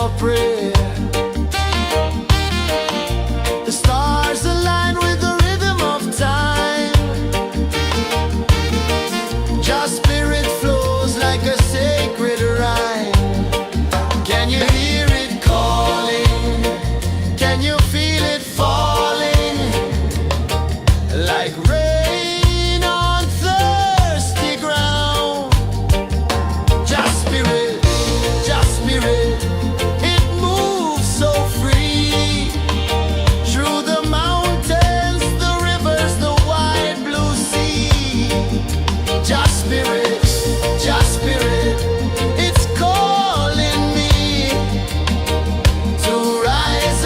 your prayer. The stars align with the rhythm of time. Your spirit flows like a sacred rhyme. Can you hear it calling? Can you feel it falling? Like rain on thirsty ground. Just spirit, it moves so free. Through the mountains, the rivers, the wide blue sea. Just spirit, it's calling me to rise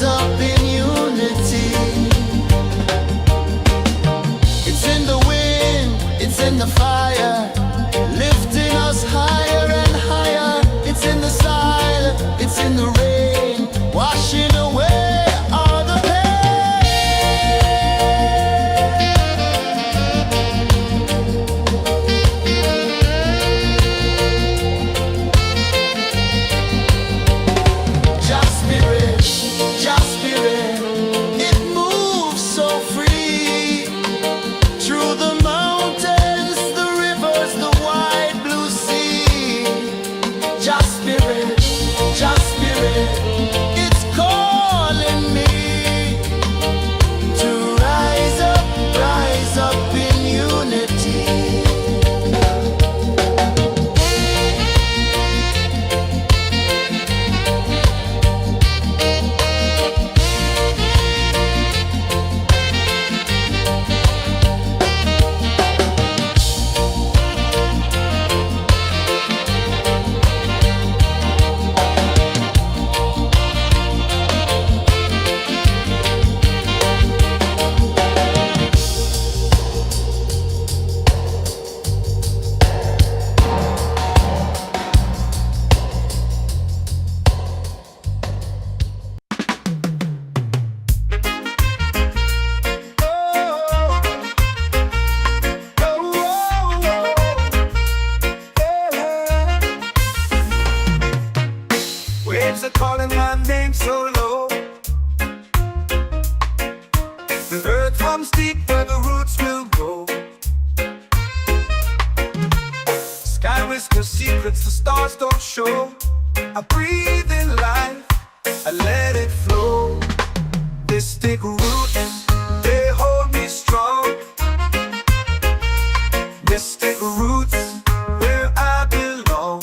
up in unity. It's in the wind, it's in the fire, lifting us higher and higher. It's in the silence, it's in the rain, washing away all the pain. Just spirit, it moves so free. Through the mountains, the rivers, the wide blue sea. Just spirit, it's calling me to rise up in unity. Waves are calling my name so low. The earth hums deep where the roots will go. Sky whispers secrets the stars don't show. I breathe in life, I let it flow. Mystic roots, they hold me strong. Mystic roots, where I belong.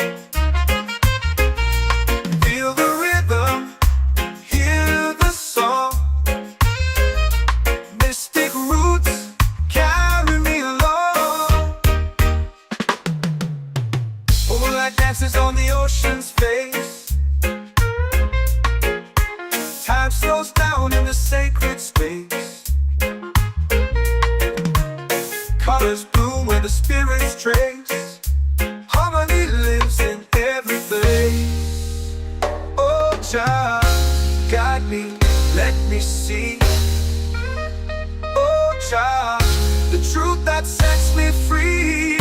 Feel the rhythm, hear the song. Mystic roots, carry me along. Moonlight dances on the ocean's face. Time slows down in the sacred space. Colors bloom where the spirits trace. Harmony lives in every place. Oh, child, guide me, let me see. Oh, child, the truth that sets me free.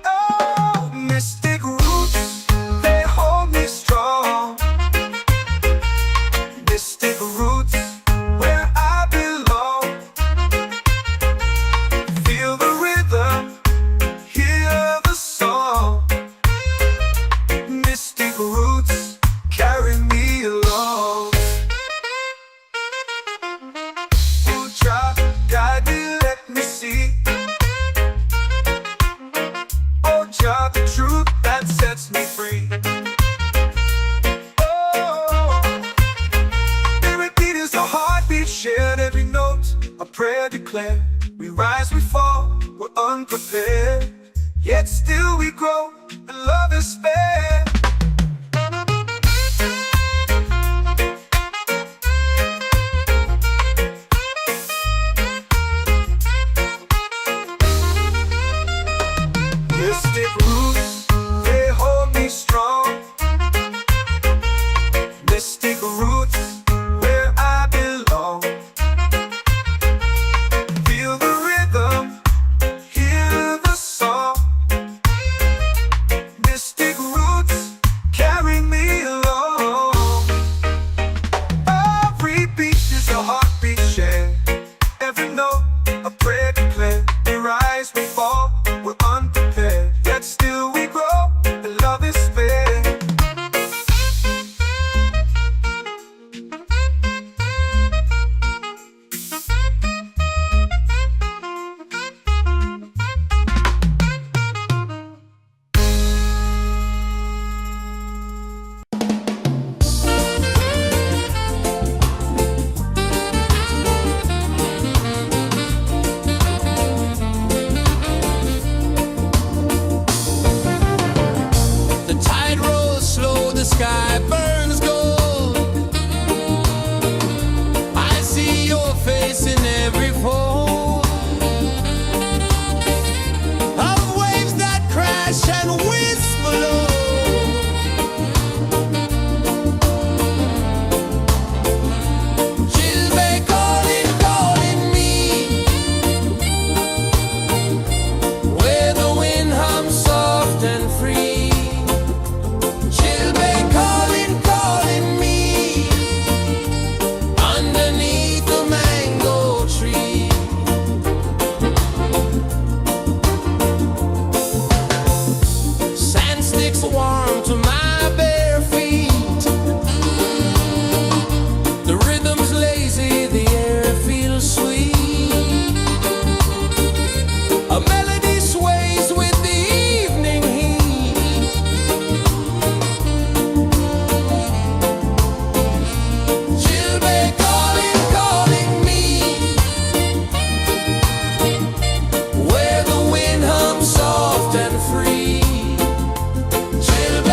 Oh, mystic roots, they hold me strong. Mystic roots, where I belong. Feel the rhythm, hear the song. Mystic roots, carry me along. Oh, child, guide me, let me see. Oh, child, the truth that sets me free. Oh, every beat is a heartbeat shared, every note a prayer declared. We rise, we fall, we're unprepared, yet still we grow, and love is spared. Mystic roots, they hold me strong. Mystic roots, where I belong. Feel the rhythm, hear the song. Mystic roots. sky burns gold. I see your face in every fold of waves that crash and whisper low. Chilbay calling, calling me, where the wind hums soft and free. Chilbay calling, calling me, underneath the mango tree. Sand sticks warm to my bare feet. The rhythm's lazy, the air feels sweet. A melody sways with the evening heat. Chilbay calling, calling me, where the wind hums soft and free. Chilbay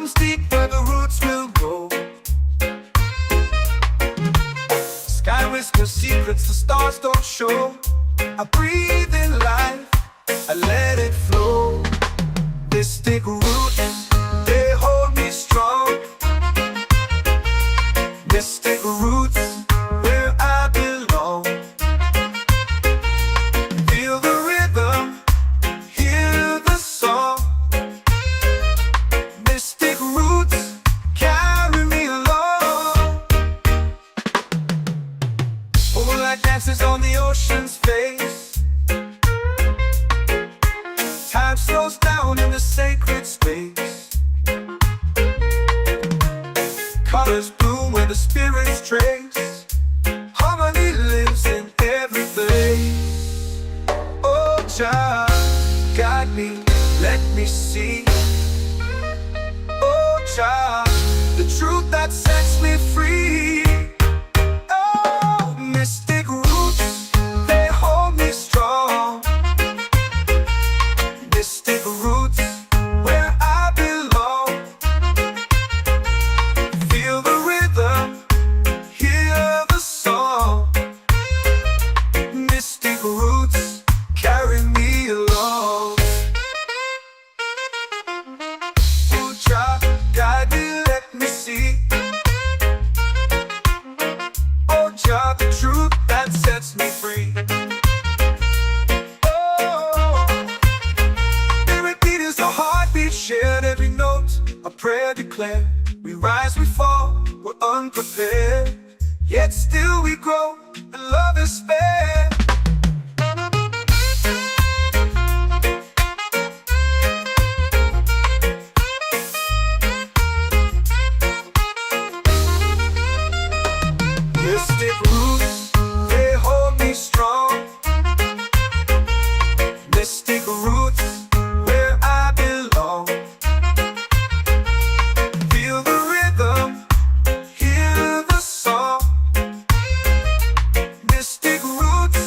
runs deep where the roots will grow. Sky whispers secrets the stars don't show. I breathe in life, I let it flow. Mystic roots, they hold me strong. Mystic roots, where I belong. Feel the rhythm, hear the song. Mystic roots, carry me along. Moonlight dances on the ocean's face. Time slows down in the sacred space. Colors bloom where the spirits trace. Harmony lives in every place. Oh, child, guide me, let me see. Oh, child, the truth that sets me free. Oh, mystic roots, they hold me strong. Mystic roots, where I belong. Feel the rhythm, hear the song. Mystic roots, carry me along. Oh, child, guide me, let me see. Oh, child, the truth that sets me free. Oh, spirit beat is a heartbeat, shared every note, a prayer declared. We rise, we fall, we're unprepared, yet still we grow, and love is spared. Mystic roots, they hold me strong. Mystic roots, where I belong. Feel the rhythm, hear the song. Mystic roots,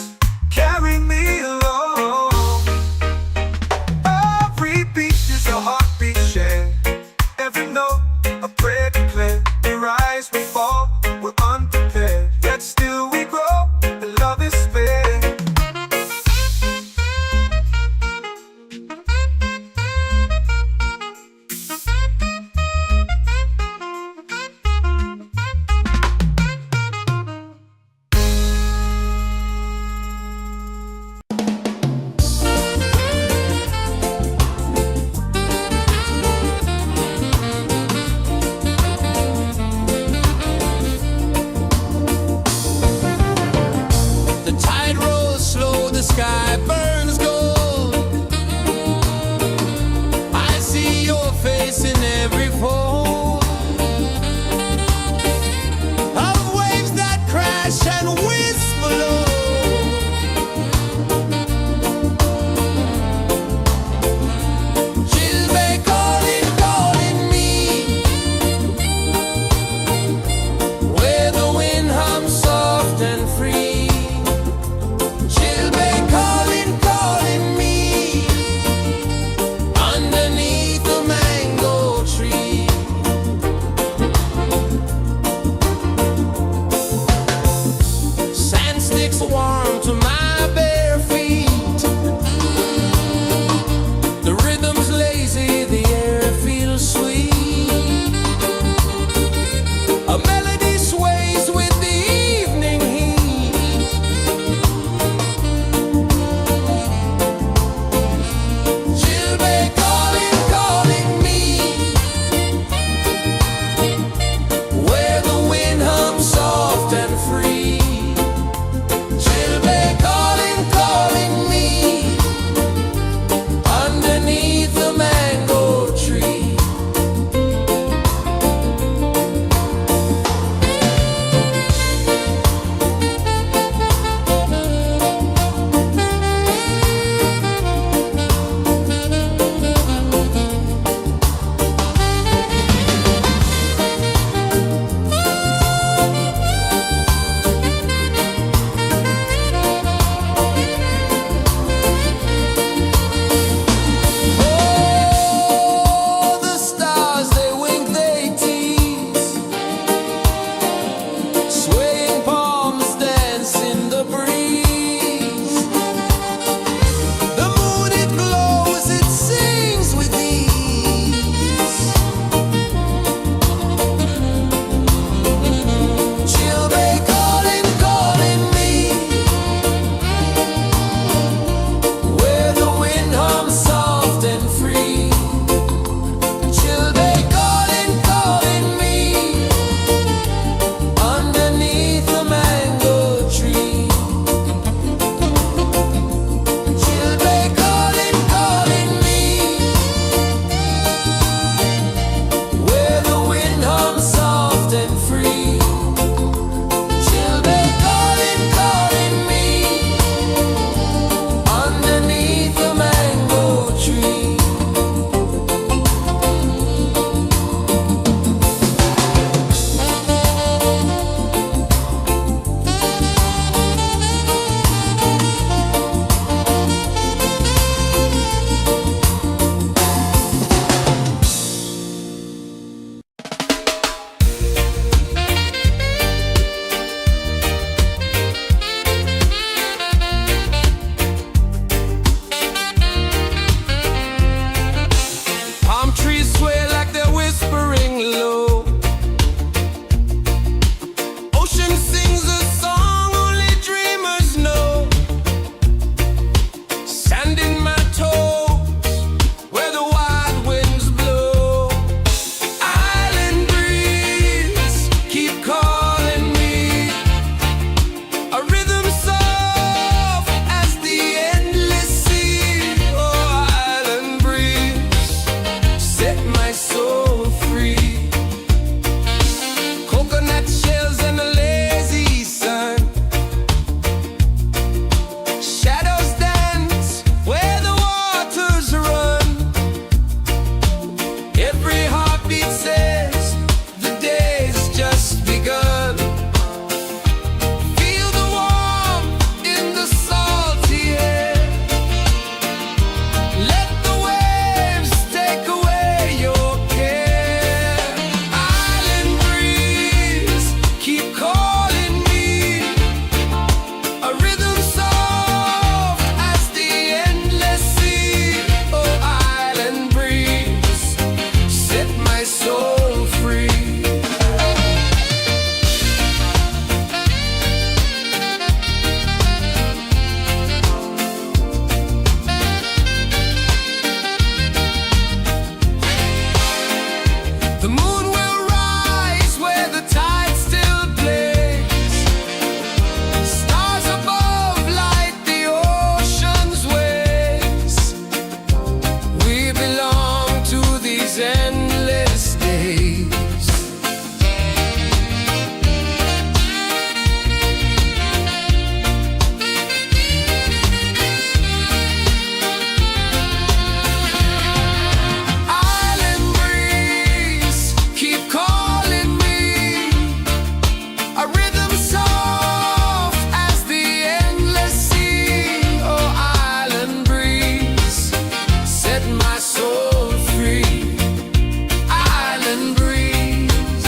island breeze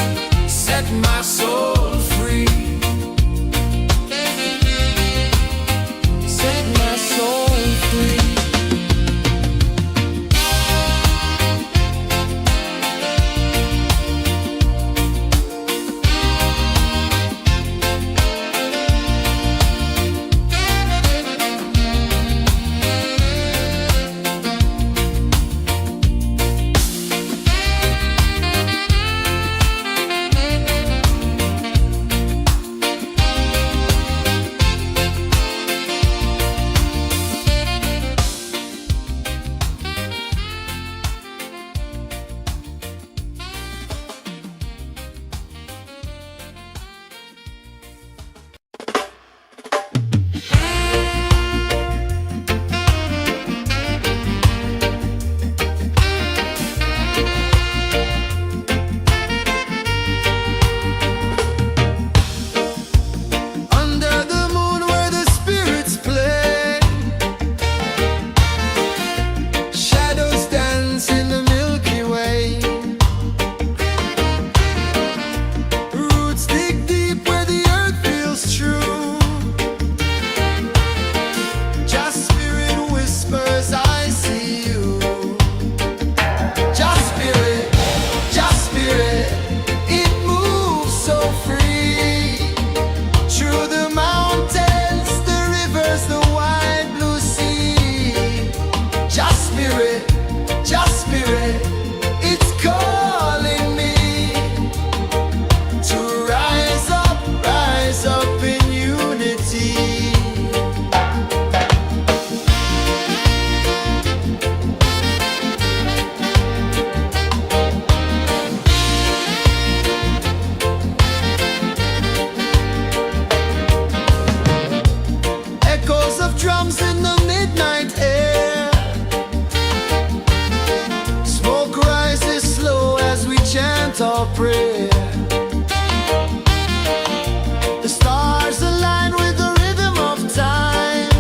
set my soul free. Set my soul free. Drums in the midnight air. Smoke rises slow as we chant our prayer. The stars align with the rhythm of time.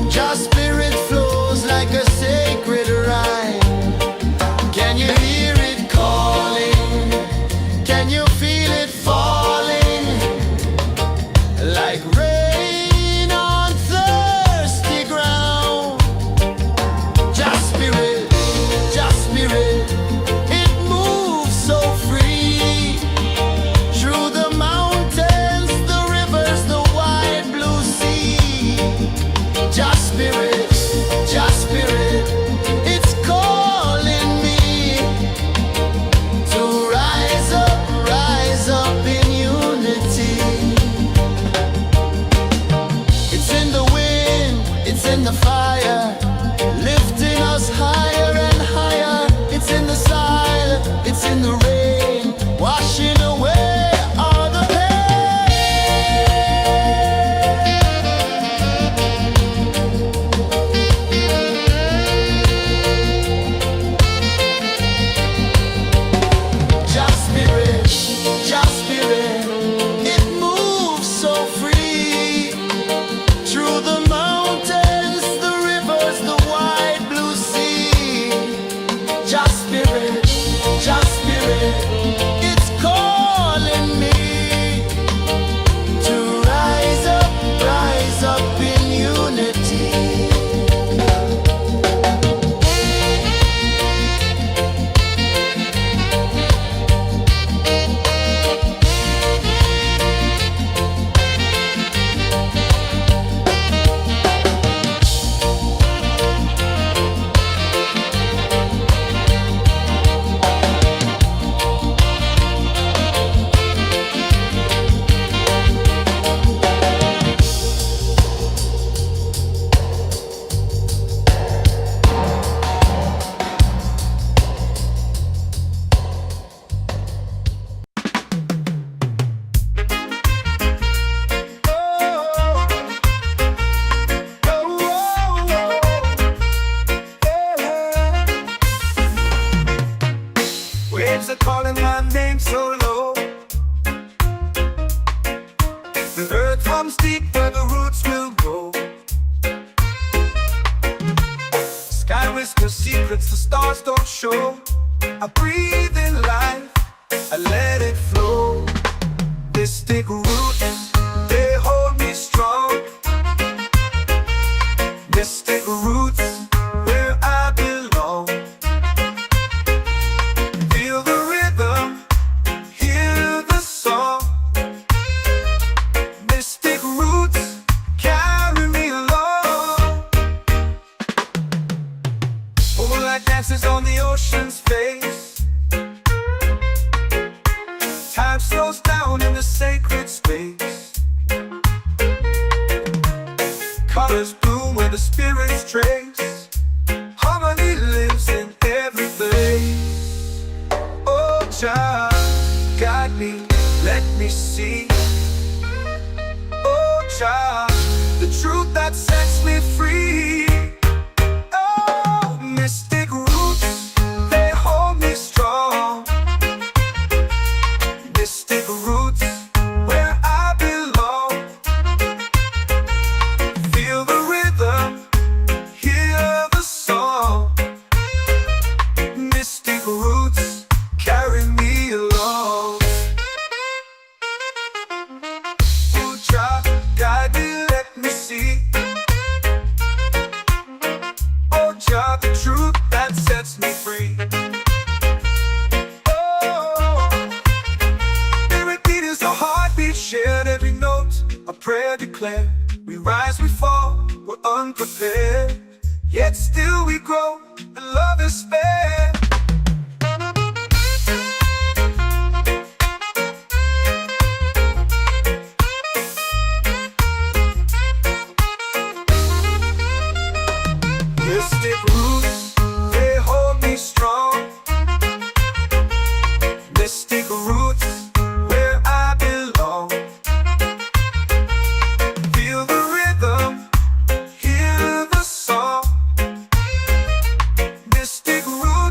Your spirit flows like a sacred rhyme. Can you hear it calling? Can you feel it falling? Like rain in the fire, lifting us higher and higher. It's in the silence, it's in the rain, washing away all the Just spirit, it moves so free through the mountains, the rivers, the wide blue sea. Just spirit, it's calling me to rise up in unity. Waves are calling my name so low. The earth comes deep where the roots will grow. Sky whispers secrets the stars don't show. I breathe in life, I let it flow. Mystic roots, they hold me strong. Mystic roots, where I belong. Feel the rhythm, hear the song. Mystic roots carry me along. Moonlight dances on the ocean's face. Time slows down in the sacred space. Colors bloom where the spirits trace. Harmony lives in every place. Oh, child, guide me, let me see. Oh, child, the truth that sets me free. Oh, mystic roots, they hold me strong. Mystic roots, where I belong. Feel the rhythm, hear the song. Mystic roots carry me along. Oh, child, guide me, let me see. Oh, child, the truth that sets me free. Oh, spirit beat is a heartbeat shared, every note a prayer declared. We rise, we fall, we're unprepared, yet still we grow, and love is spared. Mystic roots, they hold me strong. Mystic roots, where I belong. Feel the rhythm, hear the song. Mystic roots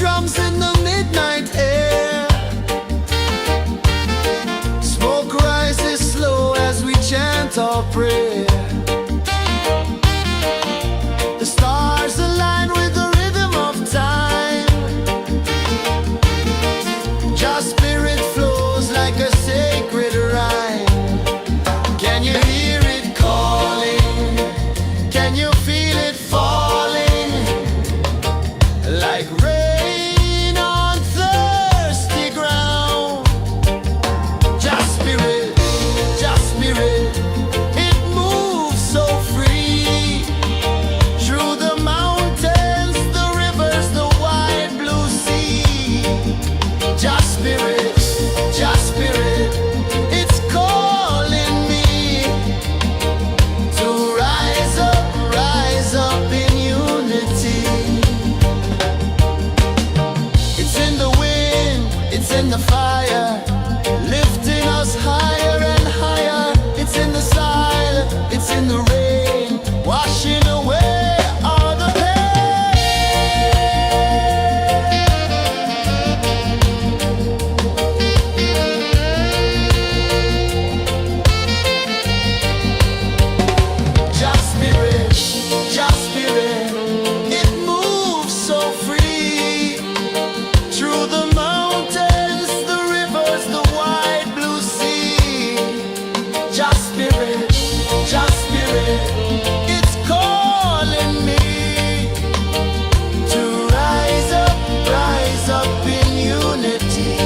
drums in the midnight air. Smoke rises slow as we chant our prayer. The stars align with the rhythm of time. Your spirit flows like a sacred rhyme. Can you hear it calling? Can you feel it falling? Like rain on thirsty ground. Just spirit, it moves so free. Through the mountains, the rivers, the wide blue sea. Just spirit, it's calling me to rise up in unity. It's in the wind, it's in the fire, lifting us higher and higher. It's in the silence, it's in the rain, washing away all the Just spirit, it moves so free. Through the mountains, the rivers, the wide blue sea. Just spirit, it's calling me to rise up in unity.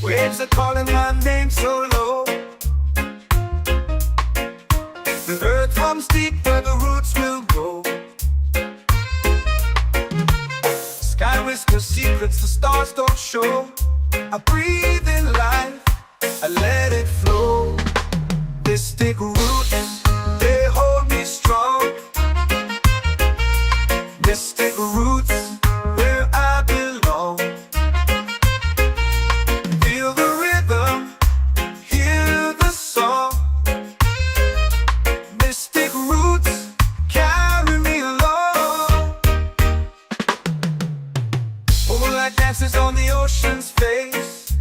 Waves are calling my name so low. The earth hums deep where the roots will go. Sky whispers secrets the stars don't show. I breathe in life, I let it flow. Mystic roots, they hold me strong. Mystic roots, where I belong. Feel the rhythm, hear the song. Mystic roots, carry me along. Moonlight dances on the ocean's face.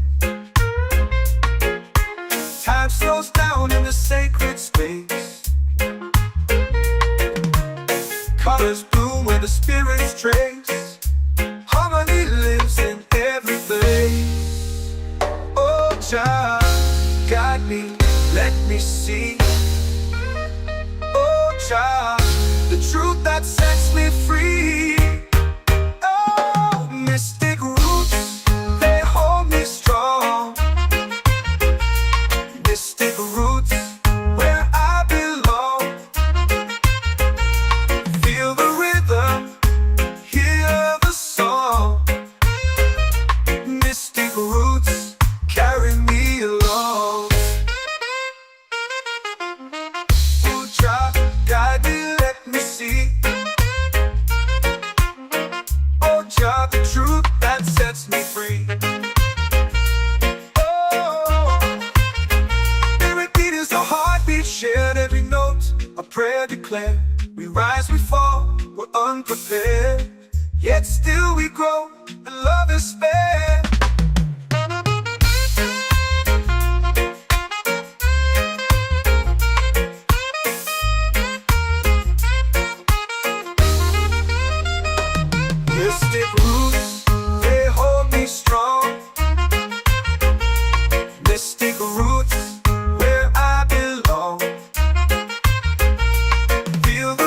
Time slows down in the sacred space. Colors bloom where the spirits trace. Harmony lives in every place. Oh, Jah, guide me, let me see. Oh, Jah, the truth that sets me free. Oh, mystic roots, they hold me strong. Mystic roots, where I belong. Feel the rhythm, hear the song. Mystic roots, carry me along. Oh, Jah, guide me, let me see. Oh, Jah, the truth that sets me free. Oh, every beat is a heartbeat shared, every note a prayer declared. We rise, we fall, we're unprepared, yet still we grow, and love is spared. Mystic roots, they hold me strong. Mystic roots, where I belong. Feel the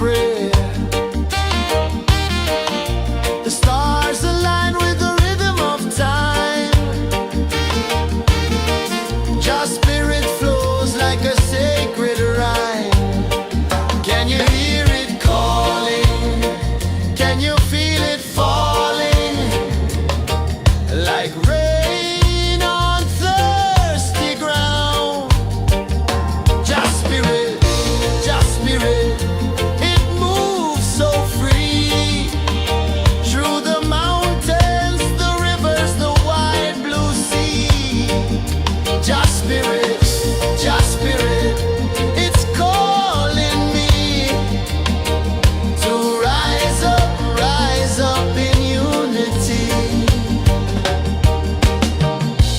pray. The stars align with the rhythm of time. Just spirit flows like a sacred rhyme. Can you hear it calling? Can you feel it falling? Like rain on thirsty ground. Just spirit, it moves so free. Through the mountains, the rivers, the wide blue sea. Just spirit, it's calling me to rise up in unity.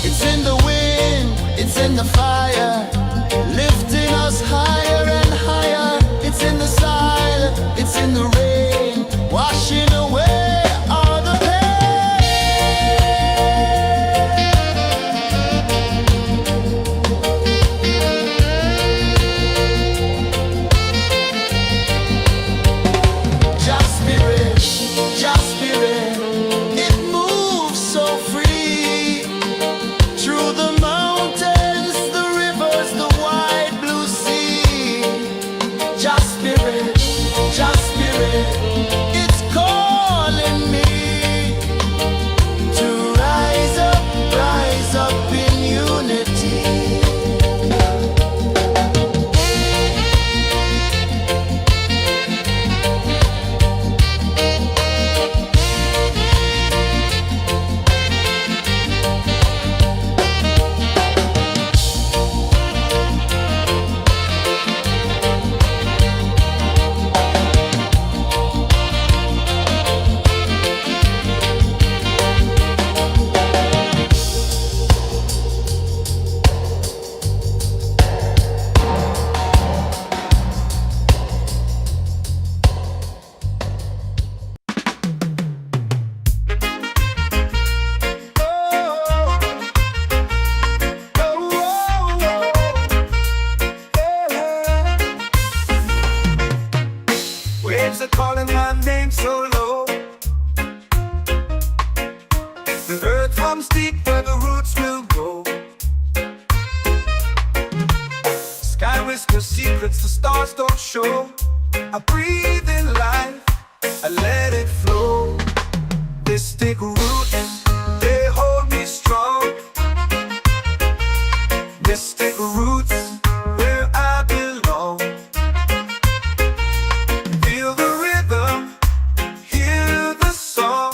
It's in the wind, it's in the fire, lifting us higher and higher. It's in the silence, it's in the rain, washing away all the Just spirit, it moves so free. Through the mountains, the rivers, the wide blue sea. Just spirit, it's calling me to rise up in unity. Waves are calling my name so low. The earth hums deep where the roots will grow. Sky whispers secrets the stars don't show. I breathe in life, I let it flow. They stick root and they hold me strong. Mystic roots where I belong. Feel the rhythm, hear the song.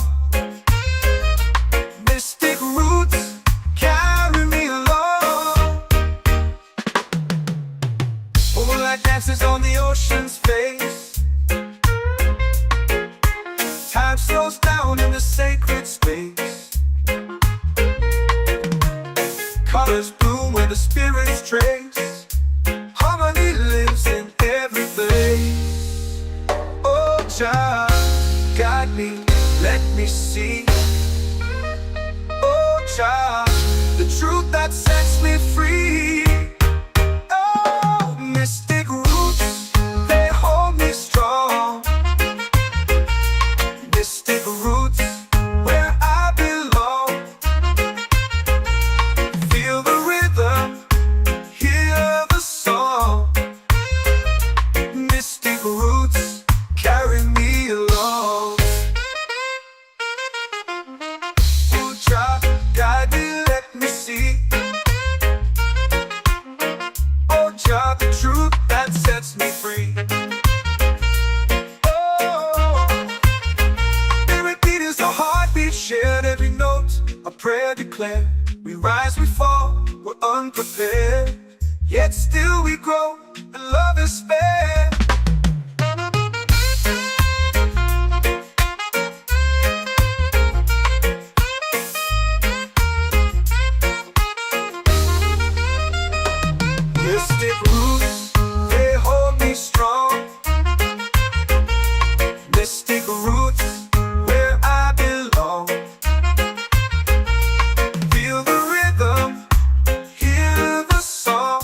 Mystic roots carry me along. Moonlight dances on the ocean's face. Time slows down in the sacred space. Colors bloom where the spirits trace. Harmony lives in every place. Oh, child, guide me, let me see. Oh, child, the truth that sets me free. Oh, mystic roots, they hold me strong. Mystic roots where I belong. Feel the rhythm, hear the song. Mystic roots carry me along. Oh, child, guide me, let me see. Oh, child, the truth that sets me free. Oh, spirit beat is a heartbeat, shared every note, a prayer declared. We rise, we fall, we're unprepared, yet still we grow, and love is spared. Mystic roots, they hold me strong. Mystic roots where I belong. Feel the rhythm, hear the song.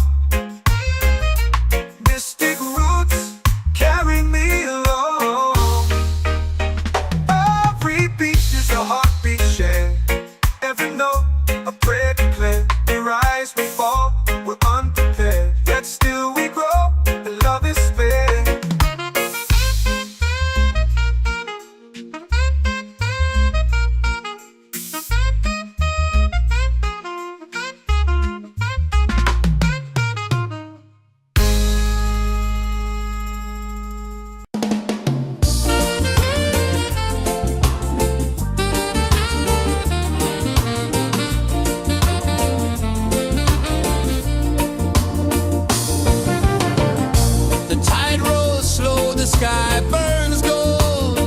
sky burns gold.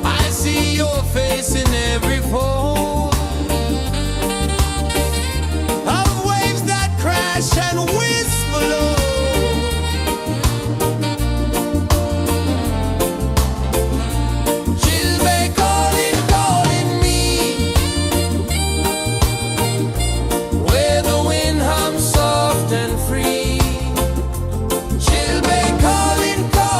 I see your face in every fold of waves that crash and whisper low. Chilbe calling, calling me, where the wind hums soft and free. Chilbe calling, calling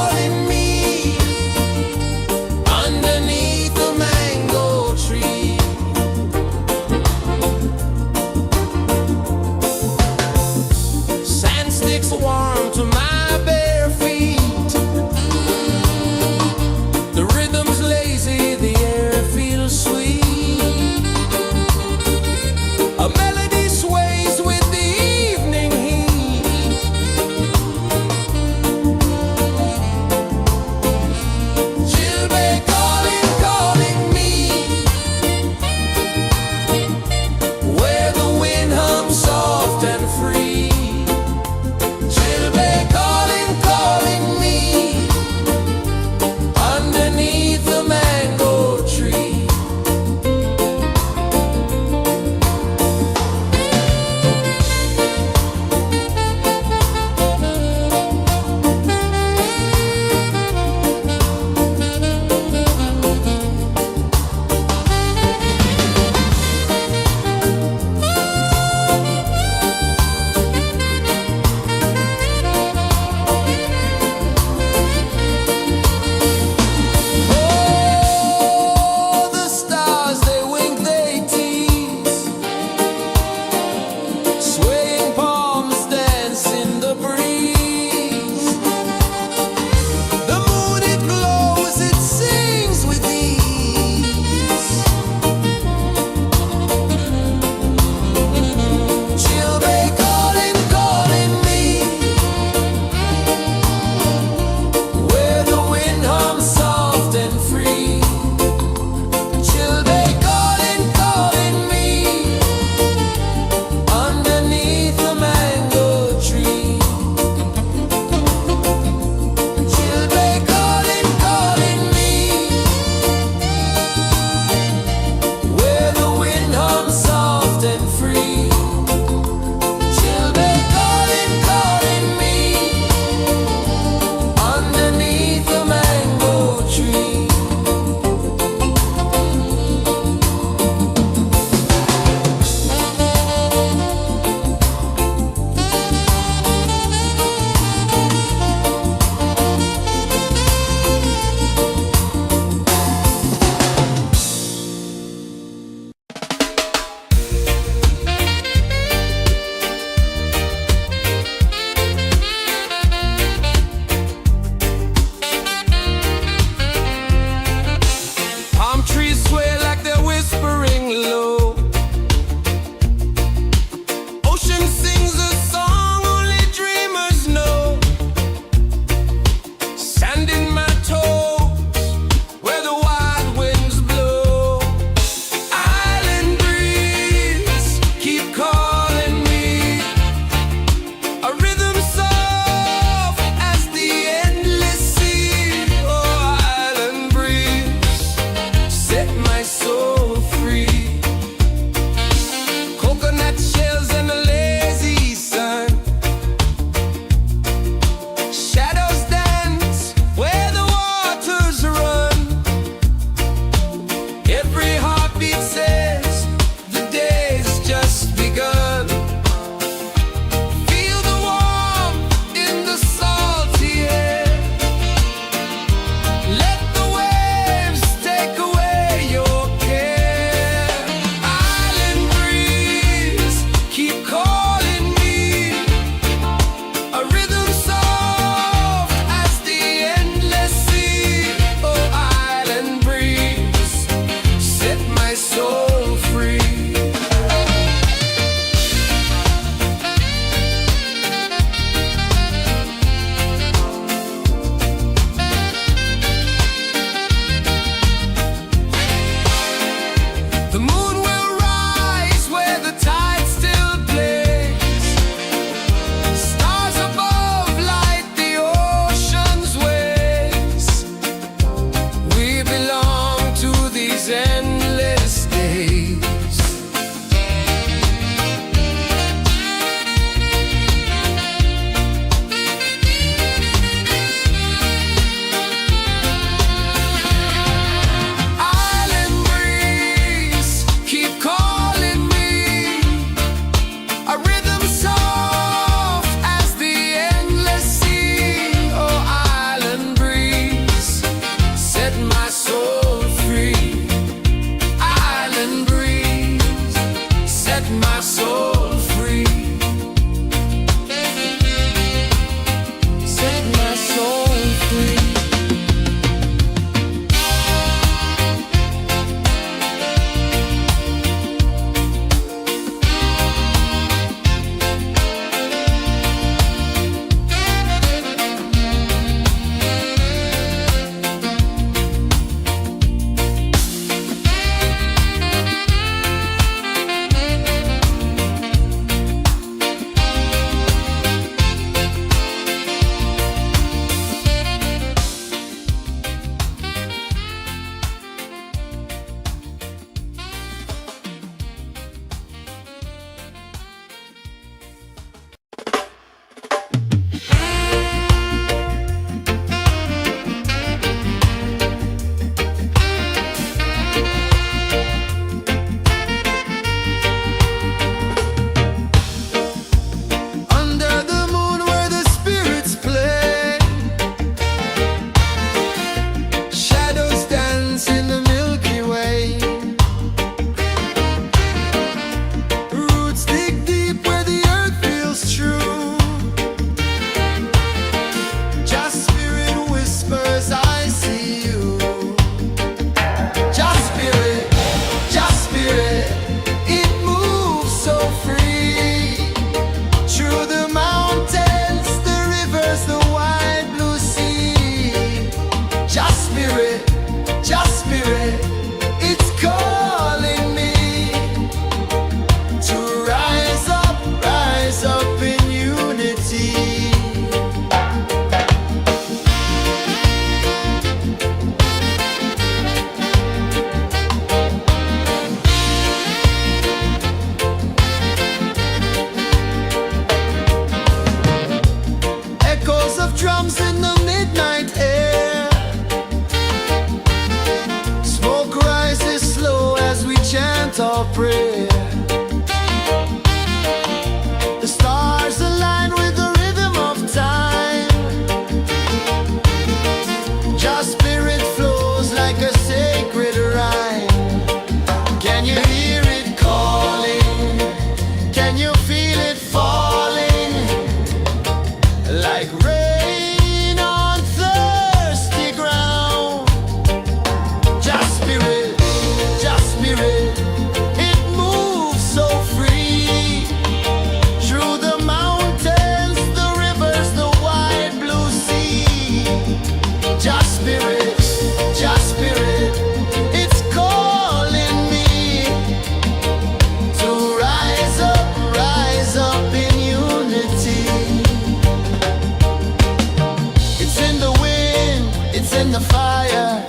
in the fire,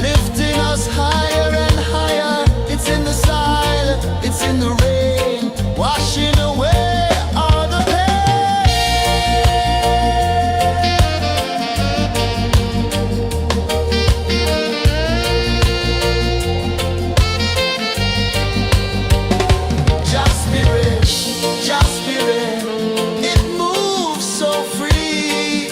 lifting us higher and higher. It's in the silence, it's in the rain, washing away all the Just spirit, just spirit, it moves so free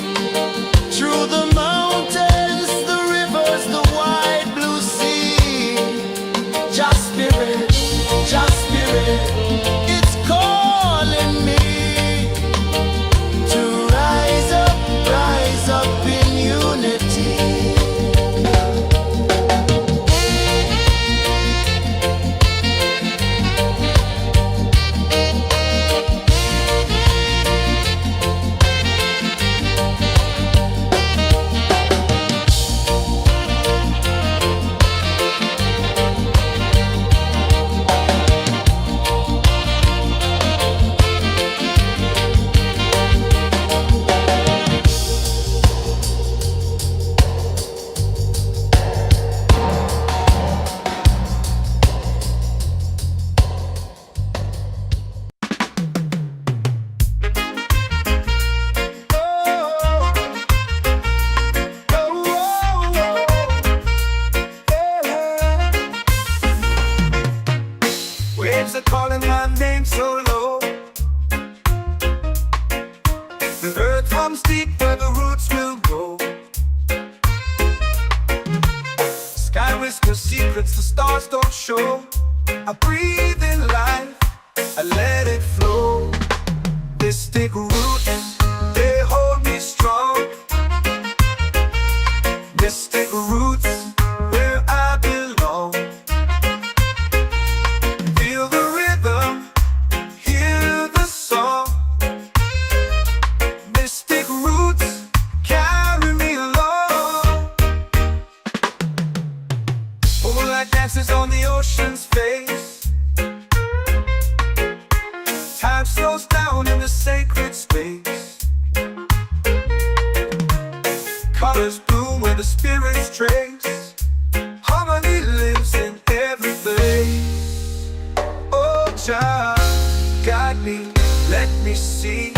through the mountains, the rivers, the wide blue sea. Just spirit, it's calling me to rise up in unity. Waves are calling my name so low. The earth hums deep where the roots will go. Sky whispers secrets the stars don't show. I breathe in life, I let it flow. Mystic roots, they hold me strong. Mystic roots, where I belong. Feel the rhythm, hear the song. Mystic roots, carry me along. Moonlight dances on the ocean's face. Time slows down in the sacred space. Colors bloom where the spirits trace. Harmony lives in every face. Oh, Jah, guide me, let me see.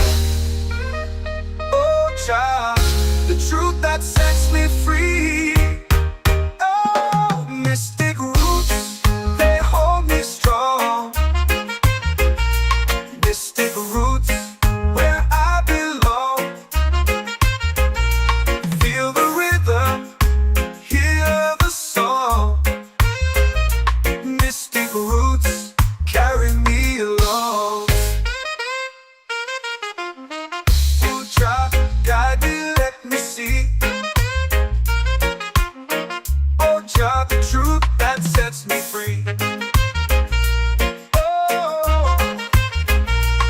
Oh, Jah, the truth that sets me free. Oh, mystic roots, they hold me strong. Mystic roots, where I belong. Feel the rhythm, hear the song. Mystic roots, carry me along. Oh, Jah, guide me, let me see. Oh, Jah, the truth that sets me free. Oh,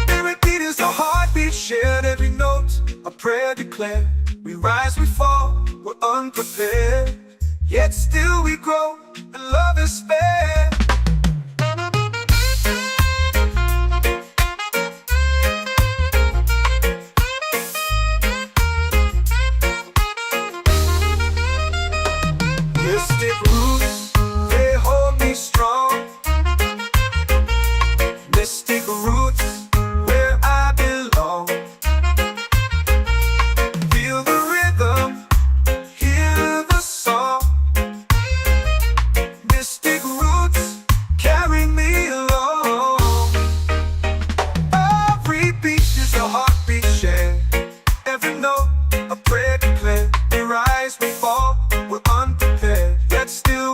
spirit beat is a heartbeat shared, every note a prayer declared. We rise, we fall, we're unprepared, yet still we grow, and love is spared. Mystic roots, they hold me strong. Mystic roots, where I belong. Feel the rhythm, hear the song. Mystic roots, carry me along. Every beat is a heartbeat shared, every note a prayer declared. We rise, we fall, we're unprepared, yet still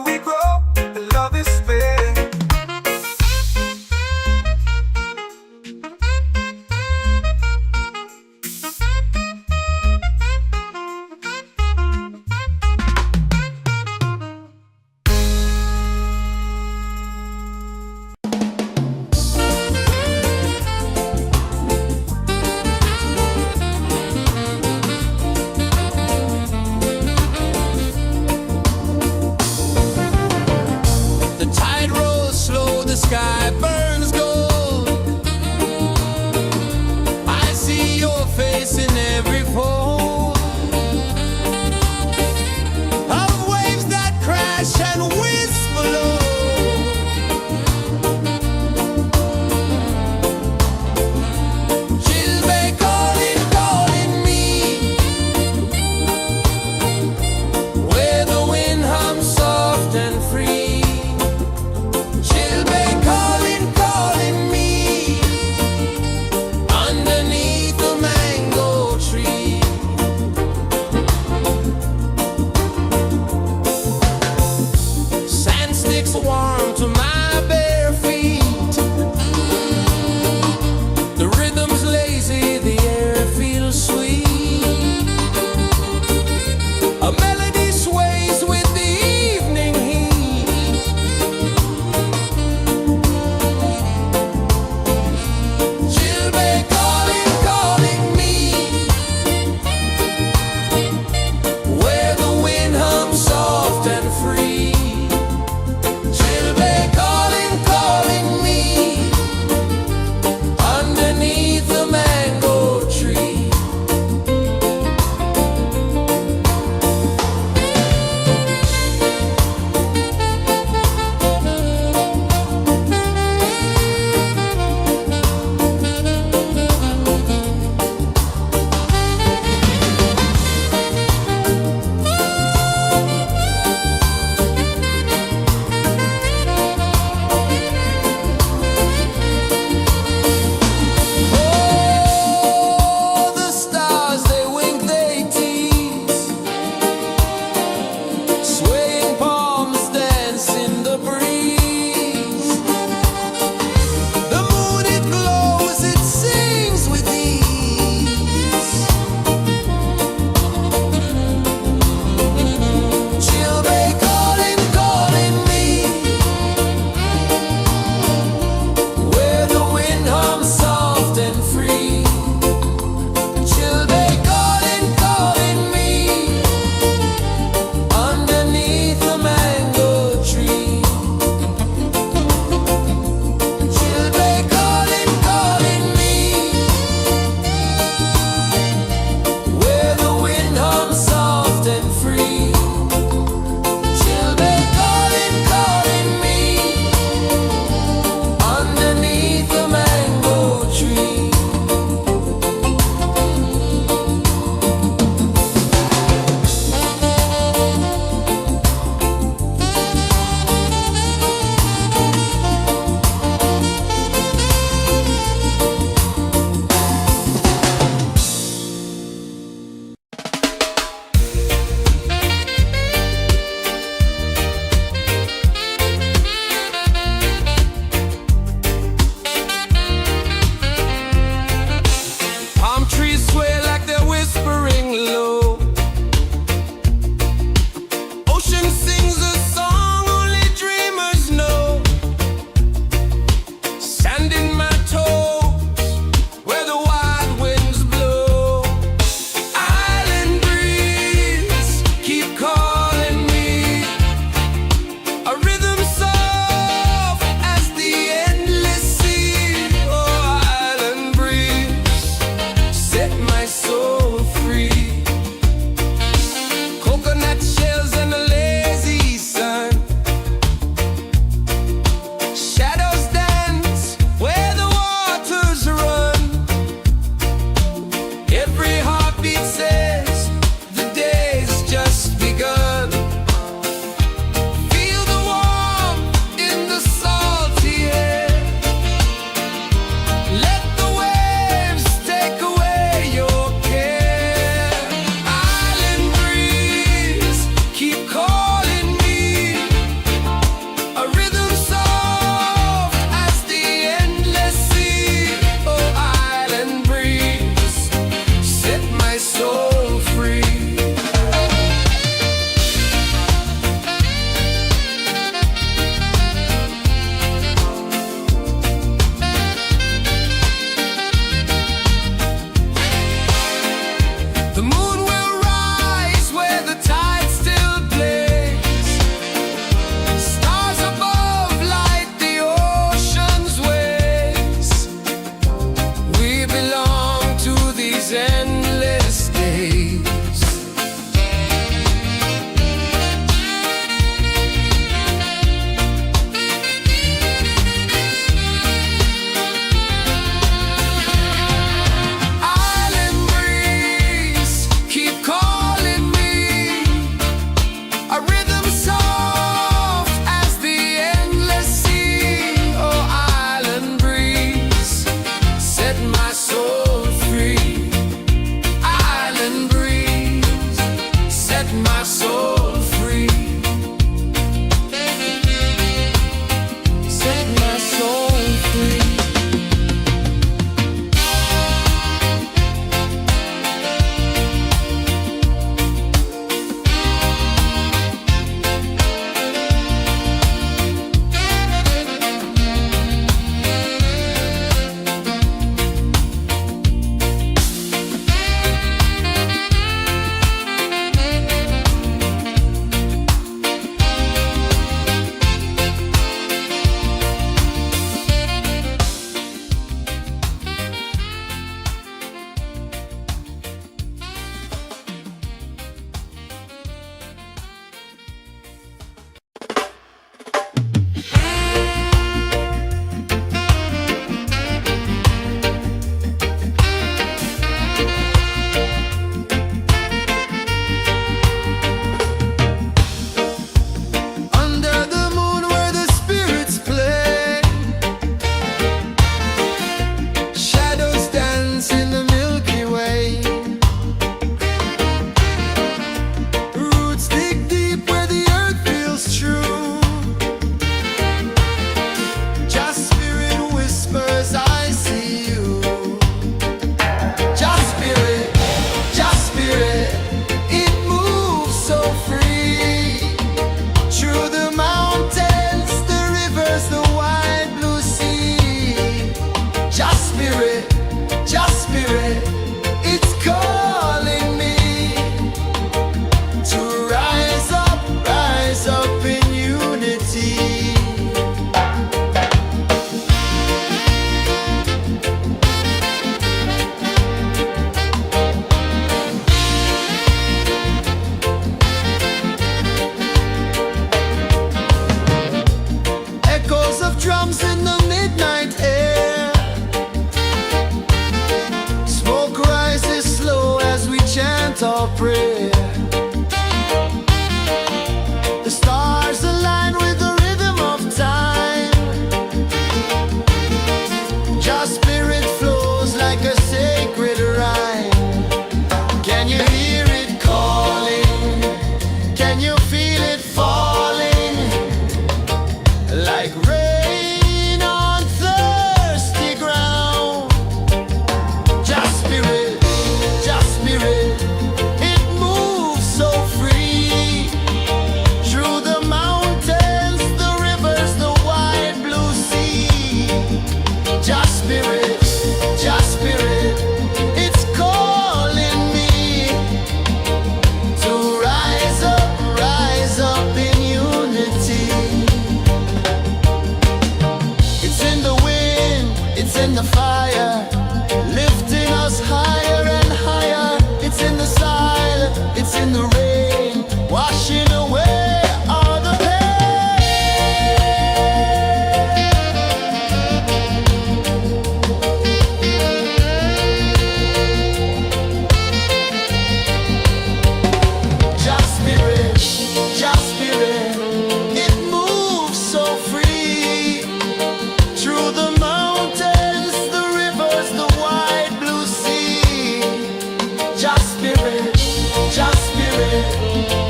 my soul free. Set my soul free. Our prayer. The stars align with the rhythm of time. Your spirit flows like a sacred rhyme. Can you hear it calling? Can you feel it falling? Like rain on thirsty ground. Just spirit, just spirit. In the fire, lifting us higher and higher. It's in the silence, it's in the rain, washing away all the pain. Just spirit, just spirit. It moves so free through the mountains.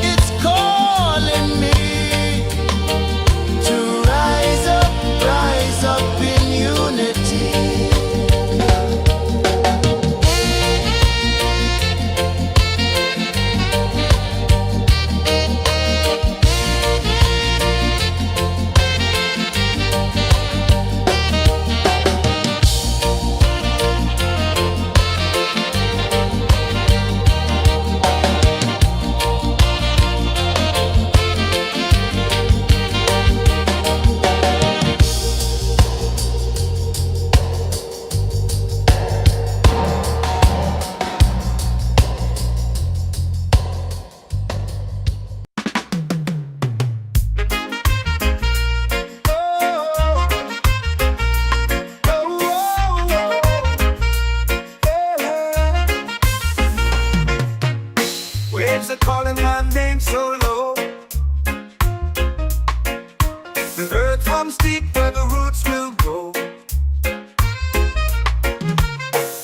It's calling me to rise up in unity. Waves are calling my name so low. The earth hums deep where the roots will grow.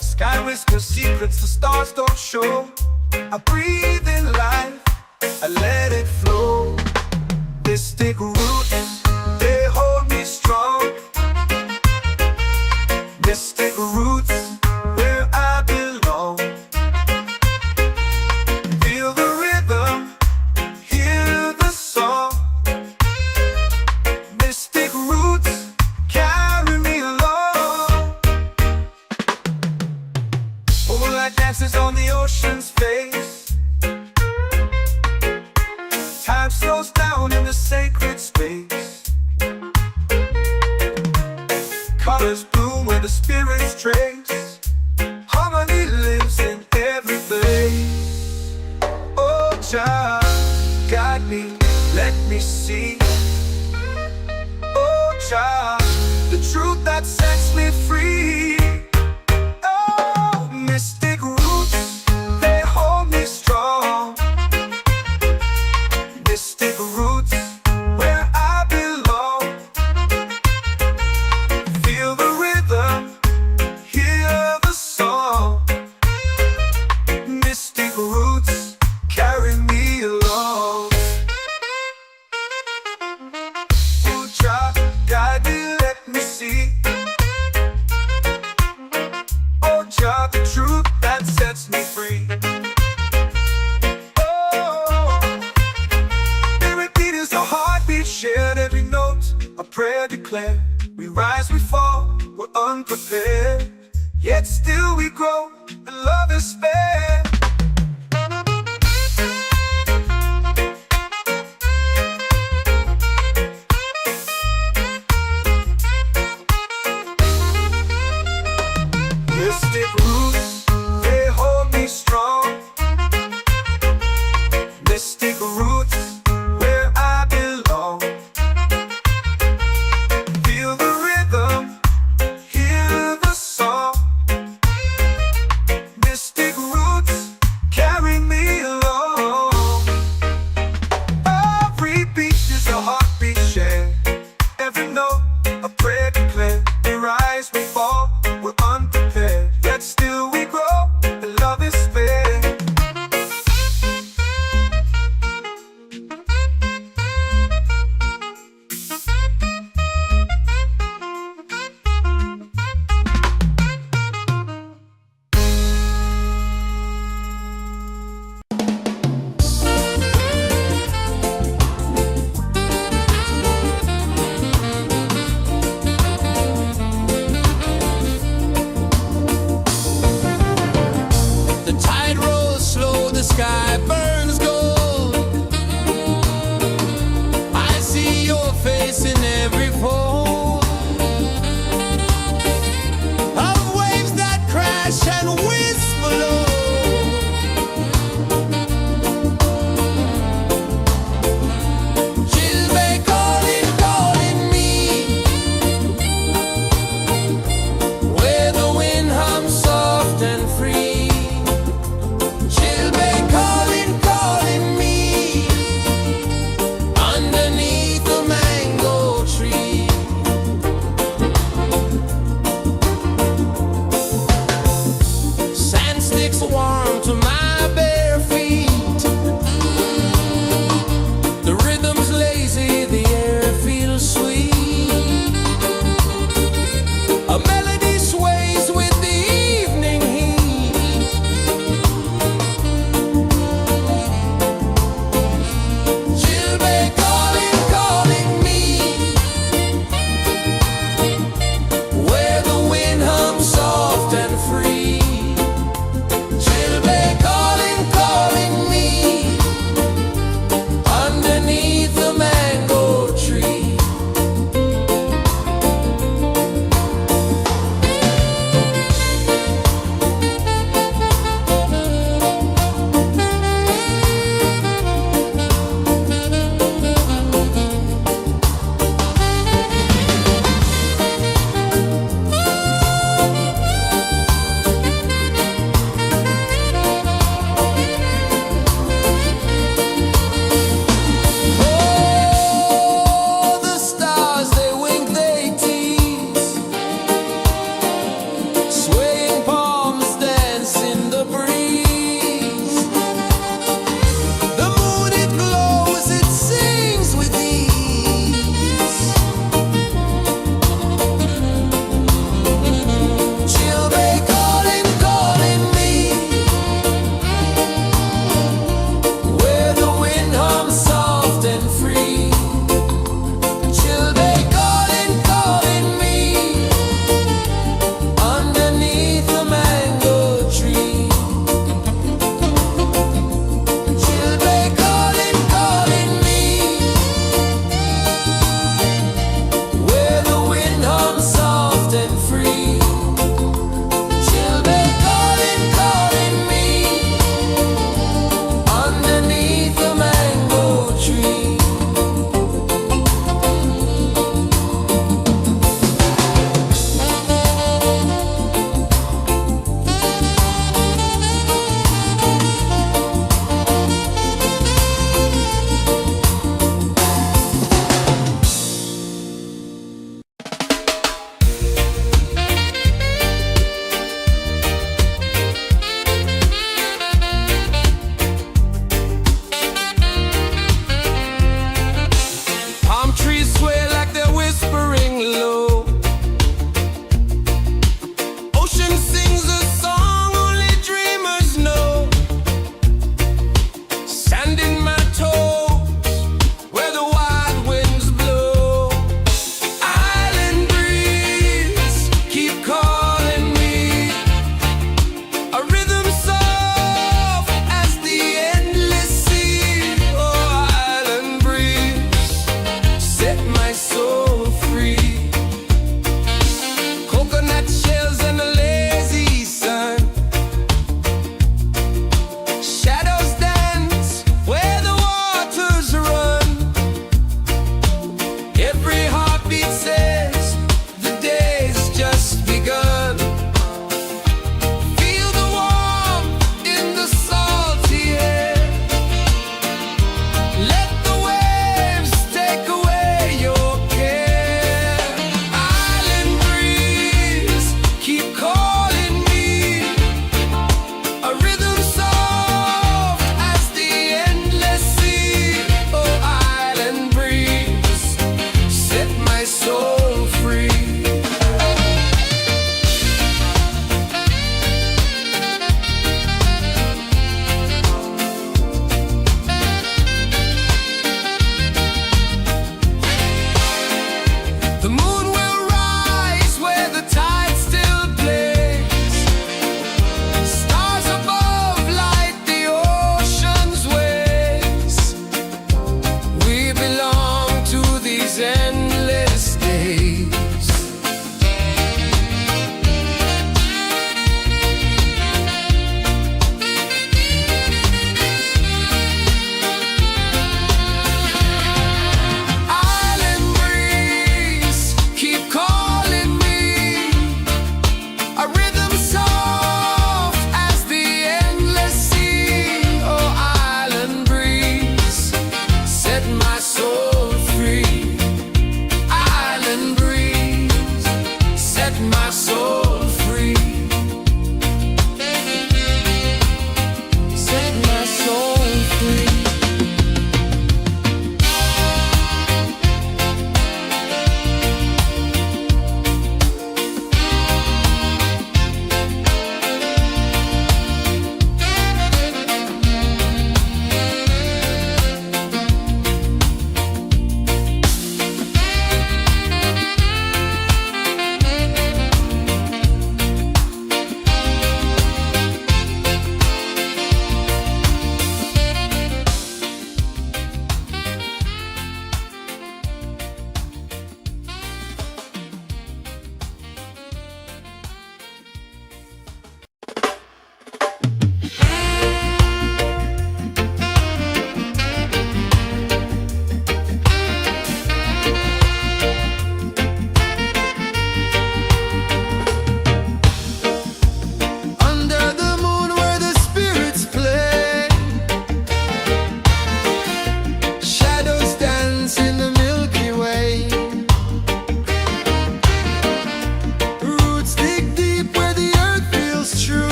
Sky whispers secrets the stars don't show. I breathe in life, I Mystic roots, they hold me strong. Mystic roots, where I belong. Feel the rhythm, hear the song. Mystic roots, carry me along. Moonlight dances on the ocean's face. Time slows down in the sacred space. Colors bloom where the spirits trace. Harmony lives in every place. Oh, child, guide me, let me see. Oh, child, the truth that sets me free. Oh, mystic roots, they hold me strong. Mystic roots, where I belong. Feel the rhythm, hear the song. Mystic roots, carry me along. Oh, child, guide me, let me see. Oh, child, the truth that sets me free. Shared every note, a prayer declared. We rise, we fall, we're unprepared. Yet still we grow, and love is spared. Mystic roots, they hold me strong. Mystic roots, where I belong. Feel the rhythm, hear the song. Mystic roots,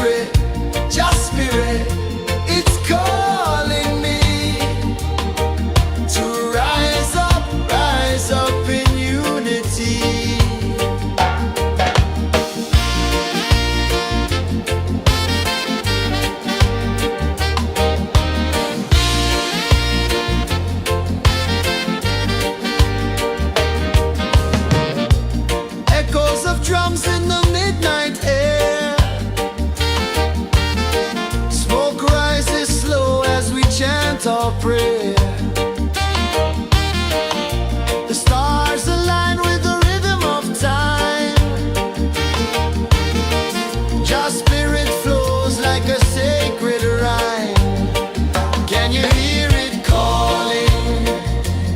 spirit, it's calling me to rise up in unity. Echoes of drums in the midnight air. Smoke rises slow as we chant our prayer. The stars align with the rhythm of time. Just spirit flows like a sacred rhyme. Can you hear it calling?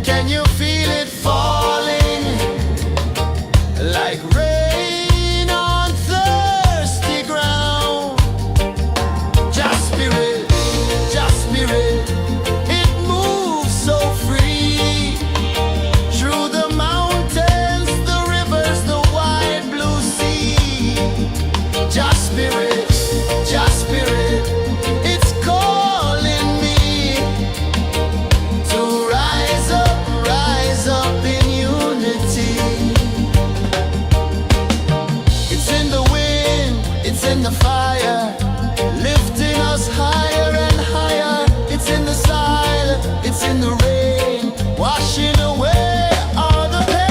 Can you feel it falling? Like rain on thirsty ground. Just spirit, it moves so free. Through the mountains, the rivers, the wide blue sea. Just spirit, it's calling me to rise up in unity. It's in the wind, it's in the fire, lifting us higher and higher. It's in the silence, it's in the rain, washing away all the pain.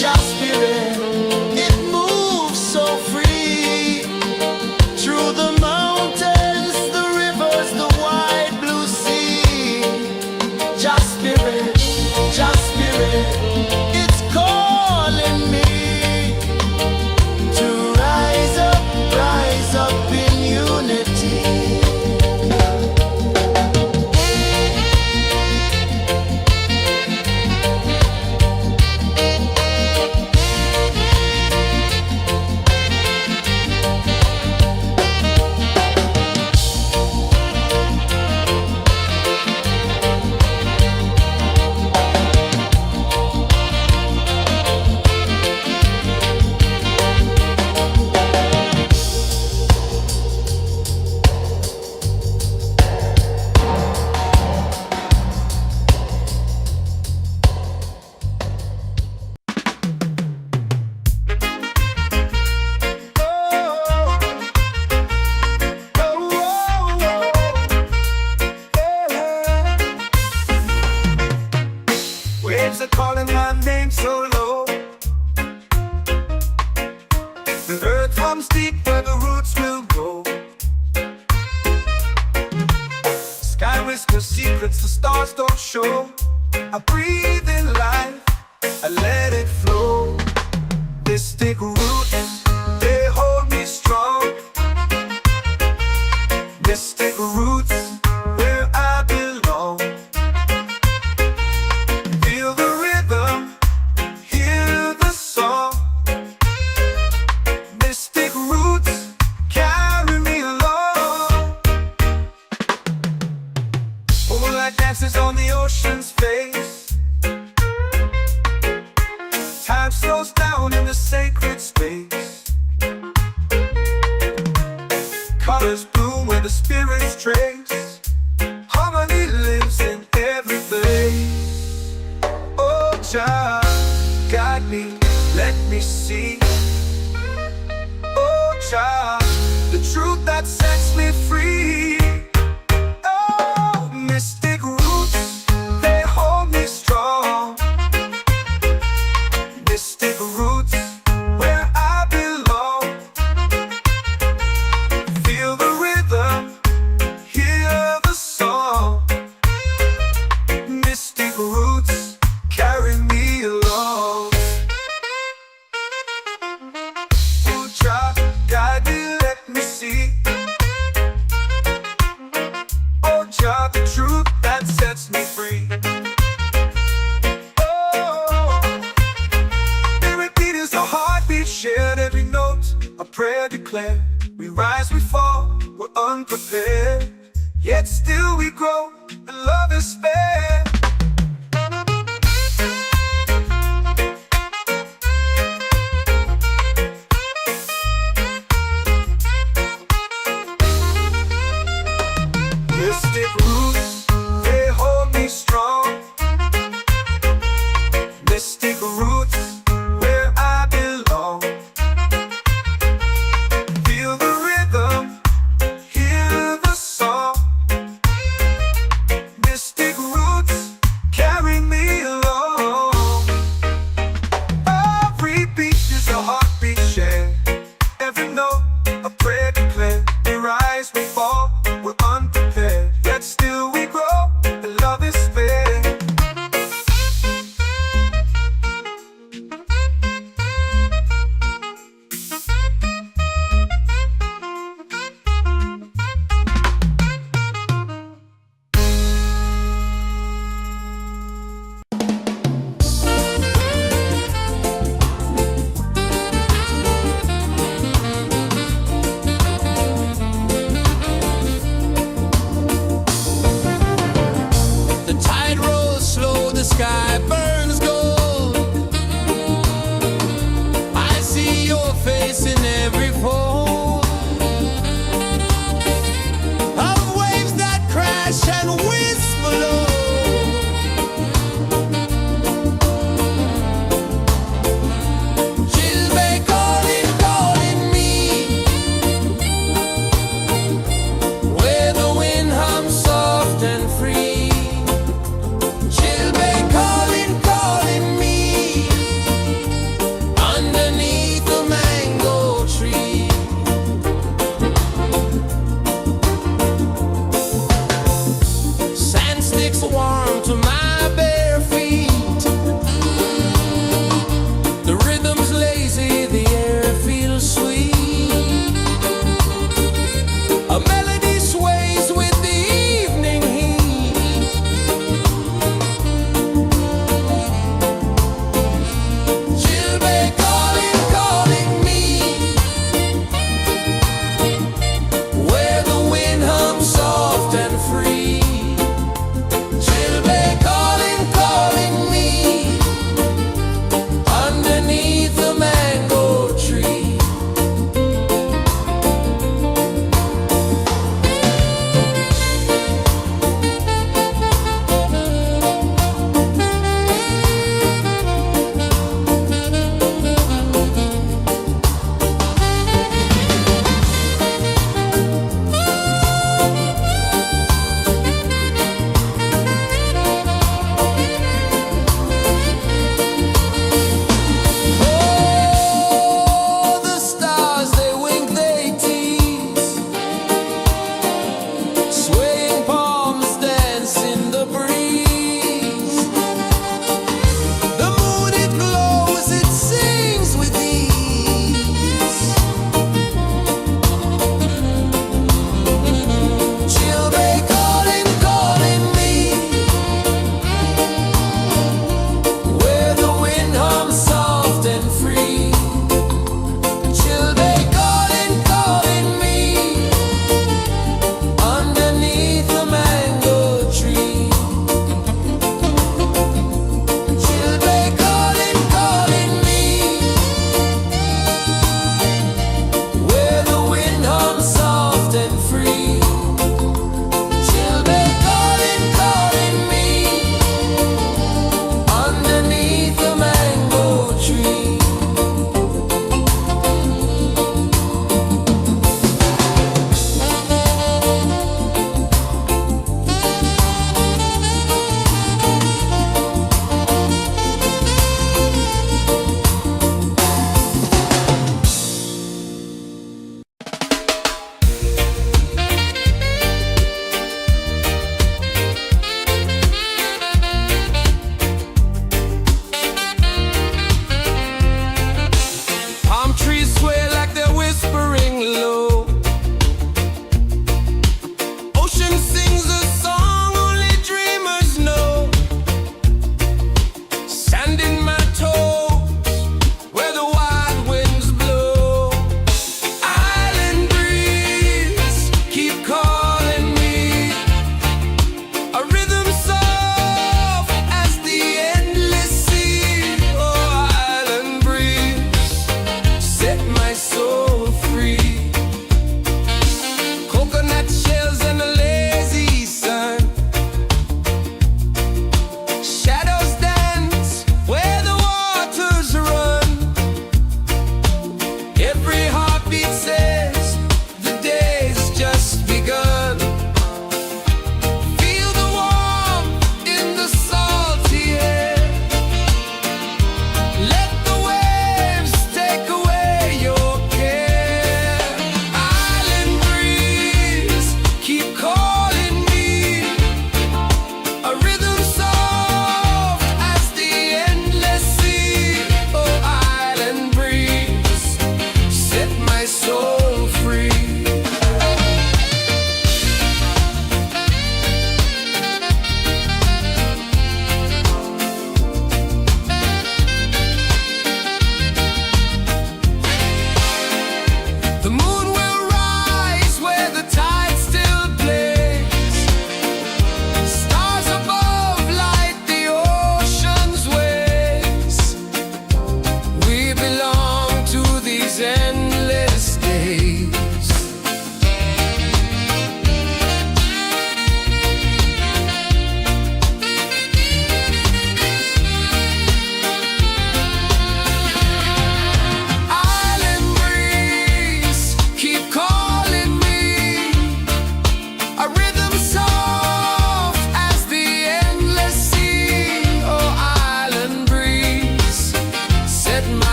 Just spirit, it moves so free. Through the mountains, the rivers, the wide blue sea. Just spirit, it's calling me to rise up in unity. Waves are calling my name so low. The earth hums deep where the roots will grow. Sky whispers secrets the stars don't show. I breathe in life, I let it flow. Mystic roots, they hold me strong. Mystic roots, where I belong. Feel the rhythm, hear the song. Mystic roots carry me along. Moonlight dances on the ocean's face. Time slows down in the sacred space. Colors bloom where the spirits trace. Harmony lives in every place. Oh, child, guide me, let me see. Oh, child, the truth that sets me free. Oh, mystic roots, they hold me grow, and love is fair. Mystic roots, they hold me strong. Mystic roots, where I belong. Feel the rhythm, hear the song. Mystic roots, carry me along. Every beat is a heartbeat shared. Every note, a prayer declared. We rise, we fall, we're unprepared, yet still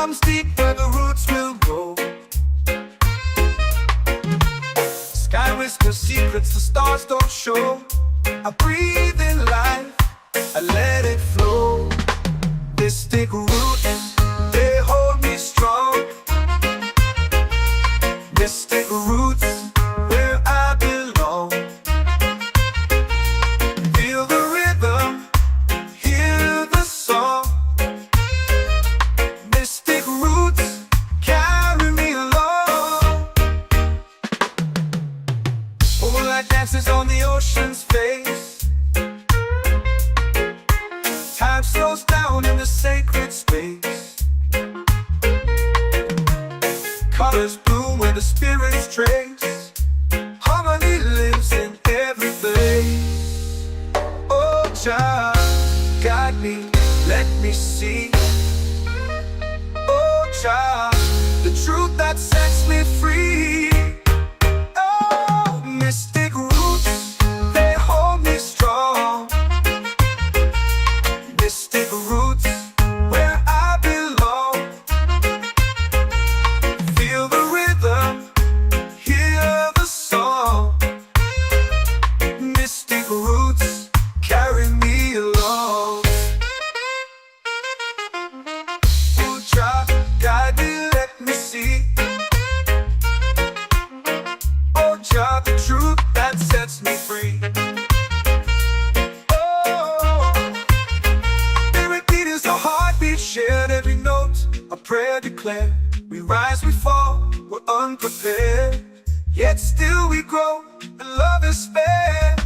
comes deep where the roots will grow. Sky whispers secrets the stars don't show. I breathe in life, I let it flow. Mystic roots, they hold me strong. Mystic roots, where I belong. Feel the rhythm, hear the song. Mystic roots, carry me along. Moonlight dances on the ocean's face. Time slows down in the sacred space. Colors bloom where the spirits trace. Harmony lives in every face. Oh, Jah, guide me, let me see. Oh, Jah, the truth that sets me free. Oh, mystic roots, they hold me strong. Mystic roots, where I belong. Feel the rhythm, hear the song. Mystic roots, carry me along. Oh, Jah, guide me, let me see. Oh, Jah, the truth that sets me free. Shared every note, a prayer declared. We rise, we fall, we're unprepared. Yet still we grow, and love is spared.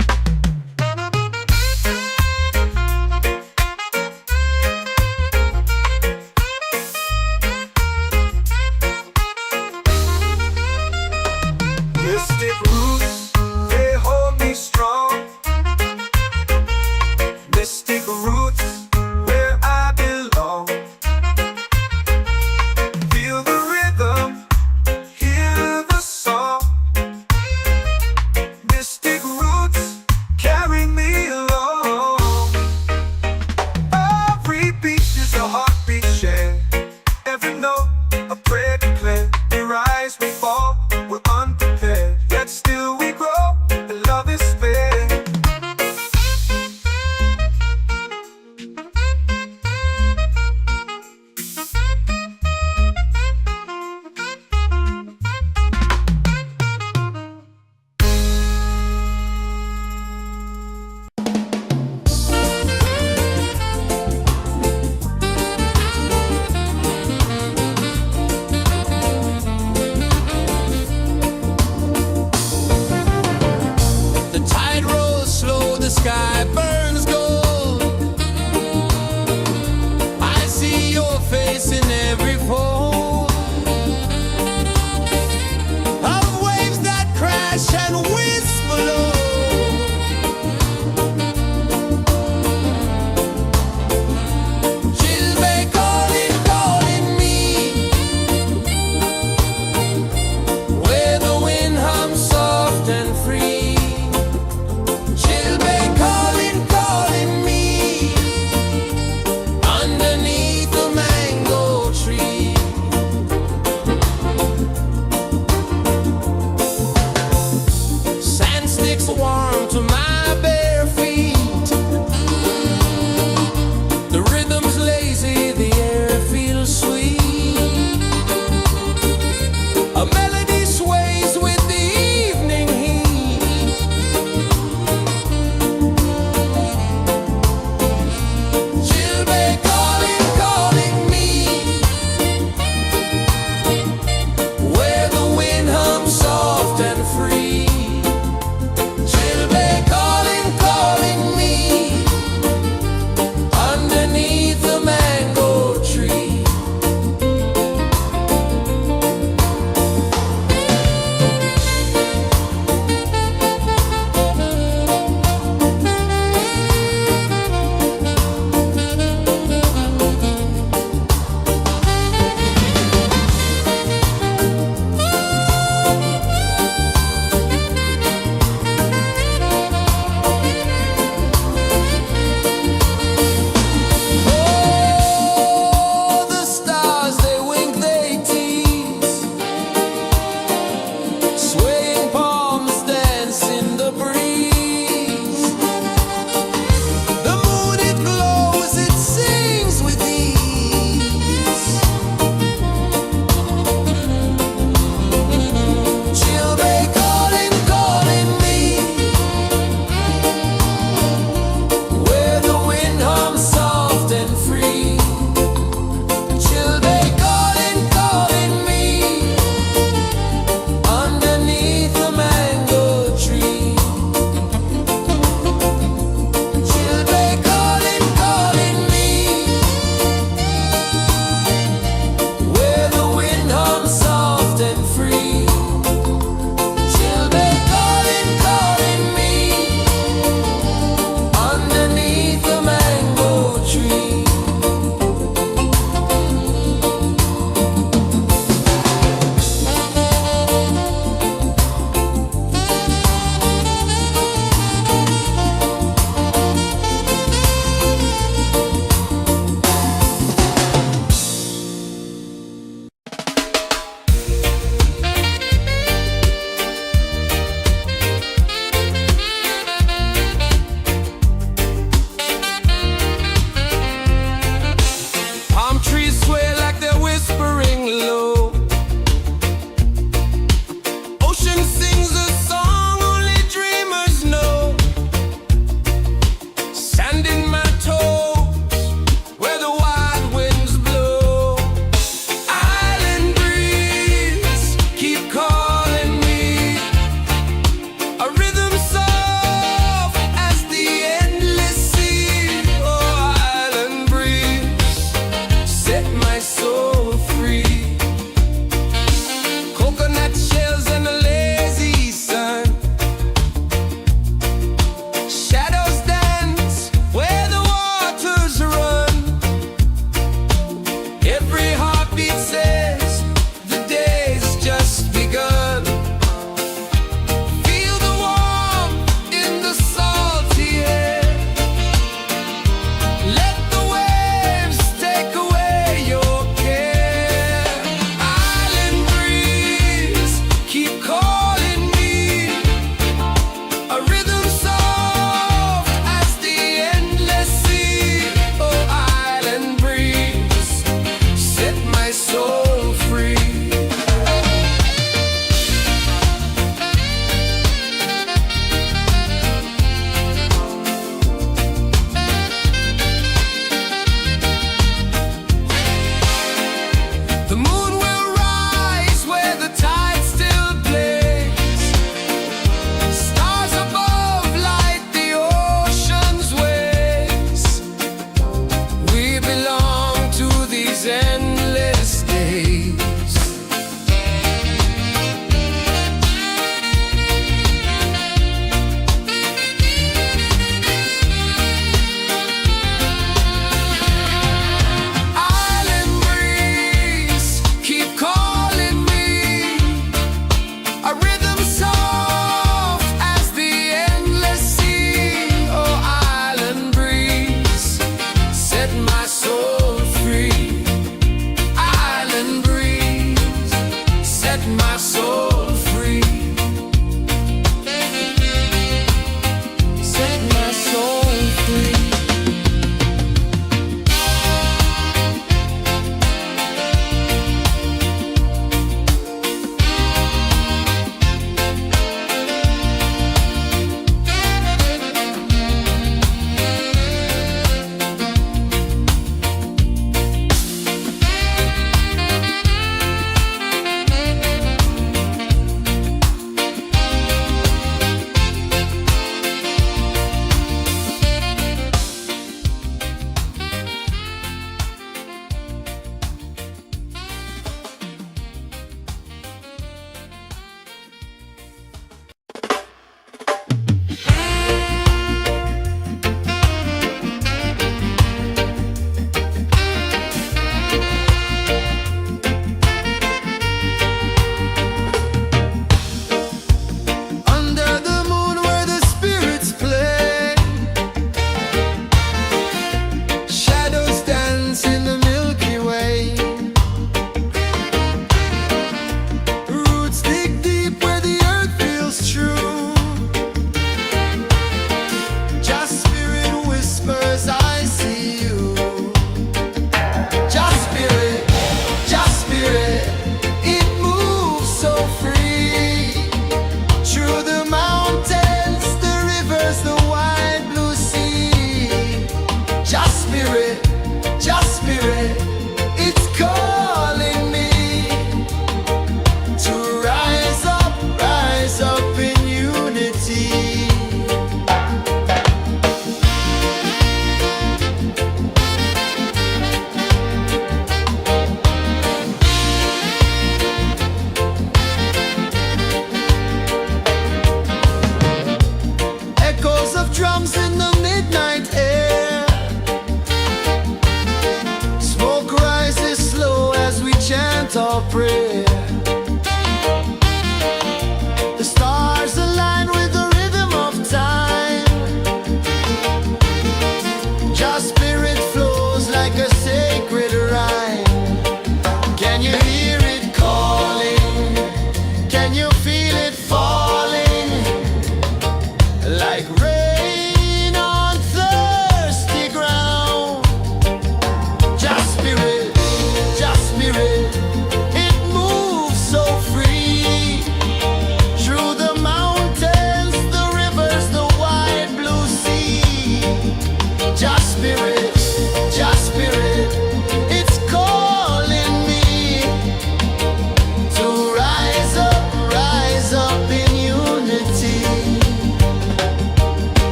Mystic roots, they hold me strong. Mystic roots, where I belong. Feel the rhythm, hear the song. Mystic roots, carry me along. Every beat is a heartbeat shared. Every note, a prayer declared. We rise, we fall, we're unprepared. Yet still we grow, and love is spared.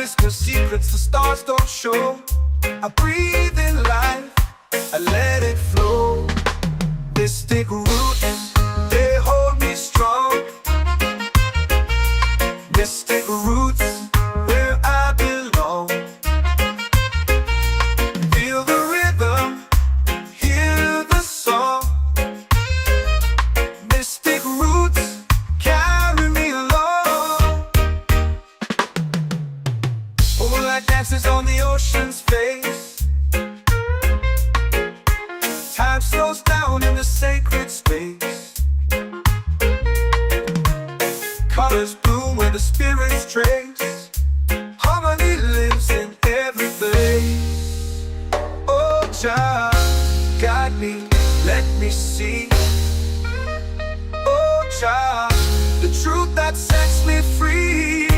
whisper secrets the stars don't show. I breathe in life, I let it flow. Mystic roots, they hold me strong. Mystic roots, where I belong. Feel the rhythm, hear the song. Mystic roots, carry me along. Moonlight dances on the ocean's face. Time slows down in the sacred space. Colors bloom where the spirits trace. Harmony lives in every place. Oh, Jah, guide me, let me see. Oh, Jah, the truth that sets me free.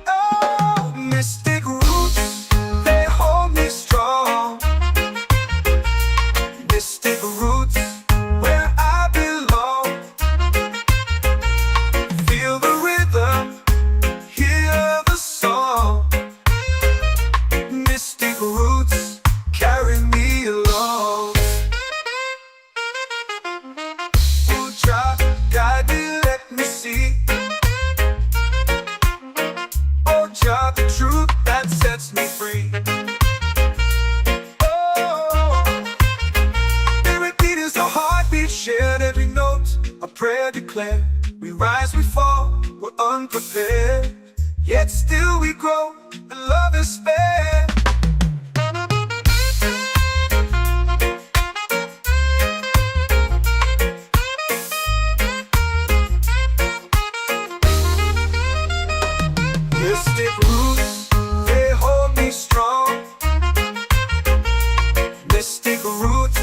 Oh, mystic roots, they hold me strong. Mystic roots, where I belong. Feel the rhythm, hear the song. Mystic roots, carry me along. Oh, Jah, guide me, let me see. Oh, Jah, the truth that sets me free. Oh, every beat is a heartbeat shared, every note a prayer declared. We rise, we fall, we're unprepared, yet still we grow, and love is spared. Mystic roots, they hold me strong. Mystic roots,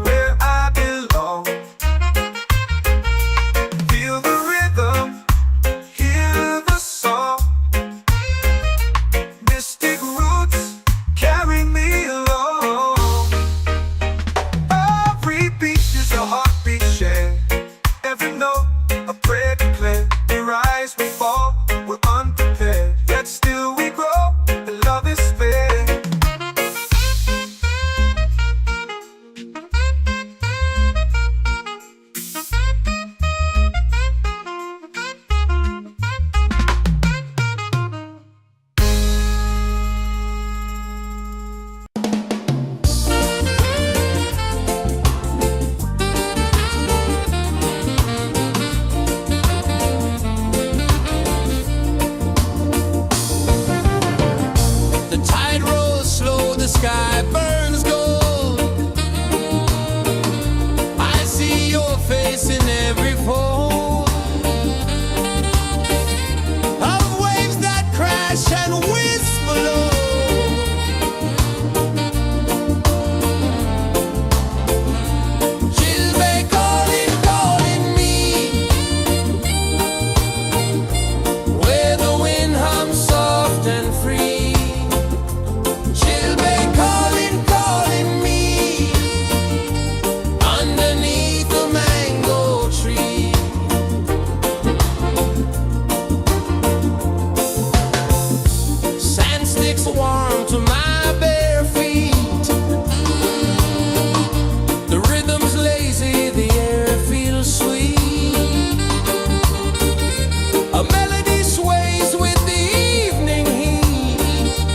where I belong. Feel the rhythm, hear the song. Mystic roots, carry me along. Every beat is a heartbeat shared, every note a prayer declared. We rise, we fall, we're unprepared, yet still we grow, and love is spared. The tide rolls slow, the sky burns gold. I see your face in every fold of waves that crash and whisper low. She'll be calling, calling me, where the wind hums soft and free. She'll be calling, calling me, underneath the mango tree. Sand sticks warm to my bare feet. The rhythm's lazy, the air feels sweet. A melody sways with the evening heat.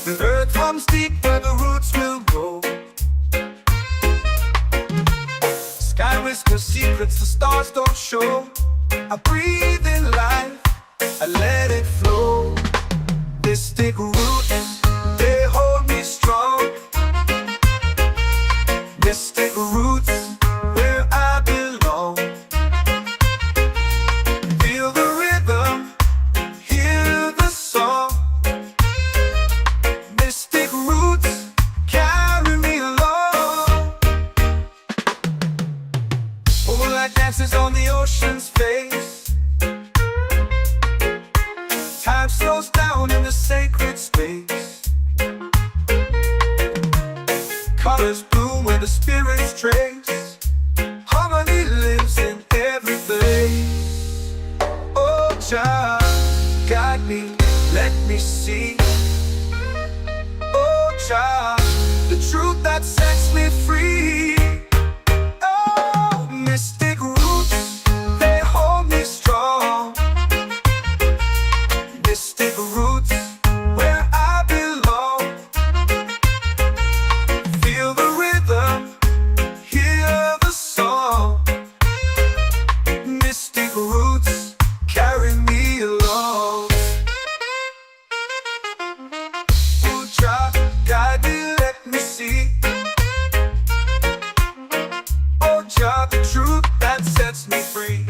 The earth runs deep where the roots will grow. Sky whispers secrets the stars don't show. I breathe in life, I let it flow. Mystic roots, they hold me strong. Mystic roots, where I belong. Feel the rhythm, hear the song. Mystic roots, carry me along. Moonlight dances on the ocean's face. Time slows down in the sacred space. Colors bloom where the spirits trace. Harmony lives in every place. Oh, Jah, guide me, let me see. Oh, Jah, the truth that sets me free. Oh, mystic roots, they hold me strong. Mystic roots, where I belong. Feel the rhythm, hear the song. Mystic roots, carry me along. Oh, Jah, guide me, let me see. Oh, Jah, the truth that sets me free.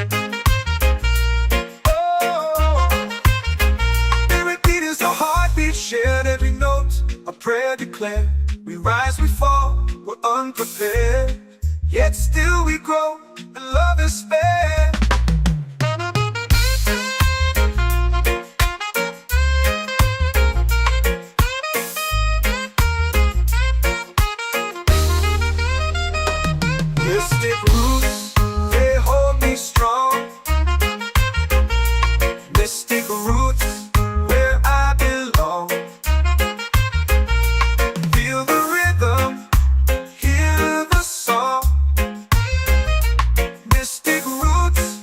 Shared every note, a prayer declared. We rise, we fall, we're unprepared. Yet still we grow, and love is spared. Mystic roots, they hold me strong. Mystic roots, where I belong. Feel the rhythm, hear the song. Mystic roots,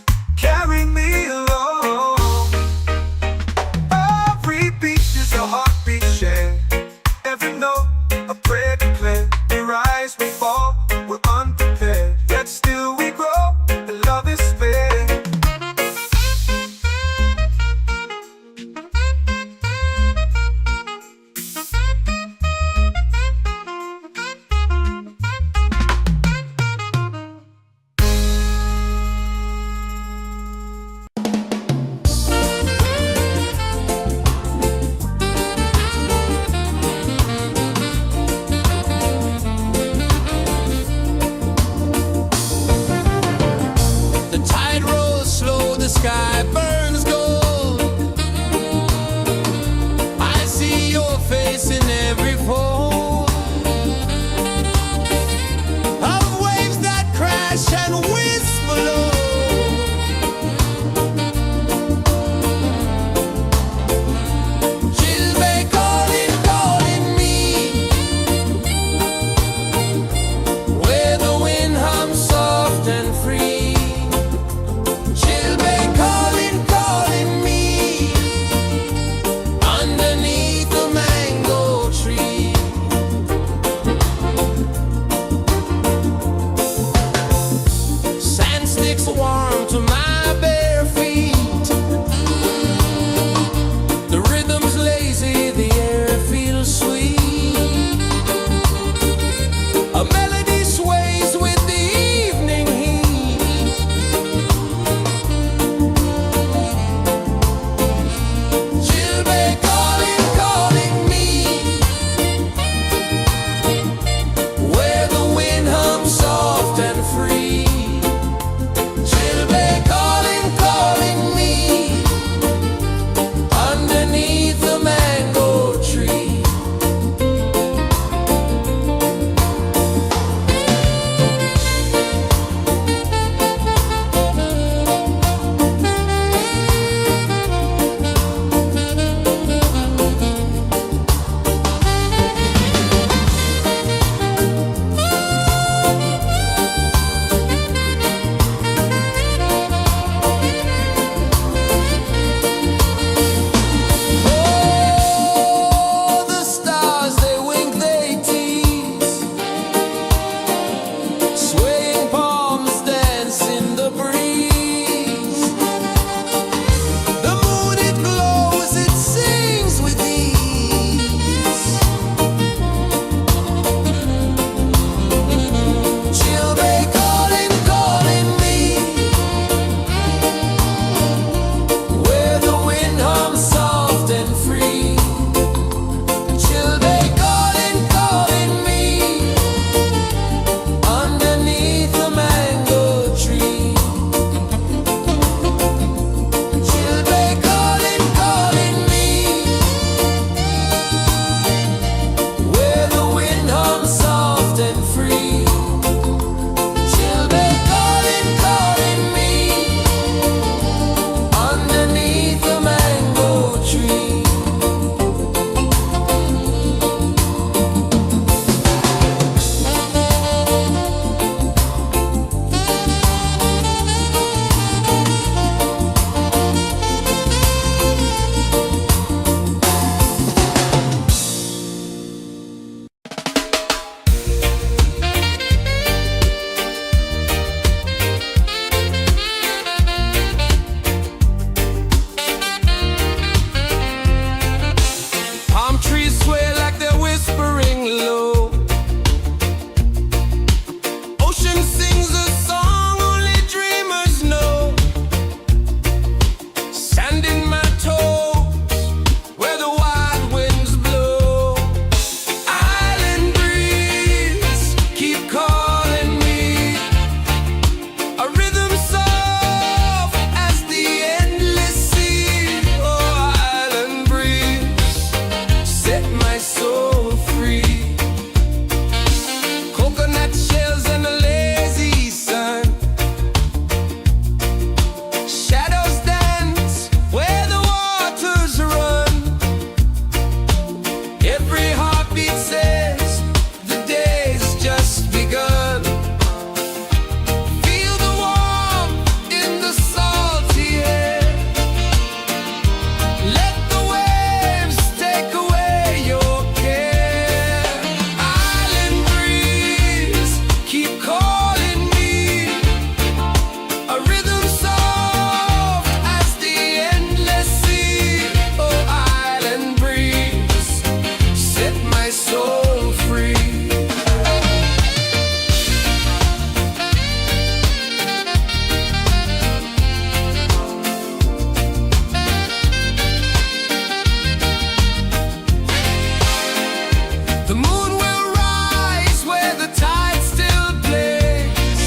The moon will rise where the tide still plays.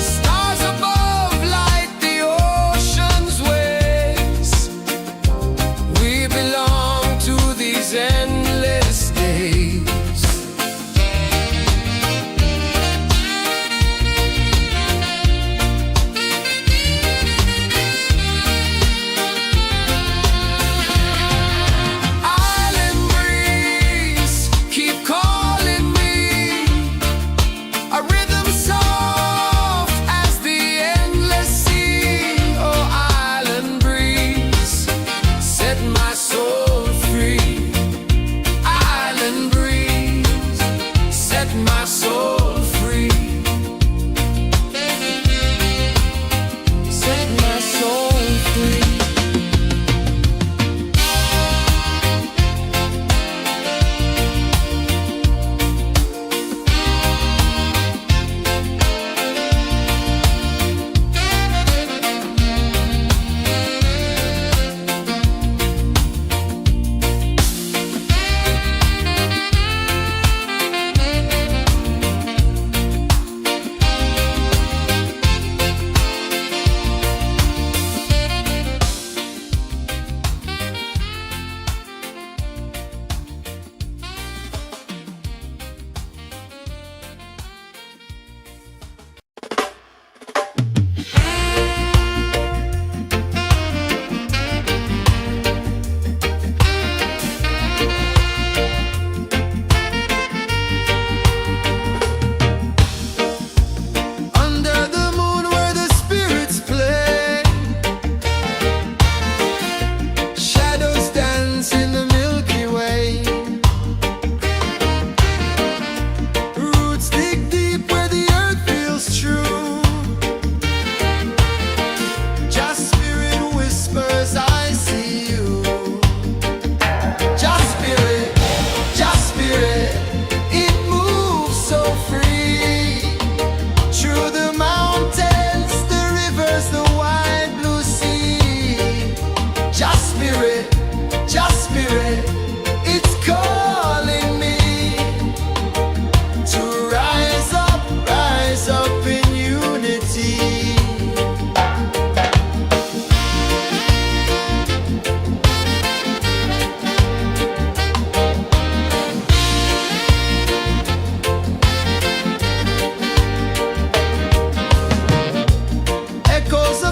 Stars above light the ocean's waves. We belong to these endless days.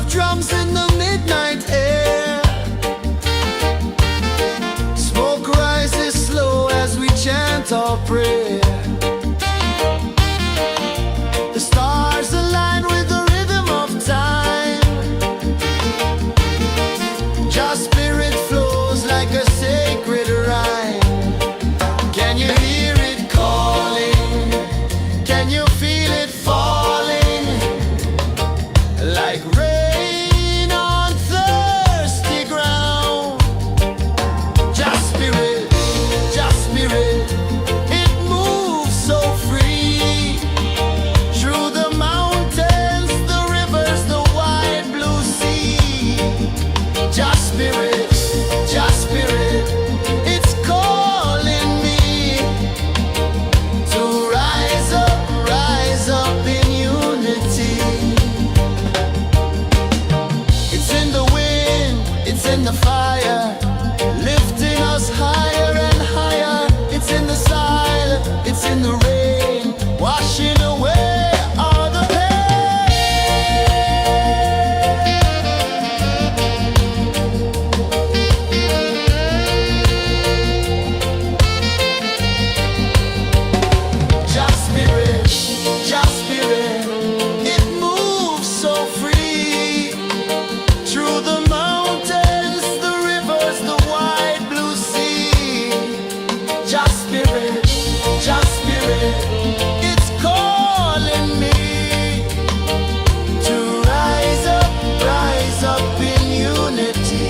Drums in the midnight air. Smoke rises slow as we chant our prayer. The stars align with the rhythm of time. Just spirit flows like a sacred rhyme. Can you hear it calling? Can you feel it falling? Like rain in the fire, lifting us higher and higher. It's in the silence, it's in the rain, washing away all the Just spirit, it moves so free through the mountains, the rivers, the wide blue sea. Just spirit, it's calling me to rise up in unity.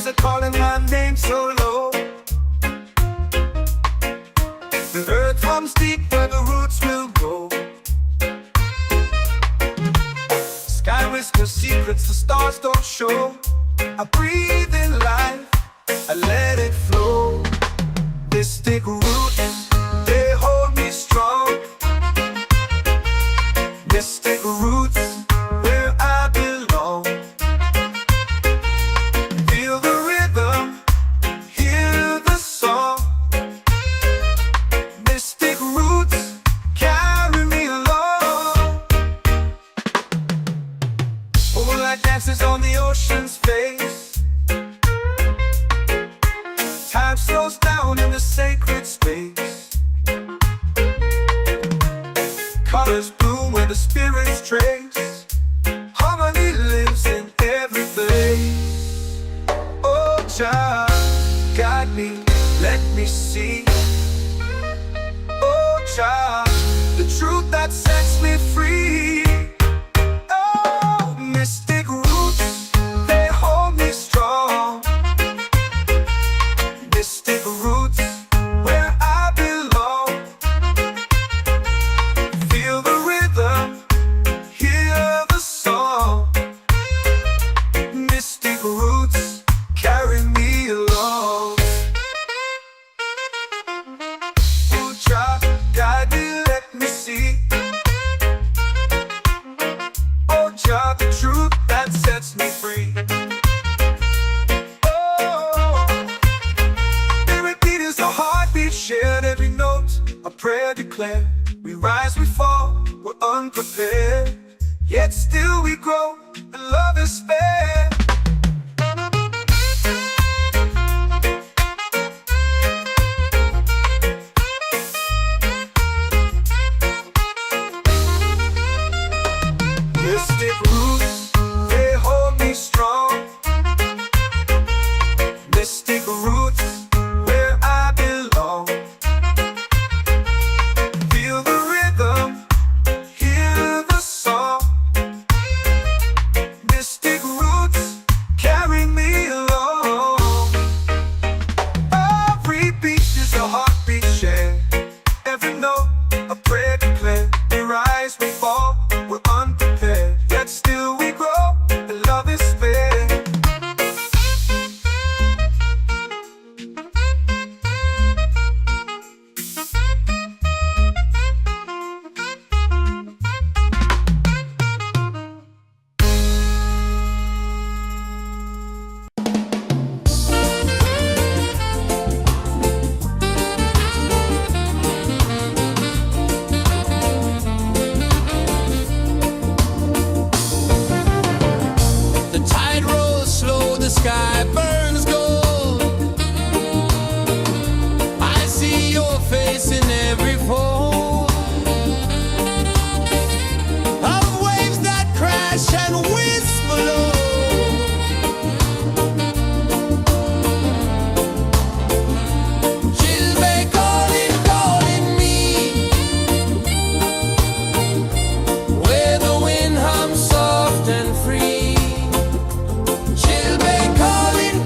are calling my name so low. The earth comes deep where the roots will go. Sky whispers secrets the stars don't show. I breathe in life, I let it flow. Mystic roots, they hold me strong. Mystic roots, where I belong. Feel the rhythm, hear the song. Mystic roots, carry me along. Moonlight dances on the ocean's face. Time slows down in the sacred space. Colors bloom where the spirits trace. Harmony lives in every place. Oh, Jah, guide me, let me see. Oh, Jah, the truth that sets me free. Oh, mystic roots, they hold me strong. Mystic roots, where I belong. Feel the rhythm, hear the song. Mystic roots, carry me along. Oh, Jah, guide me, let me see. Oh, Jah, the truth that sets me free. Oh, spirit beat is a heartbeat, shared every note, a prayer declared. We rise, we fall, we're unprepared, yet still we grow, and love is spared. Mystic roots, they hold me strong. Mystic roots, where I belong. Feel the rhythm, hear the song. Mystic roots, carry me along. Every beat is a heartbeat shared. Every note, a prayer declared. We rise, we fall, we're unprepared, yet still we grow, and love is spared. The tide rolls slow, the sky burns gold. I see your face in every fold of waves that crash and whisper low. Chilbay calling, calling me, where the wind hums soft and free. Chilbay calling,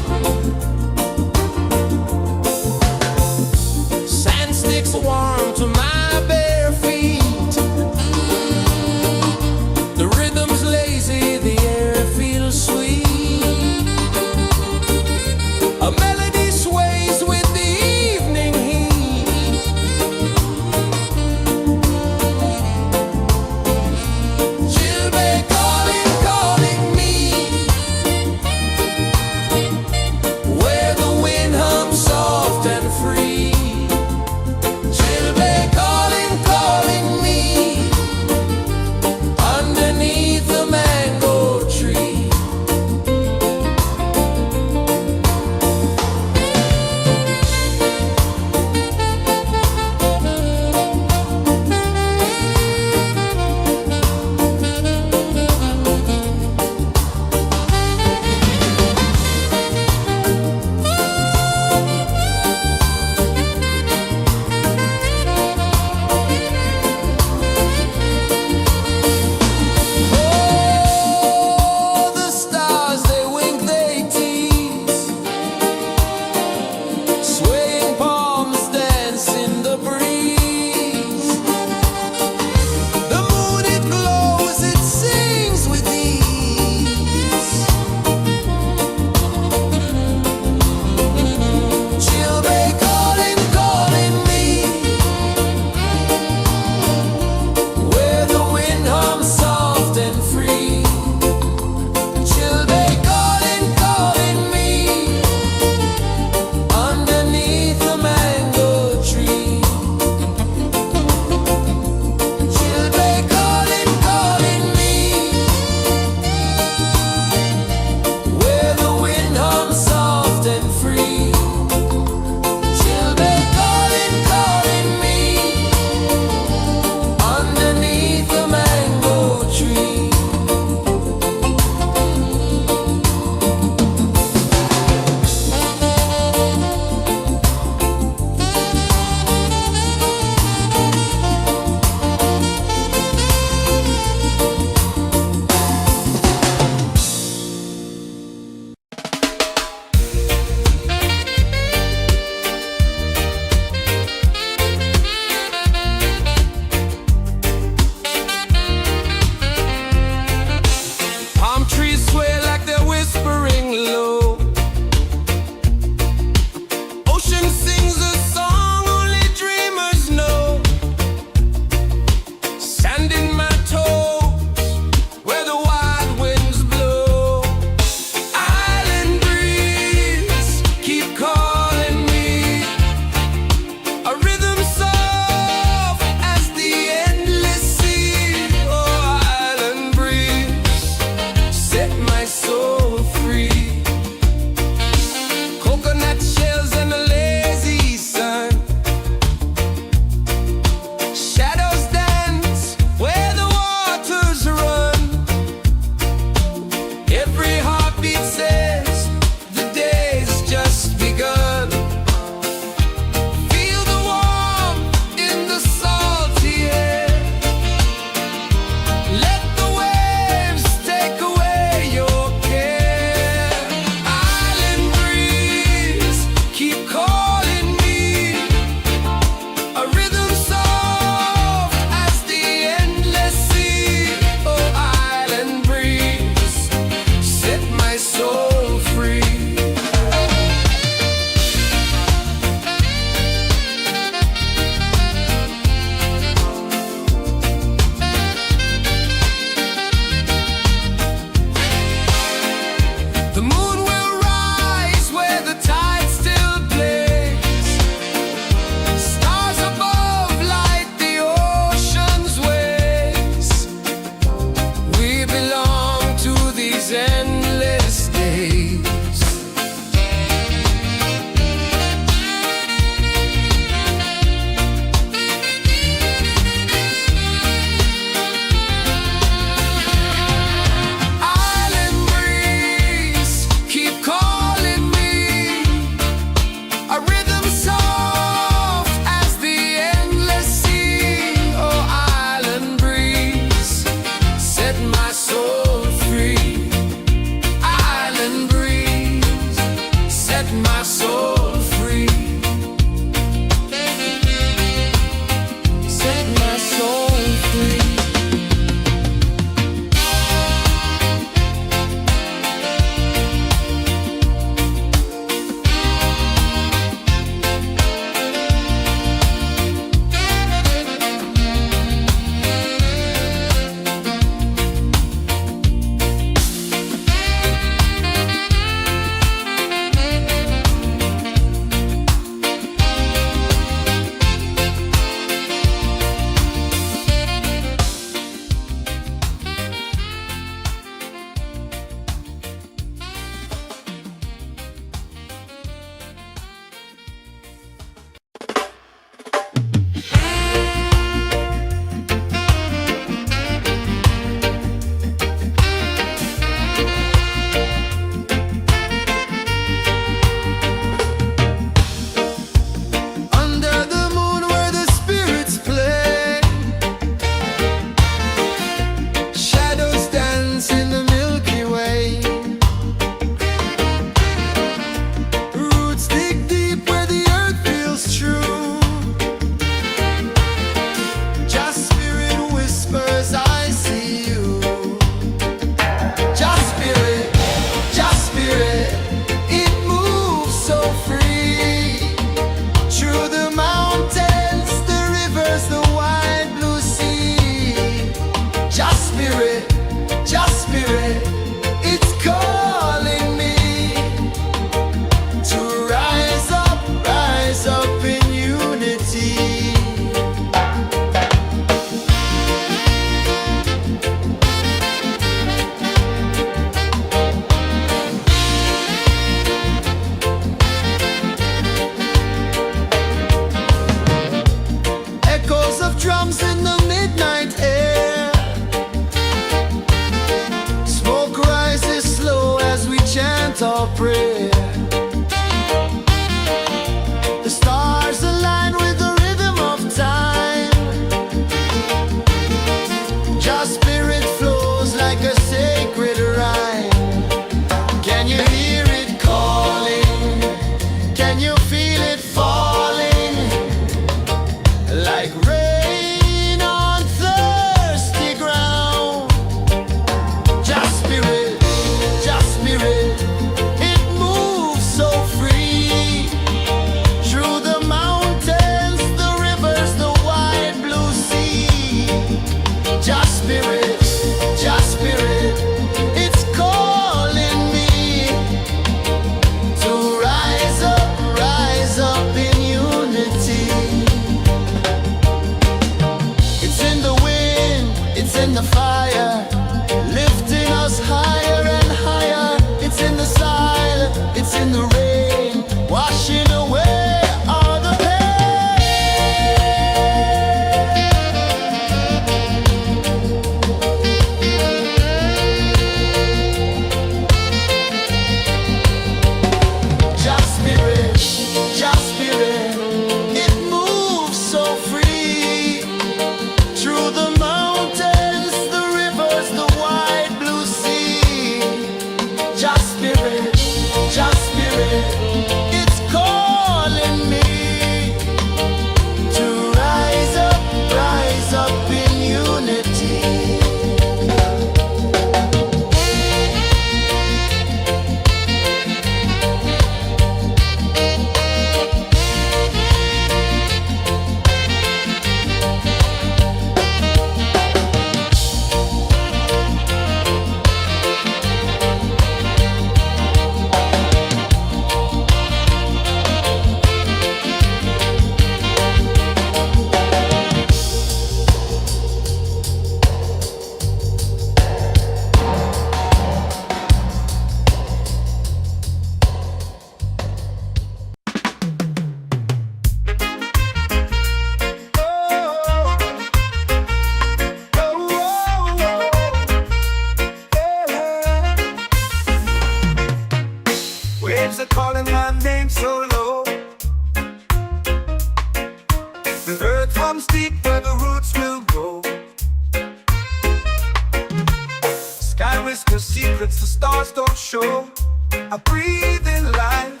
the secrets the stars don't show. I breathe in life,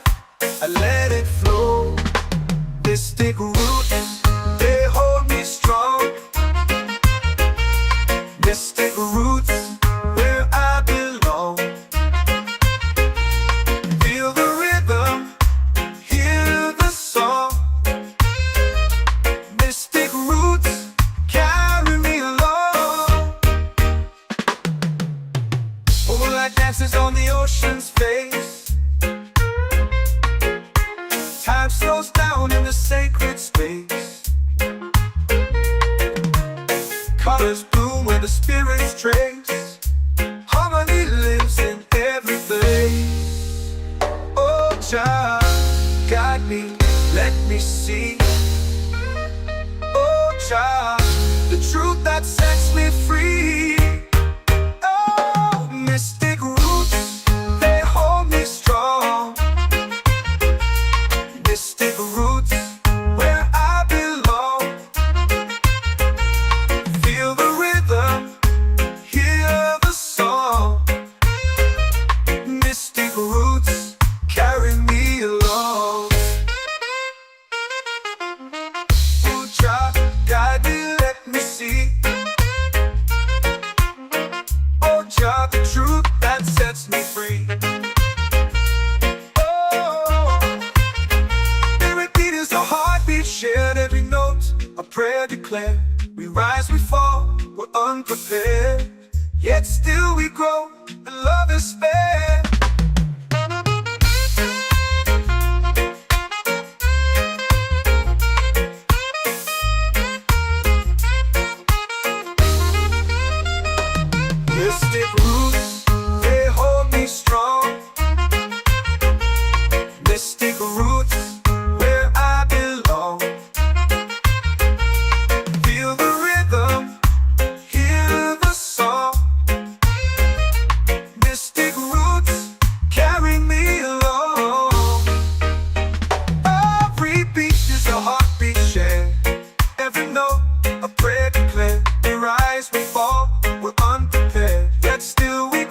I let it flow. Mystic roots, they hold me strong. Mystic roots, where I belong. Feel the rhythm, hear the song. Mystic roots, carry me along. Moonlight dances on the ocean's face. Time slows down in the sacred space. Colors bloom where the spirits trace. Harmony lives in every place. Oh, child, guide me, let me see. Oh, child, the truth that sets me free. Oh, mystic roots, they hold me strong. Mystic roots, where I belong. Feel the rhythm, hear the song. Mystic roots, carry me along. Oh, child, guide me, let me see. Oh, child, the truth that sets me free. Oh, every beat is a heartbeat shared, every note a prayer declared. We rise, we fall, we're unprepared, yet still we grow, and love is spared. Mystic roots, they hold me strong. Mystic roots, where I belong. Feel the rhythm, hear the song. Mystic roots, carry me along. Every beat is a heartbeat shared, every note a prayer declared. We rise, we fall, we're unprepared, yet still we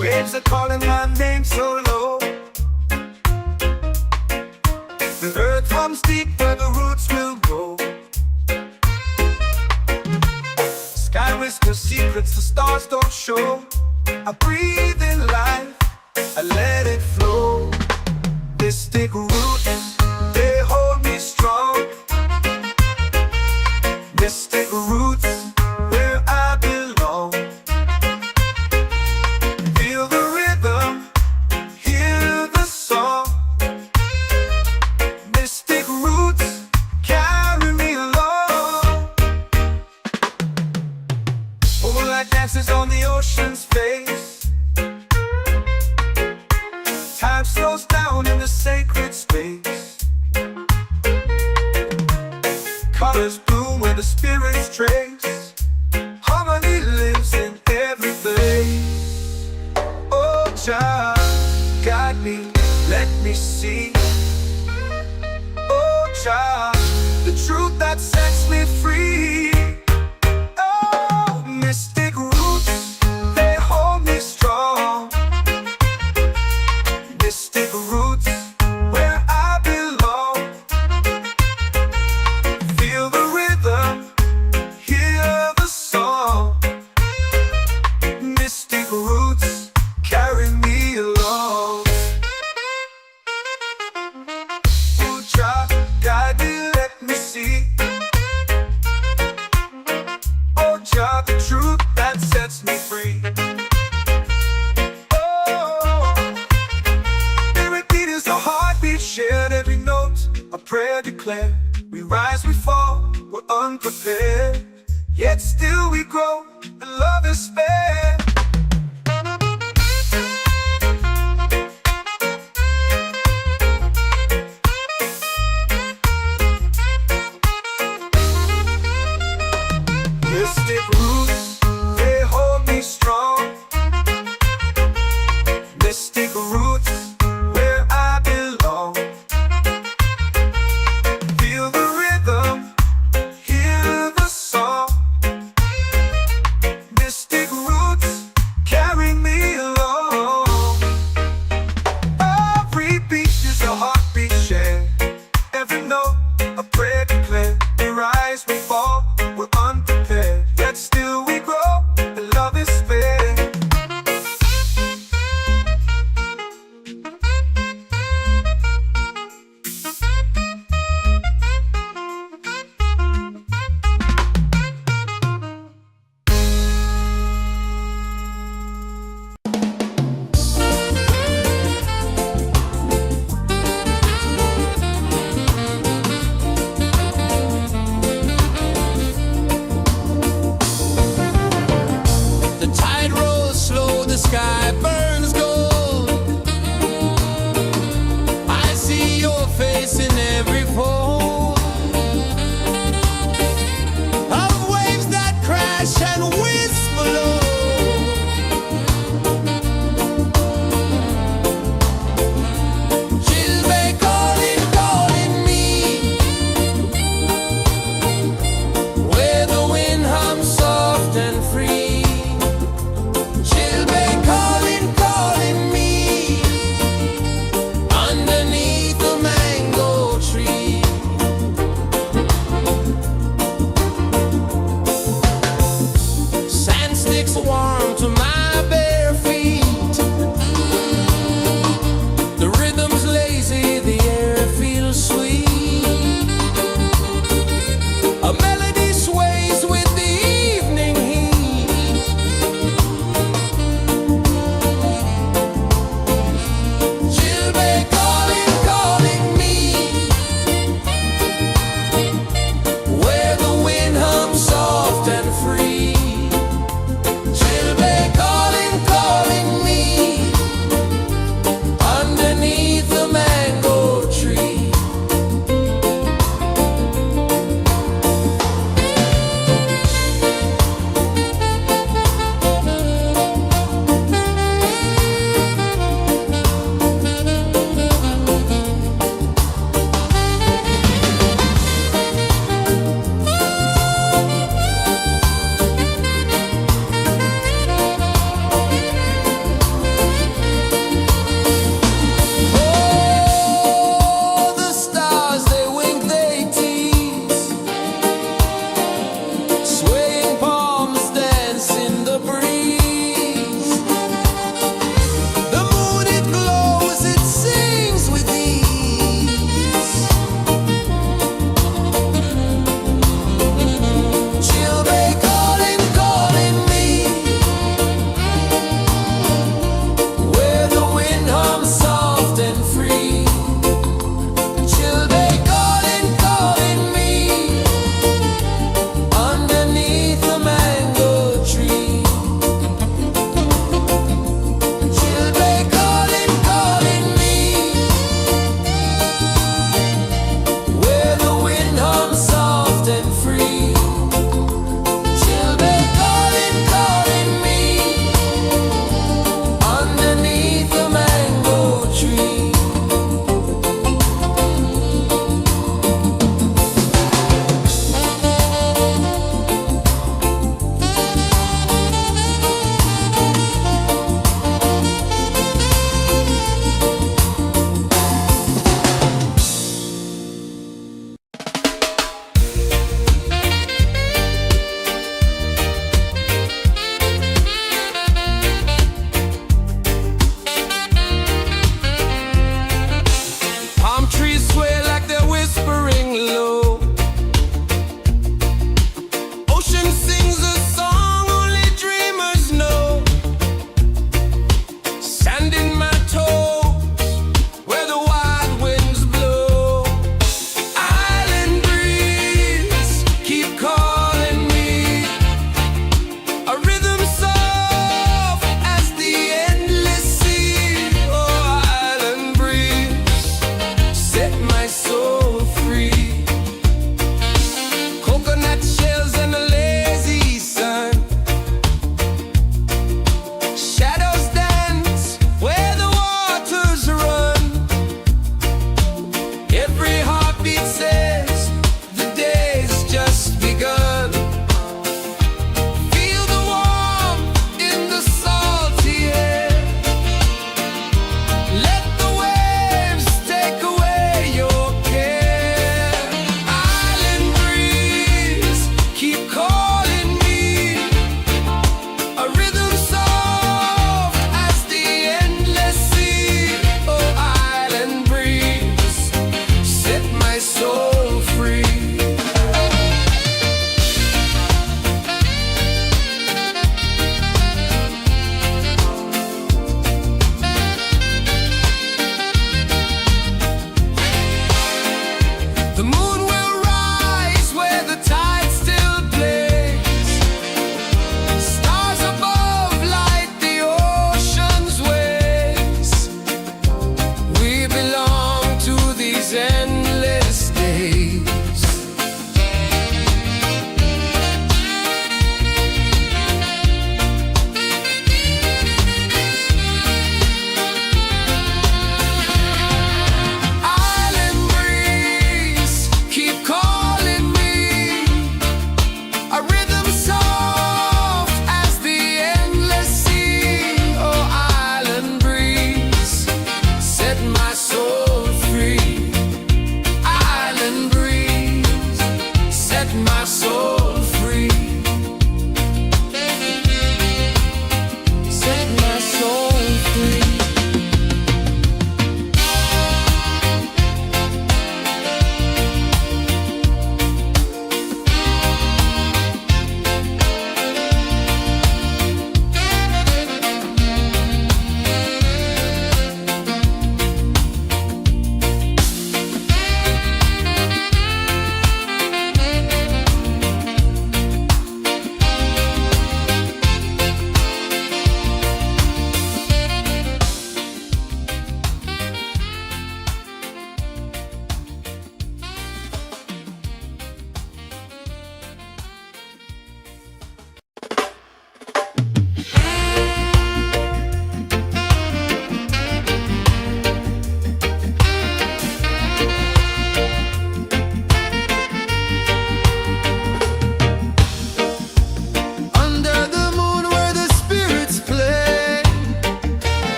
Waves are calling my name so low. The earth runs deep where the roots will go. Sky whispers secrets the stars don't show. I breathe in life, I let it flow. Mystic roots, they hold me strong. Mystic roots, where I belong. Feel the rhythm, hear the song. Mystic roots, carry me along. Moonlight dances on the ocean's face. Time slows down in the sacred space. Colors bloom where the spirits trace. Harmony lives in every place. Oh, Jah, guide me, let me see. Oh, Jah, the truth that sets me free. Oh, mystic roots, they hold me strong. Mystic roots, where I belong. Feel the rhythm, hear the song. Mystic roots, carry me along. Oh, Jah, guide me, let me see. Oh, Jah, the truth that sets me free. Shared every note, a prayer declared. We rise, we fall, we're unprepared. Yet still we grow, and love is spared. Mystic roots, they hold me strong. Mystic roots, where I belong. Feel the rhythm, hear the song. Mystic roots,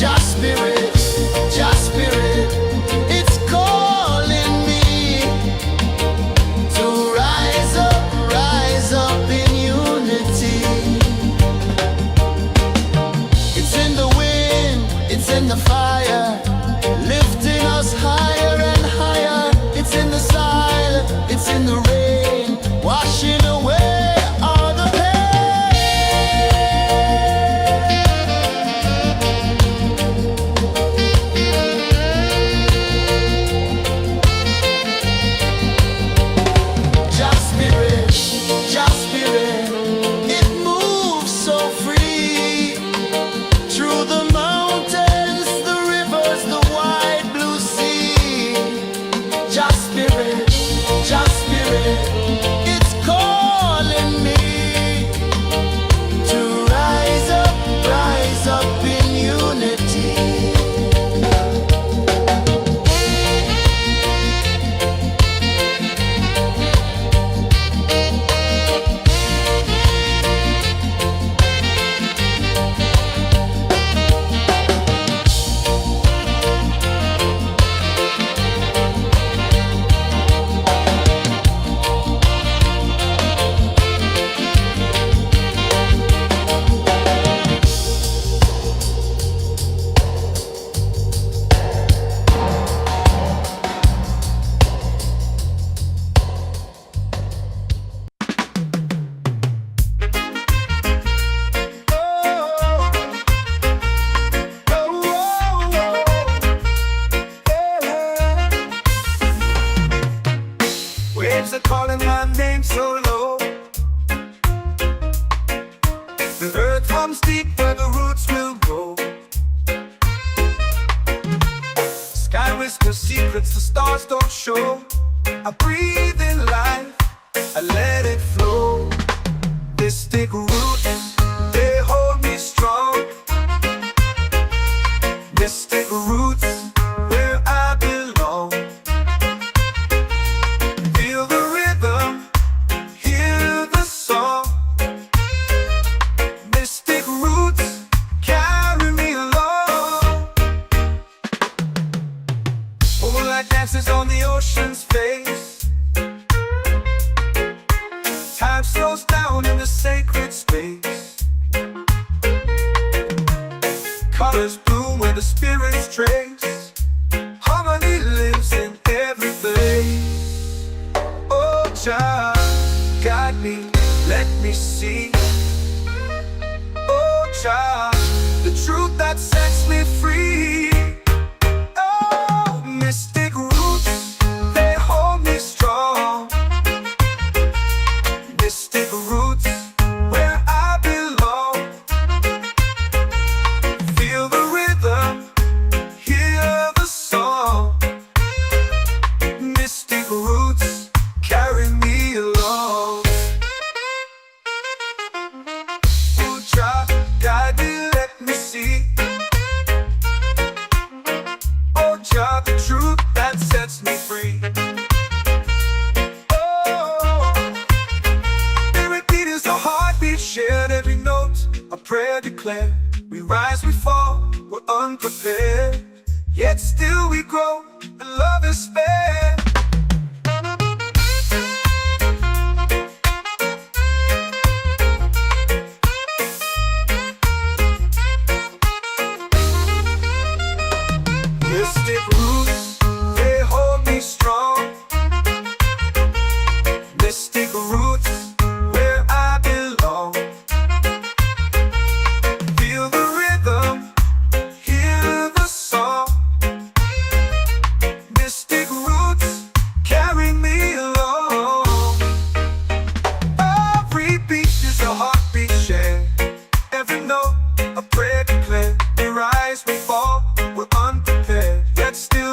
Jah spirit, it's calling me to rise up in unity. It's in the wind, it's in the fire, lifting us higher and higher. It's in the silence, it's in the rain, washing away all the pain. Jah spirit, it moves so free through the mountains, the rivers, the wide blue sea. Jah spirit, it's calling me to rise up in unity. Waves are calling my name so low. The earth hums deep where the roots will grow. Sky whispers secrets the stars don't show. I breathe in life, I let it flow. Mystic roots, they hold me strong. Mystic roots, where I belong. Feel the rhythm, hear the song. Mystic roots, carry me along. Moonlight dances on the ocean's face. Time slows down in the sacred space. Colors bloom where the spirits trace. Harmony lives in every place. Oh Jah, guide me, let me see. Oh Jah, the truth that sets me free. Oh, mystic roots, they hold me strong. Mystic roots, where I belong. Feel the rhythm, hear the song. Mystic roots, carry me along. Oh Jah, guide me, let me see. Oh Jah, the truth that sets me free. Oh, spirit beat is a heartbeat shared, every note a prayer declared. We rise, we fall, we're unprepared, yet still we grow, and love is spared. Mystic roots, they hold me strong. Mystic roots, where I belong. Feel the rhythm, hear the song. Mystic roots, carry me along. Every beat is a heartbeat shared, every note a prayer declared. We rise, we fall, we're unprepared, yet still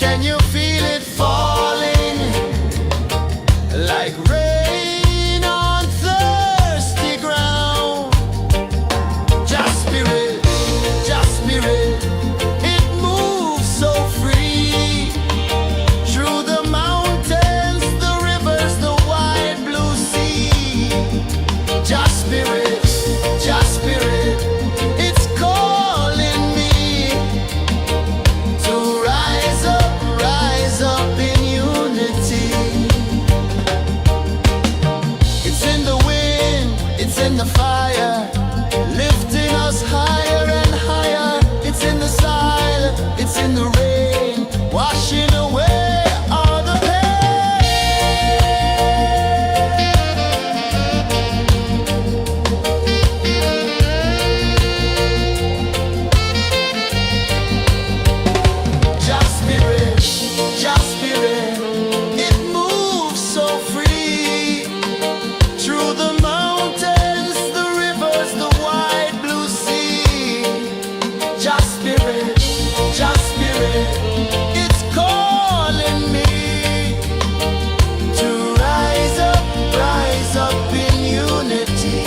Can you feel it falling like rain on thirsty ground? Just spirit, it moves so free through the mountains, the rivers, the wide blue sea. Just spirit, it's calling me to rise up in unity. It's in the wind, it's in the fire, lifting us higher and higher. It's in the silence, it's in the rain, washing away all the Just spirit, it moves so free through the mountains, the rivers, the wide blue sea. Just spirit, it's calling me to rise up in unity.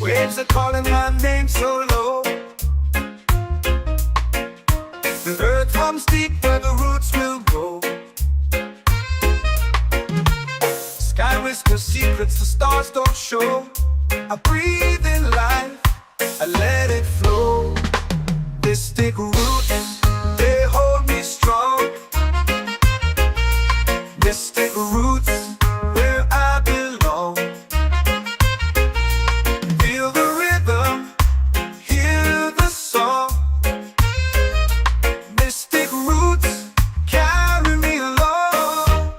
Waves are calling my name so low. The earth hums deep where the roots will grow. Sky whispers secrets the stars don't show. I breathe in life, I let it flow. Mystic roots, they hold me strong. Mystic roots, where I belong. Feel the rhythm, hear the song. Mystic roots, carry me along.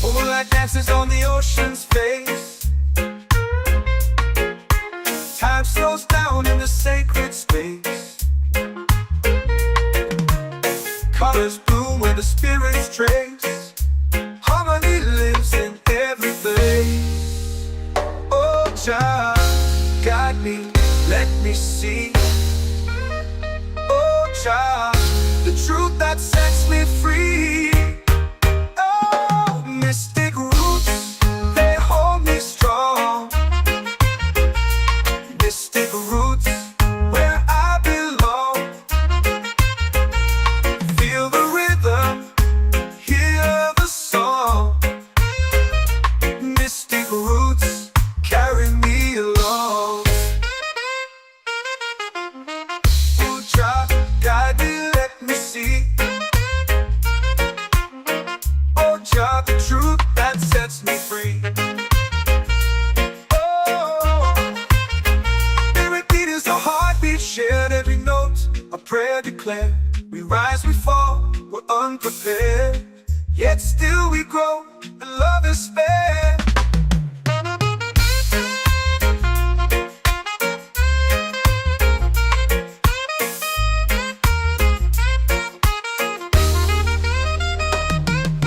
Moonlight dances on the ocean's face. Time slows down in the sacred space. Colors bloom where the spirits trace. Harmony lives in every place. Oh, Jah, guide me, let me see. Oh, Jah, the truth that sets me free. Oh, mystic roots, they hold me strong. Mystic roots, where I belong. Feel the rhythm, hear the song. Mystic roots, carry me along. Oh, Jah, guide me, let me see. Oh, Jah, the truth that sets me free. Oh, spirit beat is a heartbeat shared, every note a prayer declared. We rise, we fall, we're unprepared, yet still we grow, and love is spared.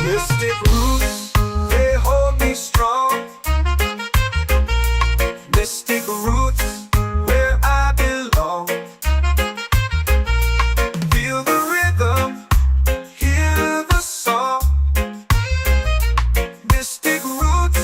Mystic roots, they hold me strong. Mystic roots, where I belong. Feel the rhythm, hear the song. Mystic roots,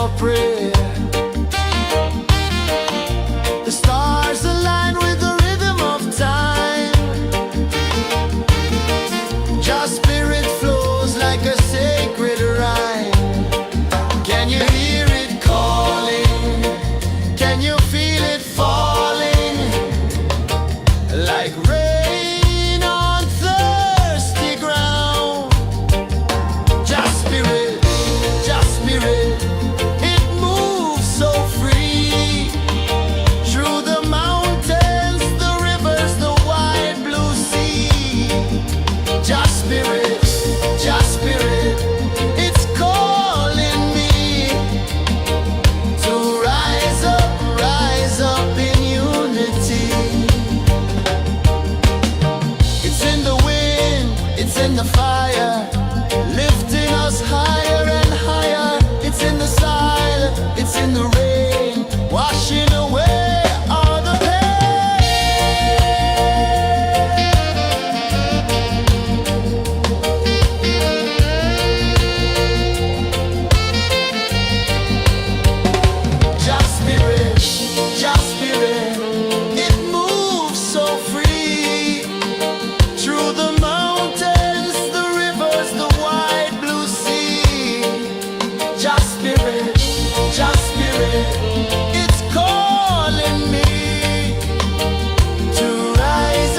your prayer. The stars align with the rhythm of time. Your spirit flows like a sacred rhyme. Can you hear it calling? Can you feel it falling? Like rain on thirsty ground. Just spirit, it moves so free. Through the mountains, the rivers, the wide blue sea. Just spirit, it's calling me to rise up in unity. It's in the wind, it's in the fire, lifting us higher and higher. It's in the silence, it's in the rain, washing away all the Just spirit, it moves so free. Through the mountains, the rivers, the wide blue sea. Just spirit, it's calling me to rise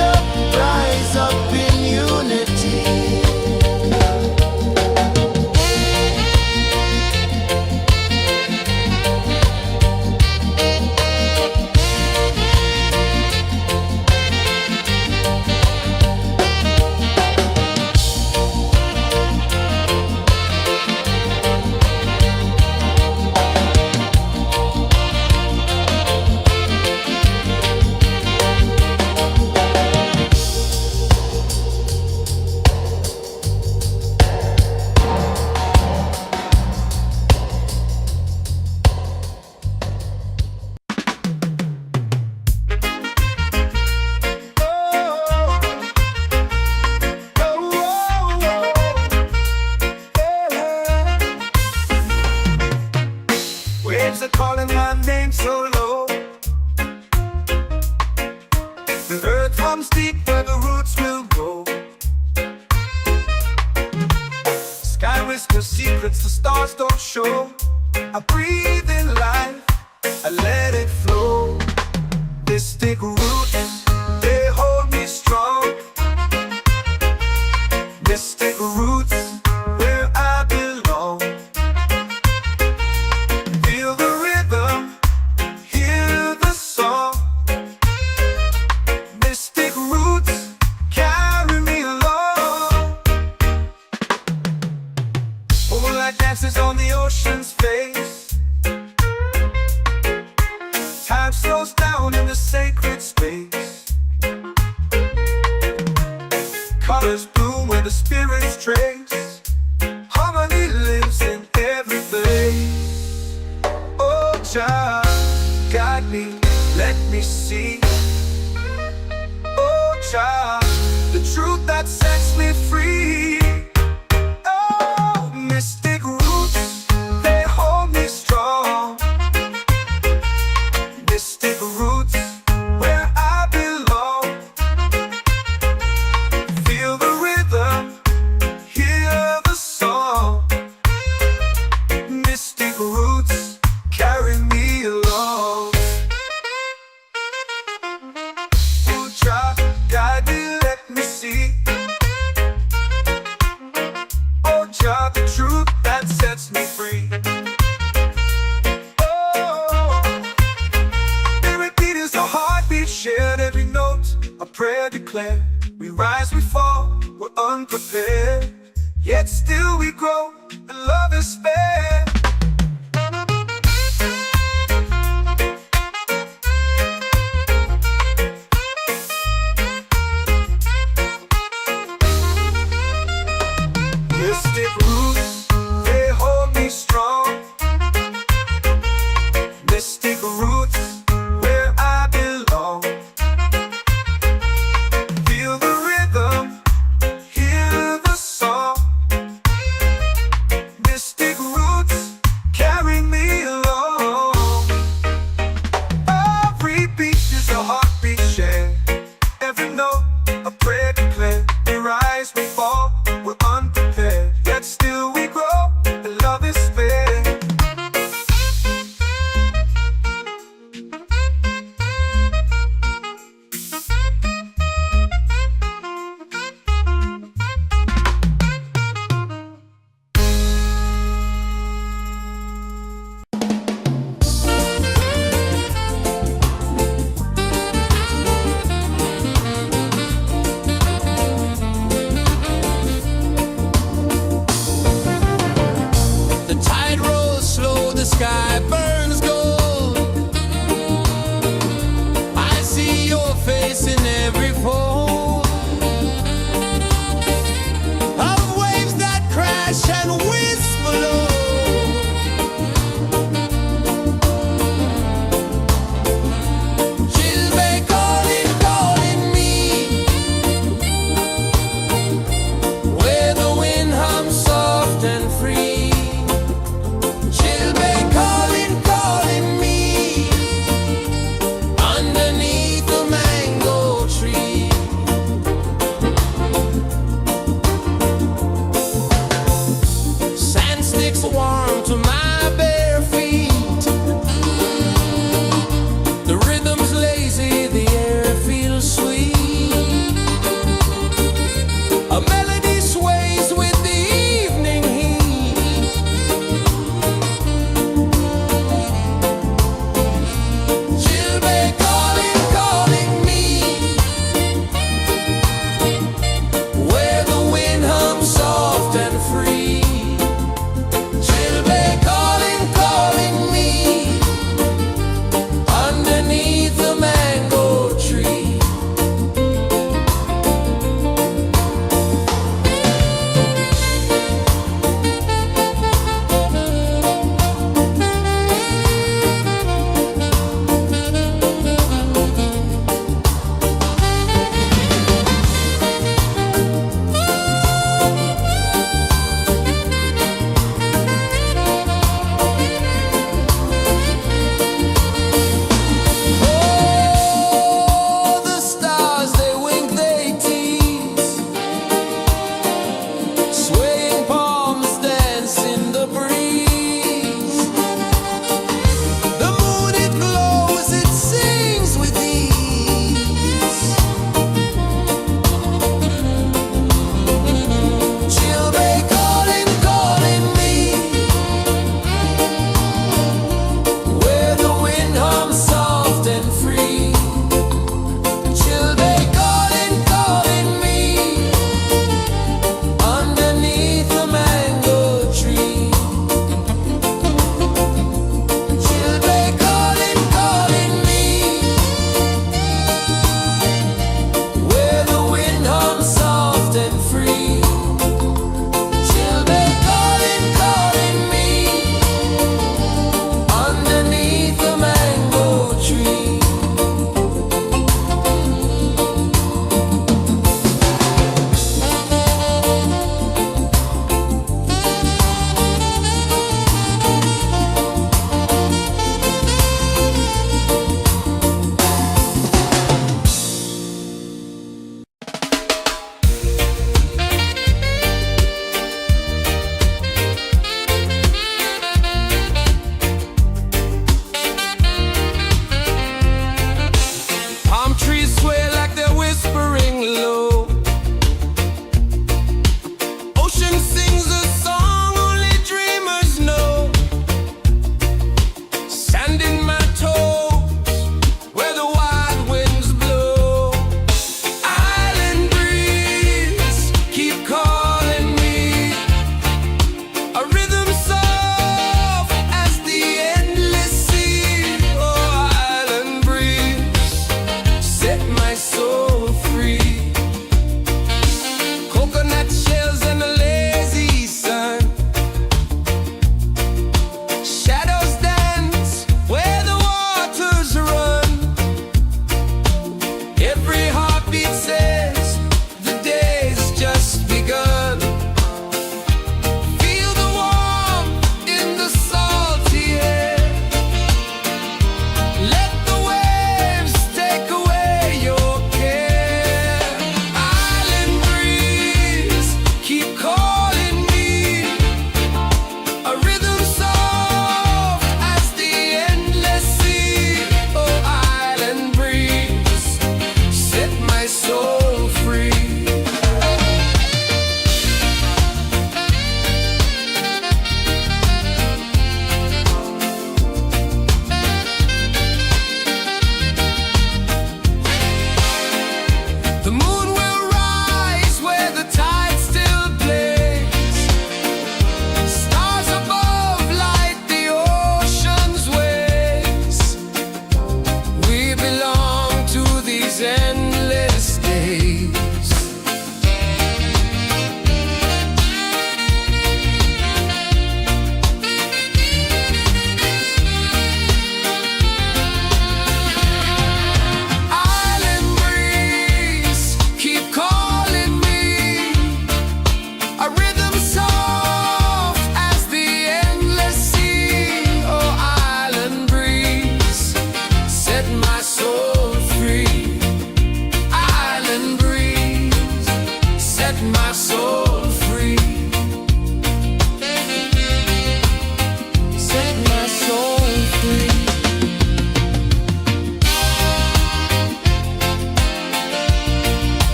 up in unity. Waves are calling my name so low. The earth hums deep where the roots will grow. Sky whispers secrets the stars don't show. I breathe in life, I let it flow. Mystic roots, they hold me strong. Mystic roots, where I belong. Feel the rhythm, hear the song. Mystic roots, carry me along. Moonlight dances on the ocean's face. Time slows down in the sacred space. Colors bloom where the spirits trace. Harmony lives in every place. Oh, Jah, guide me, let me see. Oh, Jah, the truth that sets me free. Oh, mystic roots, they hold me strong. Mystic roots, where I belong. Feel the rhythm, hear the song. Mystic roots, carry me along. Oh, Jah, guide me, let me see. Oh, Jah, the truth that sets me free. Oh, every beat is a heartbeat shared, every note a prayer declared. We rise, we fall, we're unprepared, yet still we grow, and love is spared. Mystic roots, they hold me strong. Mystic roots, where I belong. Feel the rhythm, hear the song. Mystic roots, carry me warm to my bare feet. The rhythm's lazy, the air feels sweet. A melody sways with the evening heat. Children calling, calling me, where the wind hums soft and free. Children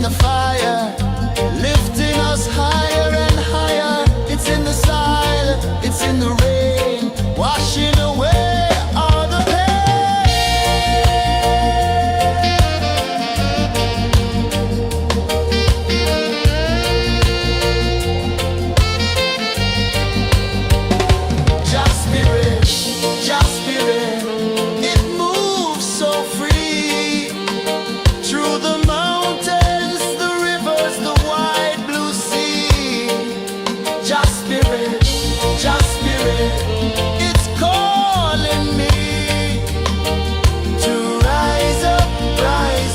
the fire, lifting us higher and higher. It's in the silence, it's in the rain, washing away all the Just spirit, just spirit, it moves so free through the mountains, the rivers, the wide blue sea. Just spirit, it's calling me to rise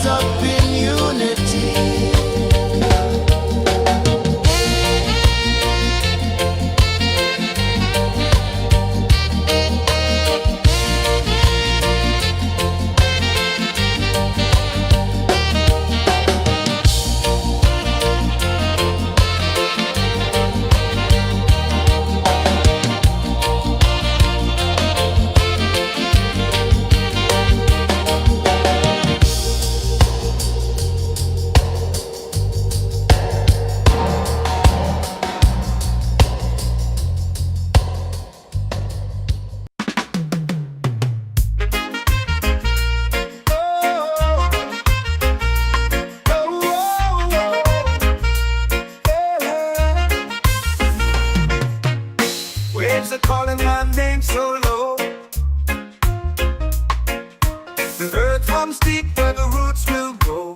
up in unity. Waves are calling my name so low. The earth hums deep where the roots will grow.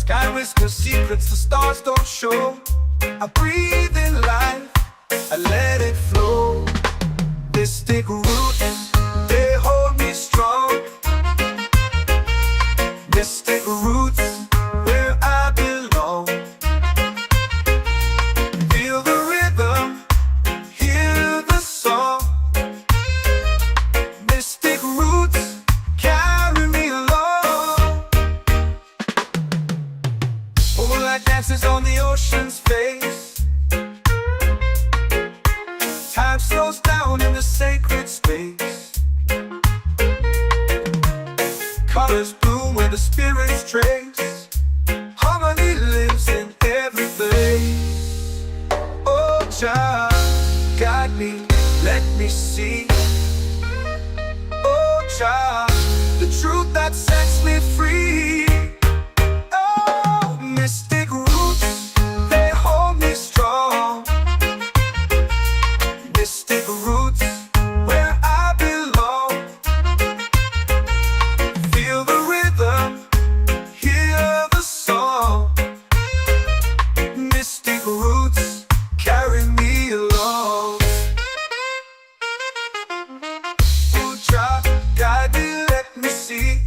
Sky whispers secrets the stars don't show. I breathe in life, I let it flow. Mystic roots, they hold me strong. Mystic roots, where I belong. Feel the rhythm, hear the song. Mystic roots, carry me along. Moonlight dances on the ocean's face. Time slows down in the sacred space. Colors bloom where the spirits trace. Harmony lives in every place. Oh, child, guide me, let me see. Oh, child, the truth that sets me free. Oh, mystic roots, they hold me strong. Mystic roots, where I belong. Feel the rhythm, hear the song. Mystic roots, carry me along. Oh, child, guide me, let me see.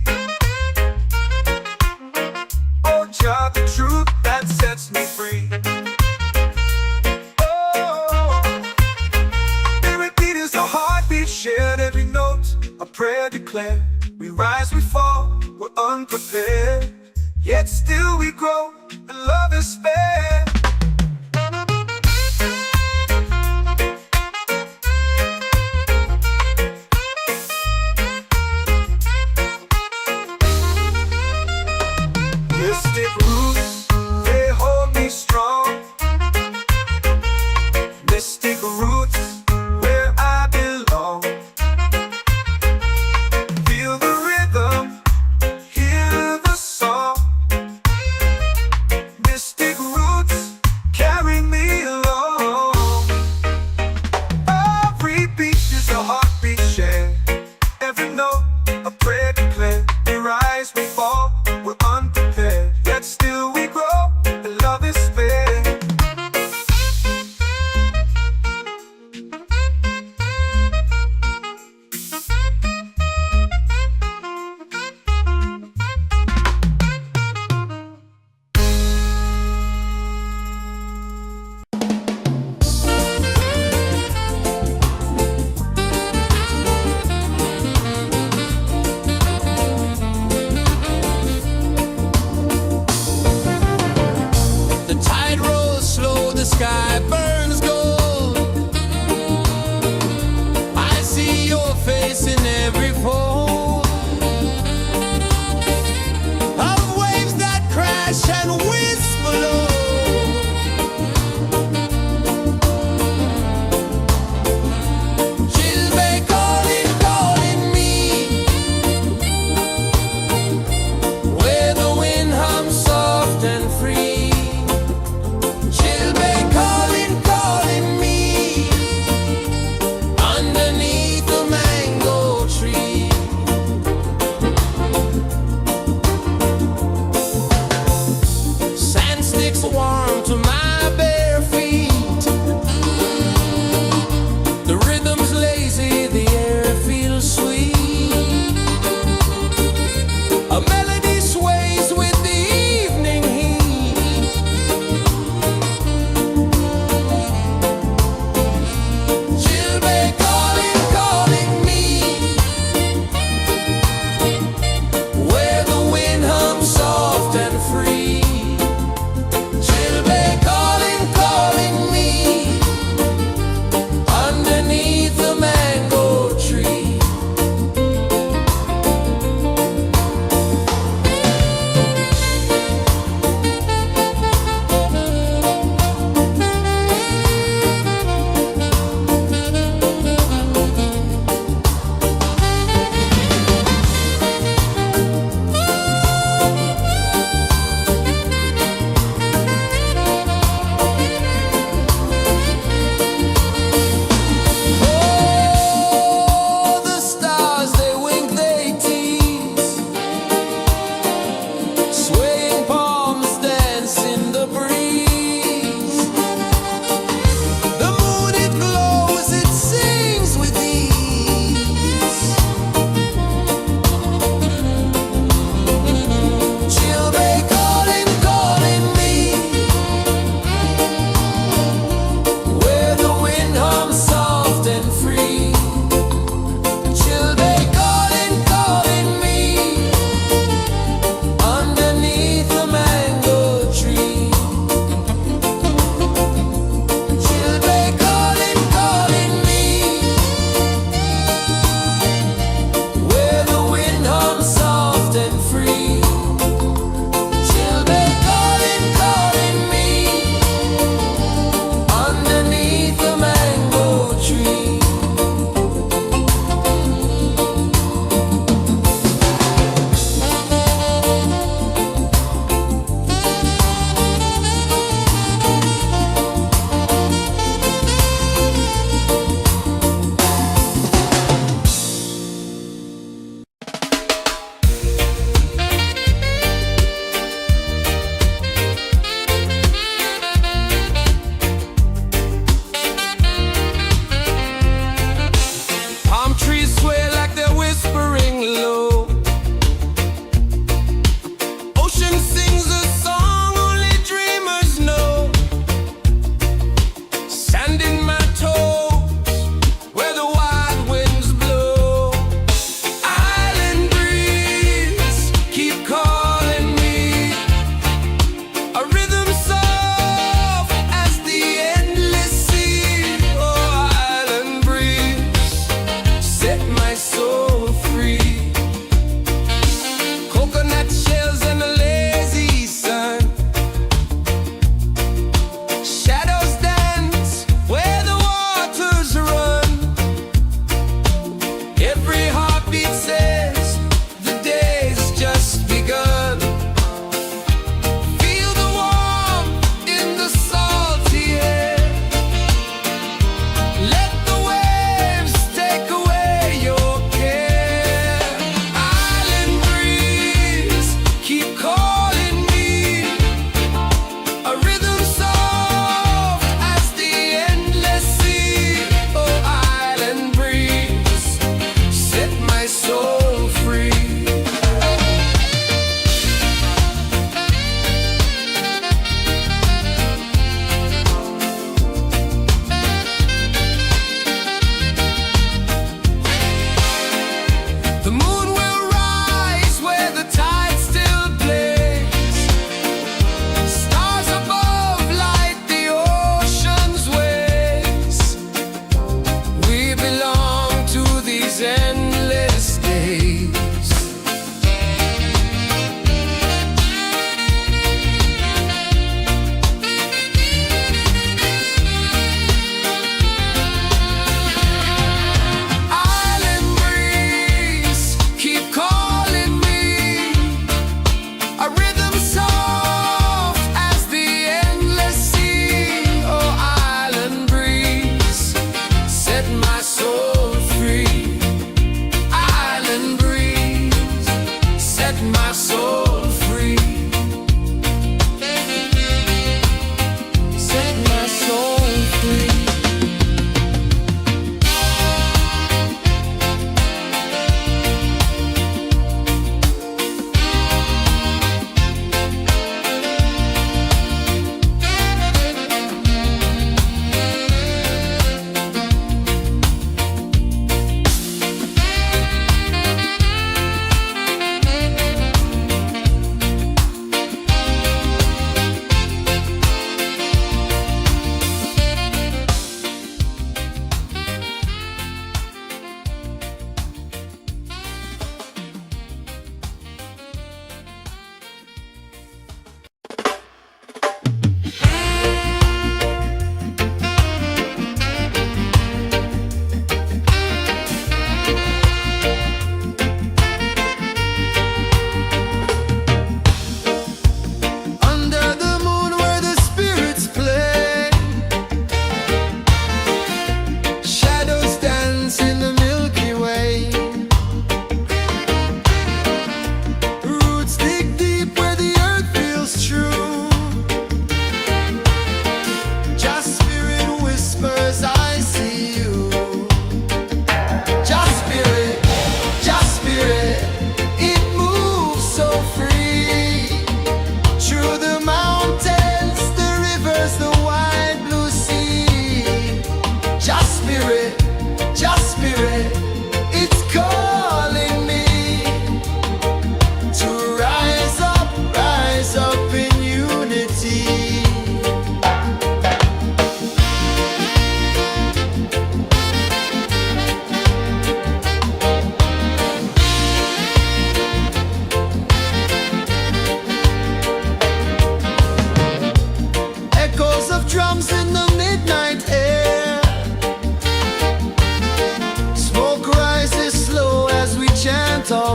Oh, child, the truth that sets me free. Oh, spirit beat is a heartbeat, shared every note, a prayer declared. We rise, we fall, we're unprepared, yet still we grow, and love is fair. Mystic roots, they hold me strong. Mystic roots, where I belong. Feel the rhythm, hear the song. Mystic roots,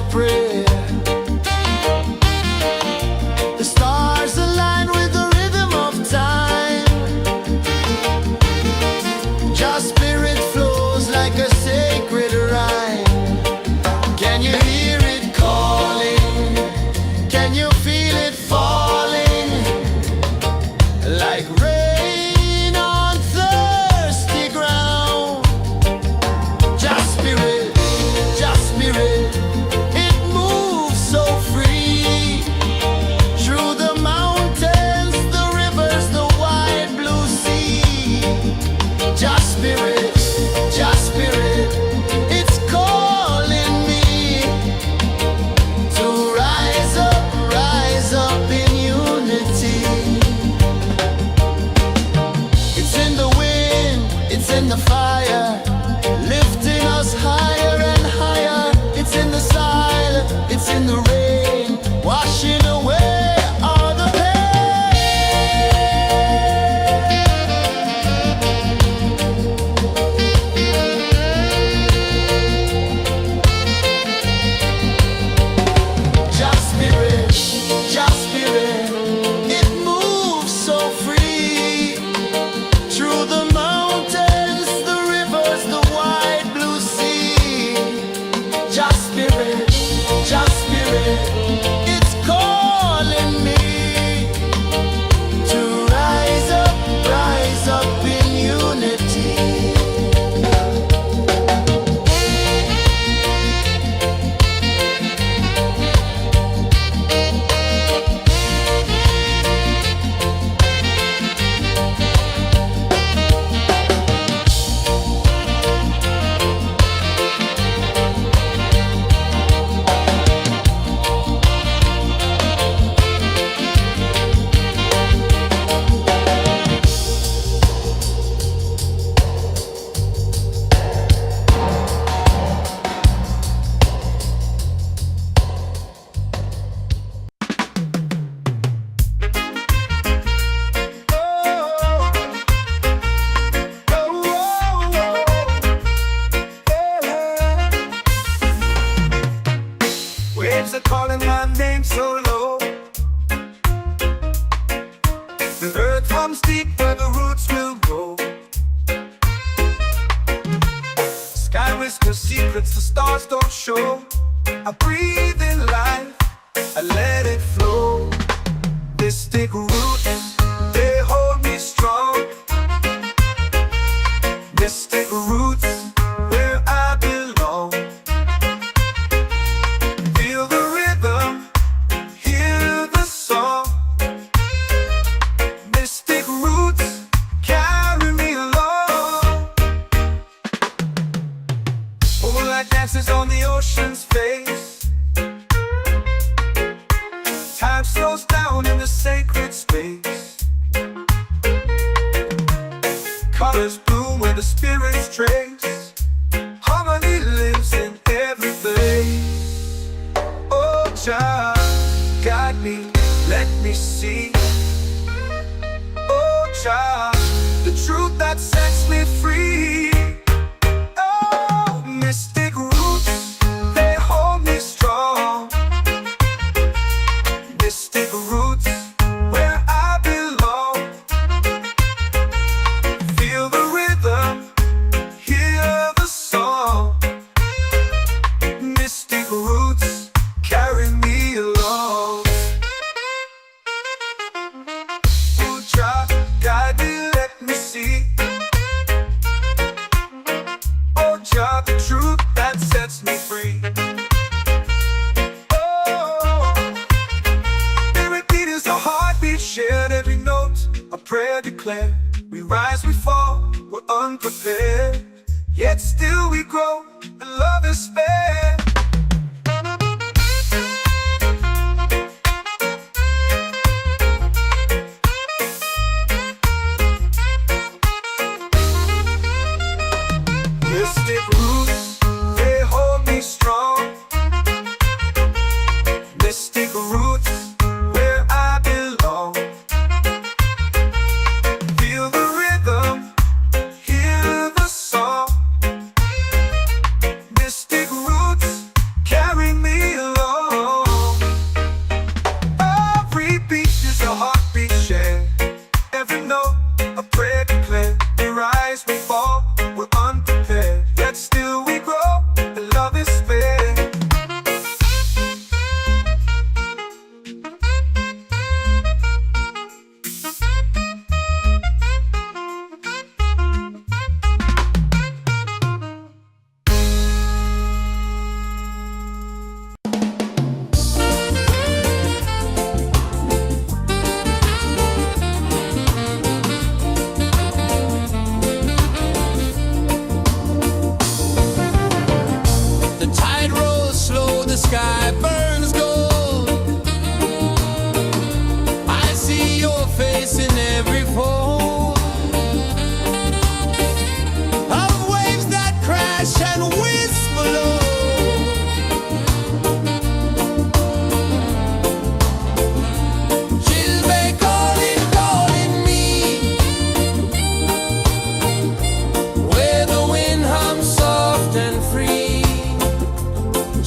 prayer. The stars align with the rhythm of time. Your spirit flows like a sacred rhyme. Can you hear it calling? Can you feel it falling? Like rain on thirsty ground. Just spirit, it moves so free. Through the mountains, the rivers, the wide blue sea. Just spirit, it's calling me to rise up in unity. It's in the wind, it's in the fire, lifting us higher and higher. It's in the silence, it's in the rain, washing away all the Just spirit, it moves so free. Through the mountains, the rivers, the wide blue sea. Just spirit, it's calling me to rise up in unity. Waves are calling my name so low. The earth hums deep where the roots will grow. Sky whispers secrets the stars don't show. I breathe in life, I let it flow. Mystic roots, they hold me strong. Mystic roots, where I belong. Feel the rhythm, hear the song. Mystic roots, carry me along. Moonlight dances on the ocean's face. Time slows down in the sacred space. Colors bloom where the spirits trace. Harmony lives in every face. Oh, Jah, guide me, let me see. Oh, Jah, the truth that sets me free. Oh, mystic roots, they hold me strong. Mystic roots, where I belong. Feel the rhythm, hear the song. Mystic roots, carry me along. Oh, Jah, guide me, let me see. Oh, Jah, the truth that sets me free. Oh, spirit beat is a heartbeat, shared every note, a prayer declared. We rise, we fall, we're unprepared, yet still we grow, and love is spared. Mystic roots, they hold me strong. Mystic roots, where I belong. Feel the rhythm, hear the song. Mystic roots. sky burns gold. I see your face in every fold of waves that crash and whisper low. She'll be calling, calling me where the wind hums soft and free.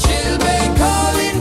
She'll be calling,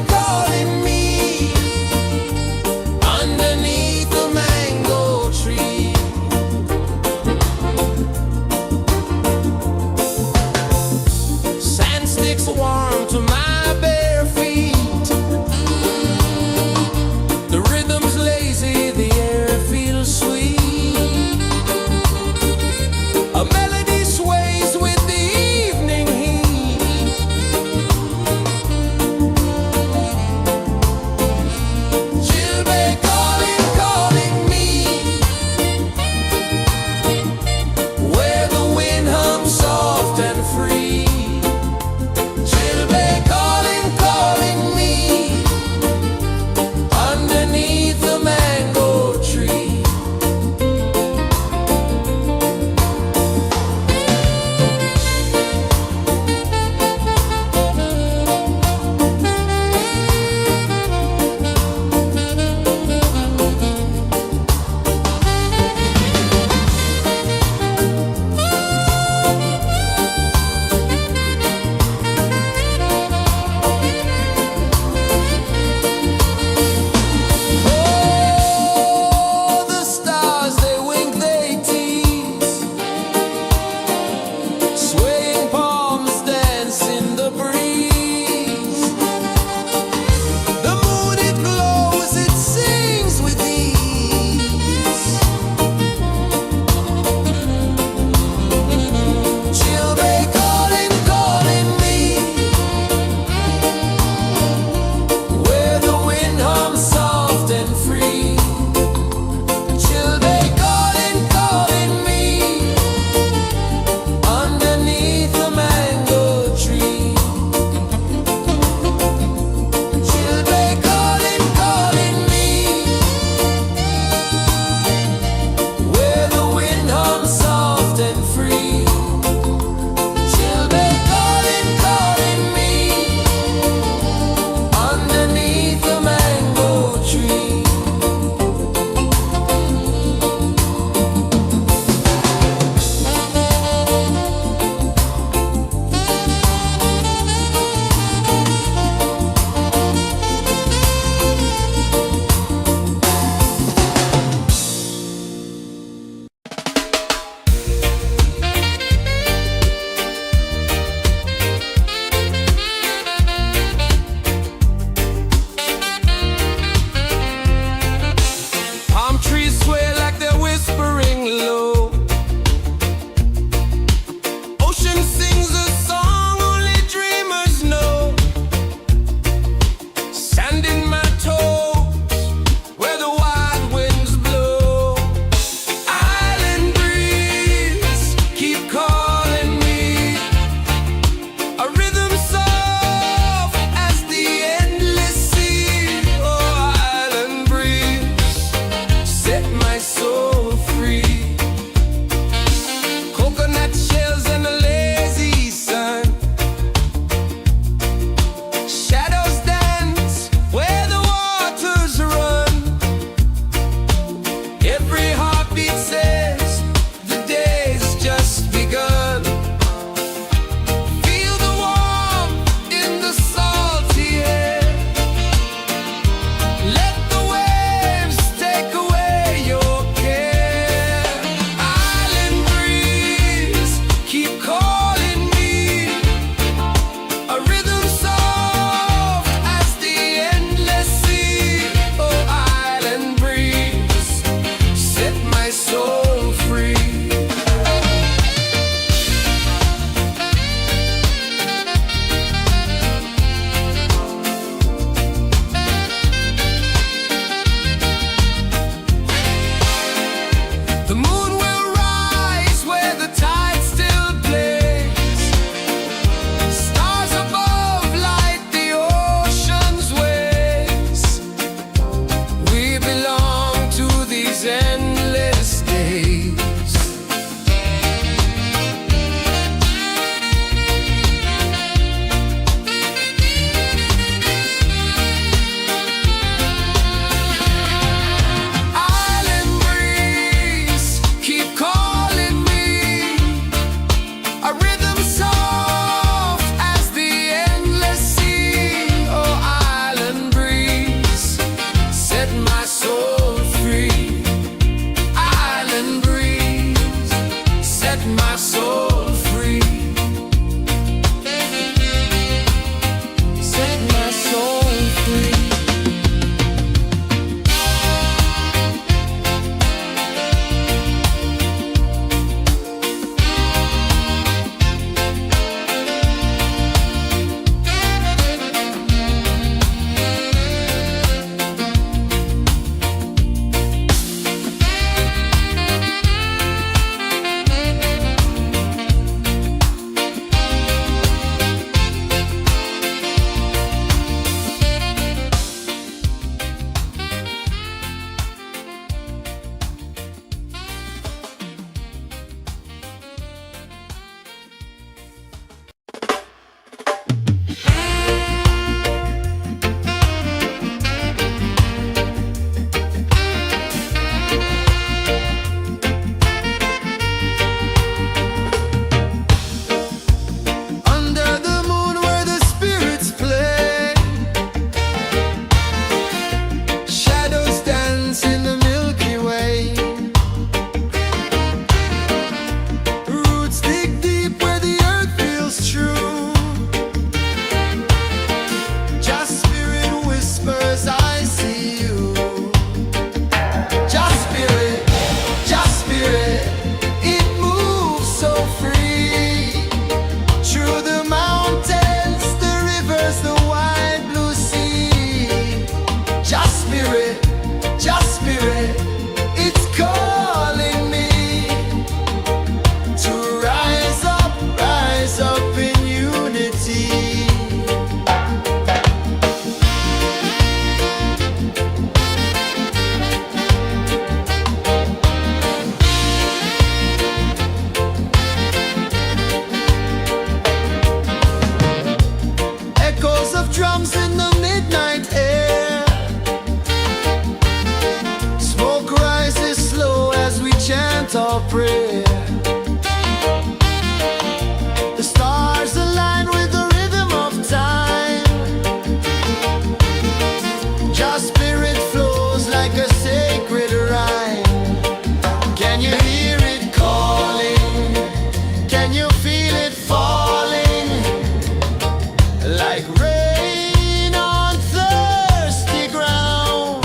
like rain on thirsty ground.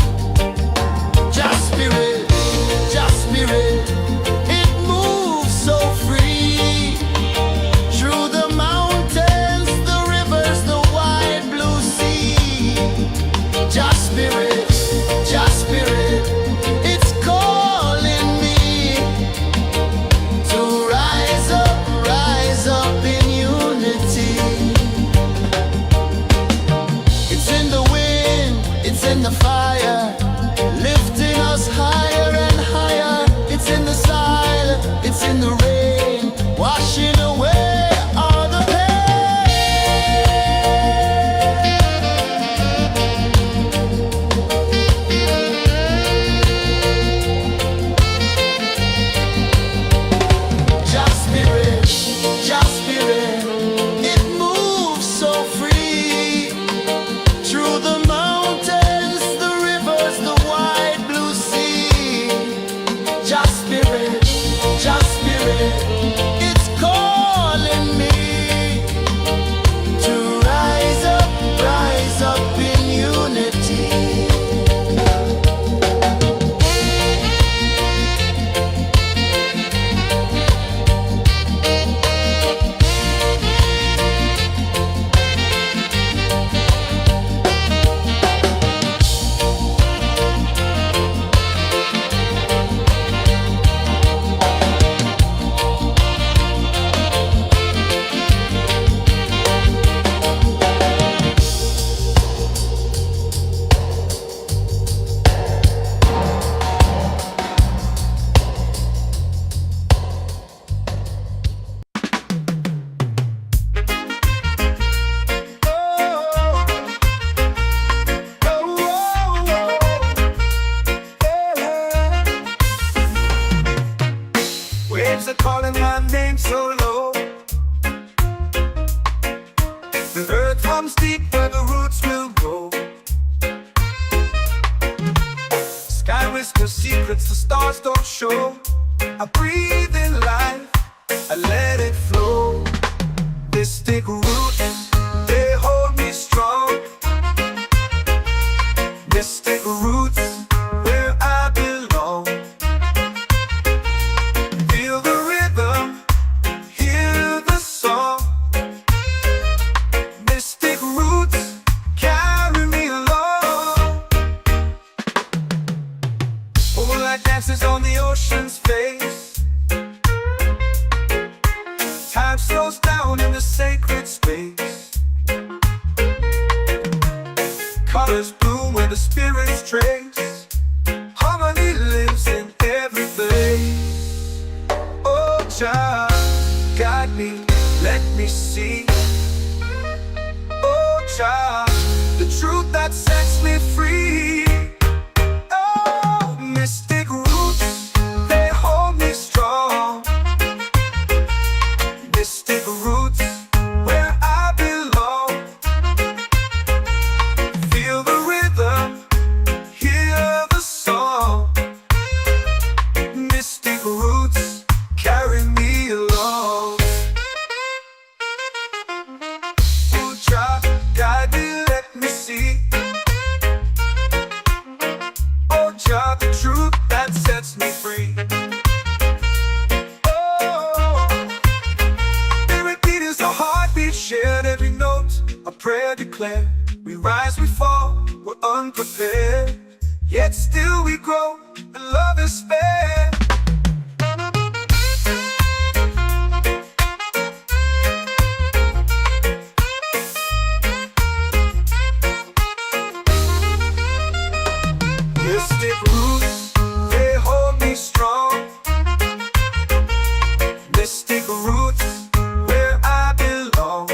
Just spirit, it moves so free through the mountains, the rivers, the wide blue sea. Just spirit, it's calling me to rise up in unity. It's in the wind, it's in the fire, lifting us higher and higher. It's in the silence, it's in the rain, washing away all the Just spirit, it moves so free through the mountains, the rivers, the wide blue sea. Just spirit, it's calling me to rise up in unity. Waves are calling my name so low. The earth hums deep where the roots will grow. Sky whispers secrets the stars don't show. I breathe in life, I let it flow. Mystic roots, they hold me strong. Mystic roots, where I belong. Feel the rhythm, hear the song. Mystic roots, carry me along. Moonlight dances on the ocean's face. Time slows down in the sacred space. Colors bloom where the spirits trace. Harmony lives in every place. Oh, child, guide me, let me see. Oh, child, the truth that sets me free. Oh, mystic roots, they hold me strong. Mystic roots, where I belong. Feel the rhythm, hear the song. Mystic roots, carry me along. Oh, child, guide me, let me see. Oh, child, the truth that sets me free. Oh, every beat is a heartbeat shared, every note a prayer declared. We rise, we fall, we're unprepared, yet still we grow, and love is spared. Mystic roots, they hold me strong. Mystic roots, where I belong.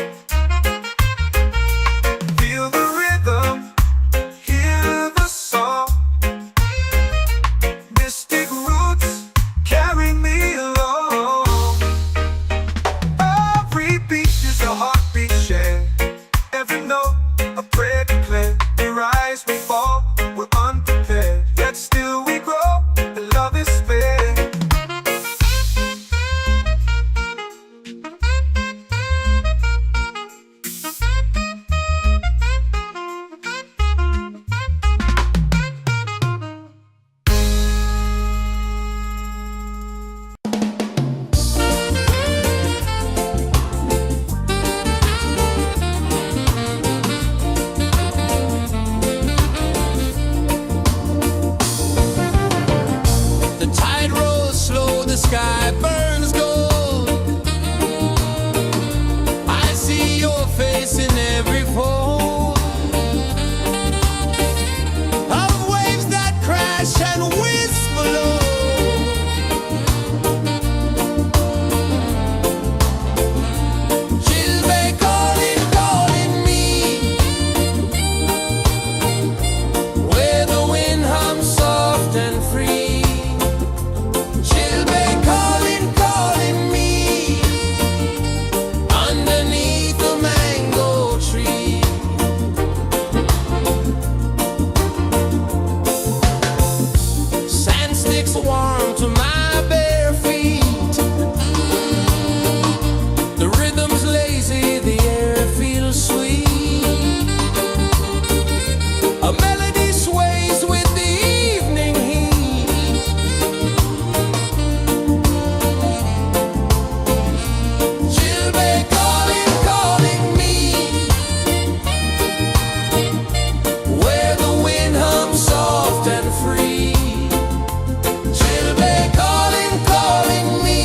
Feel the rhythm, hear the song. Mystic roots, place in every fold of waves that crash and whisper low. She'll be calling, calling me where the wind hums soft and free. She'll be calling, calling me underneath the mango tree. Sand sticks warm to my bare feet. The rhythm's lazy, the air feels sweet. A melody sways with the evening heat. She'll be calling, calling me where the wind hums soft and free. She'll be calling, calling me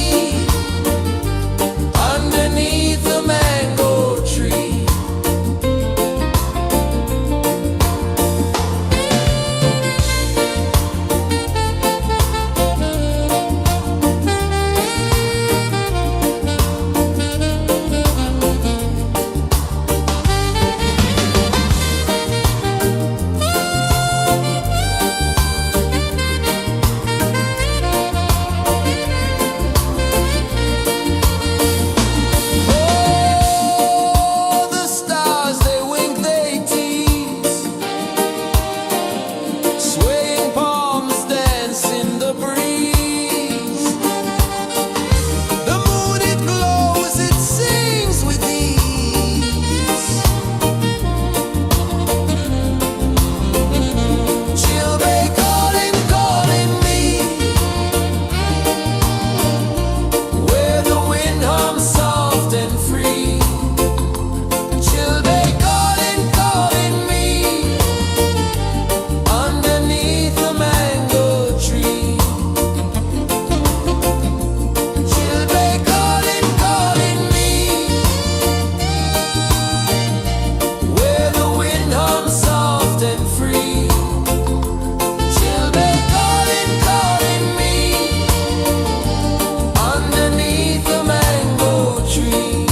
underneath the mango tree. Oh, the stars, they wink, they tease. Swaying palms dance in the breeze. The moon, it glows, it sings with ease. She'll be calling, calling me where the wind hums soft and free. She'll be calling, calling me underneath the mango tree. She'll be calling, calling me where the wind hums soft and free. She'll be calling, calling me underneath the mango tree.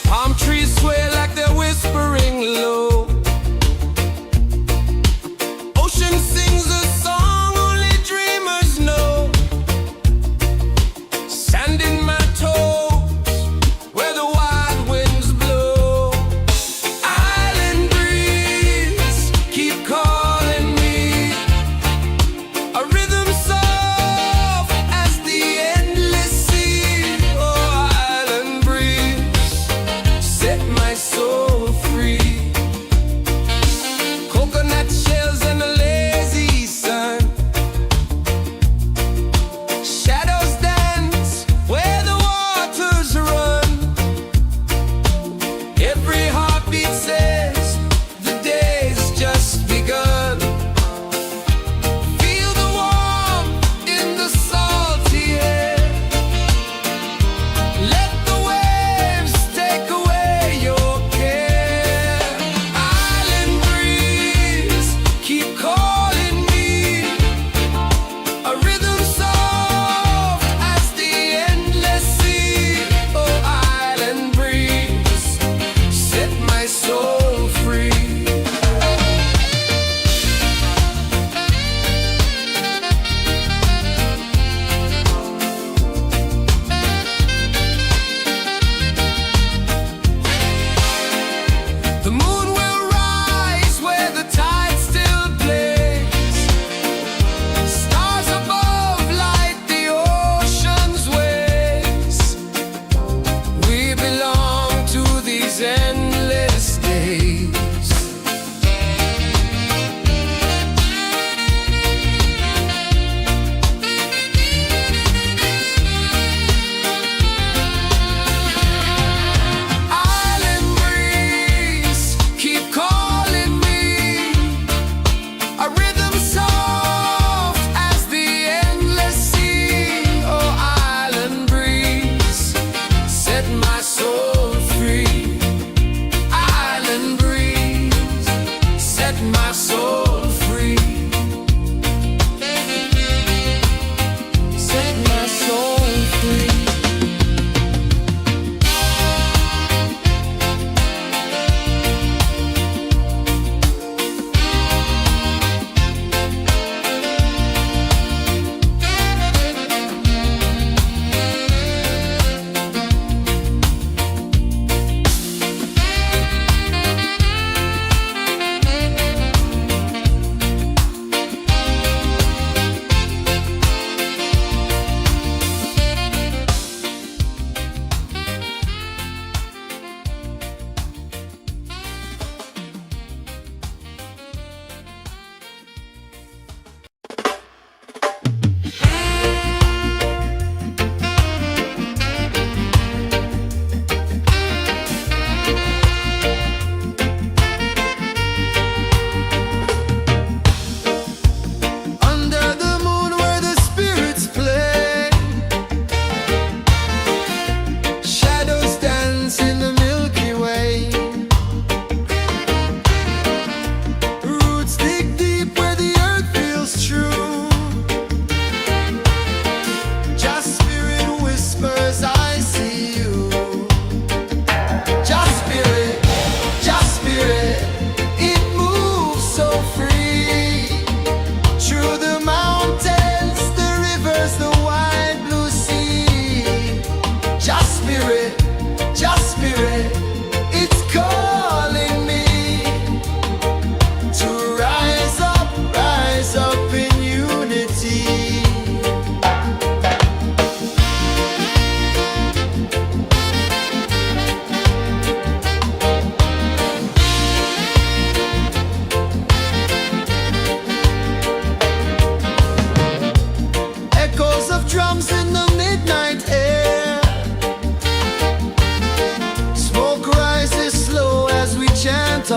Palm trees sway like they're whispering low. Ocean sings a song only dreamers know. Sand in my toes where the wild winds blow. Island breeze keep calling me. A rhythm soft as the endless sea. Oh, island breeze, set my soul free. Coconut shells and a lazy sun. Shadows dance where the waters run. Every heartbeat says the day's just begun. Feel the warmth in the salty air. Let the waves take away your care. Island breeze keep calling me. A rhythm soft as the endless sea. Oh, island breeze, set my soul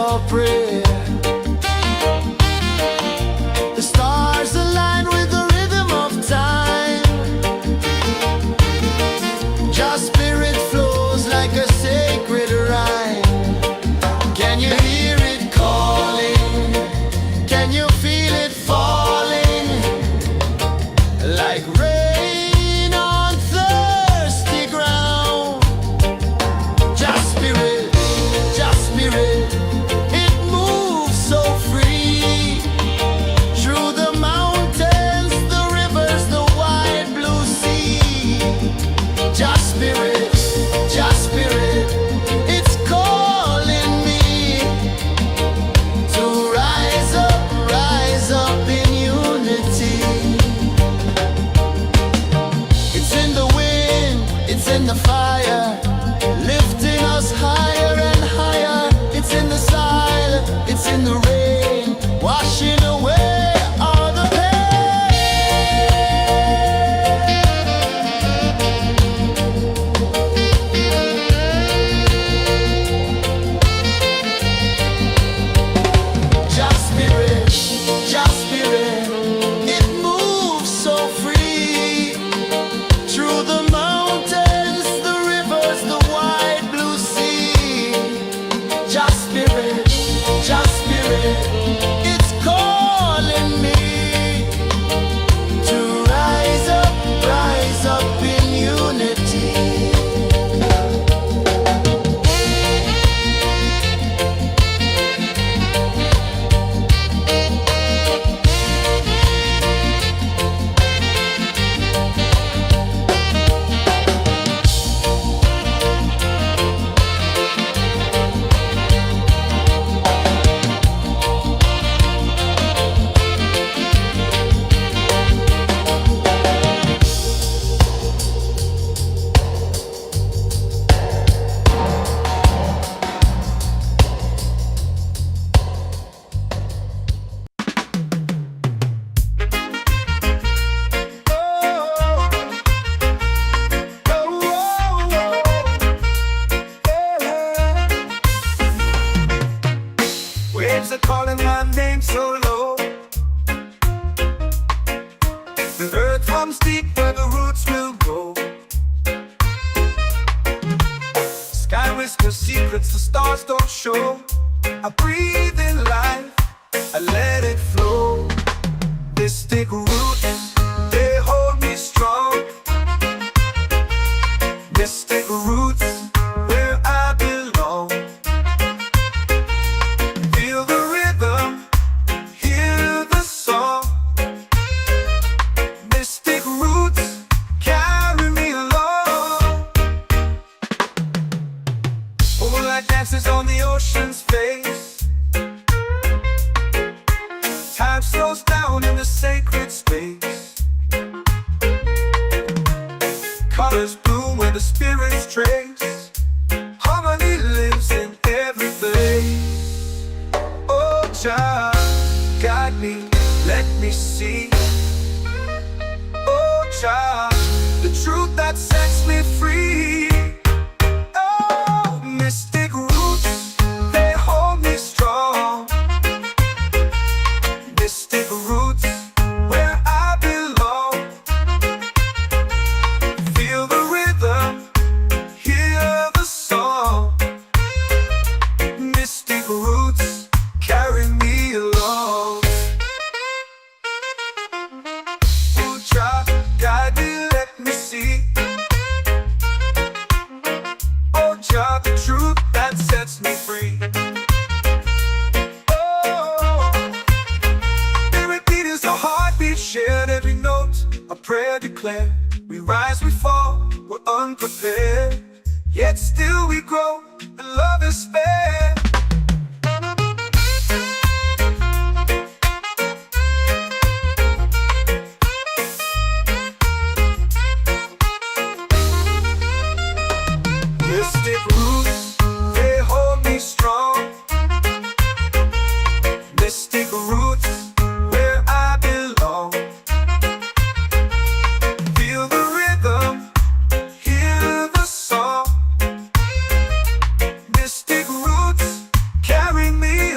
your prayer. The stars align with the rhythm of time. Your spirit flows like a sacred rhyme. Can you hear it calling? Can you feel it falling? Like rain on thirsty ground. Just spirit, it moves so free. Through the mountains, the rivers, the wide blue sea. Just spirit, it's calling me to rise up in unity. It's in the wind, it's in the fire, lifting us higher and higher. It's in the silence, it's in the rain, washing away all the pain. Just spirit, it moves so free. Through the mountains, the rivers, the wide blue sea. Just spirit, it's calling me to rise up in unity. Waves are calling my name so low. The earth runs deep where the roots will grow. Sky whispers secrets the stars don't show. I breathe in life, I let it flow. Mystic roots, they hold me strong. Mystic roots, where I belong. Feel the rhythm, hear the song. Mystic roots, carry me along. Moonlight dances on the ocean's face. Time slows down in the sacred space. Colors bloom where the spirits trace. Harmony lives in every place. Oh, child, guide me, let me see. Oh, child, the truth that sets me free. Oh, mystic roots, they hold me strong. Mystic roots, where I belong. Feel the rhythm, hear the song. Mystic roots, carry me along. Oh, child, guide me, let me see. Oh, child, the truth that sets me free. Oh, spirit beat is a heartbeat, shared every note. A prayer declared. We rise, we fall, we're unprepared. Yet still we grow, and love is fair. Mystic roots, they hold me strong. Mystic roots, where I belong. Feel the rhythm, hear the song. Mystic roots, carry me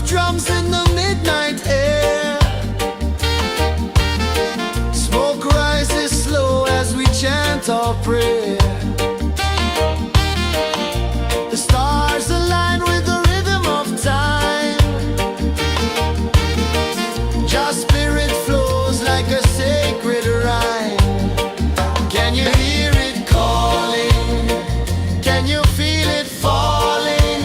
drums in the midnight air. Smoke rises slow as we chant our prayer. The stars align with the rhythm of time. Your spirit flows like a sacred rhyme. Can you hear it calling? Can you feel it falling?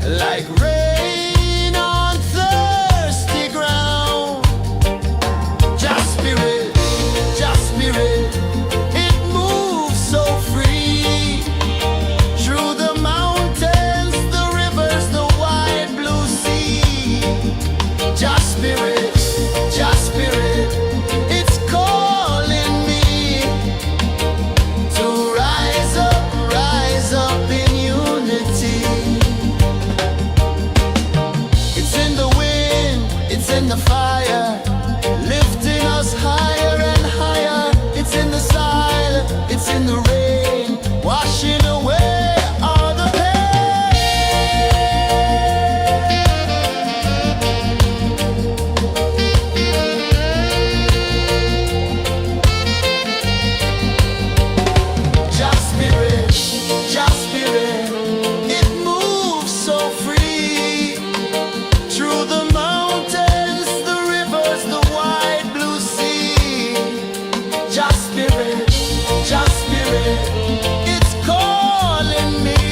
Like rain on thirsty ground. Just spirit, it moves so free. Through the mountains, the rivers, the wide blue sea. Just spirit, it's calling me to rise up in unity. It's in the wind, it's in the fire, lifting us higher and higher. It's in the silence, it's in the rain, washing away all the pain. Just spirit, it moves so free. Through the mountains, the rivers, the wide blue sea. Just spirit, it's calling me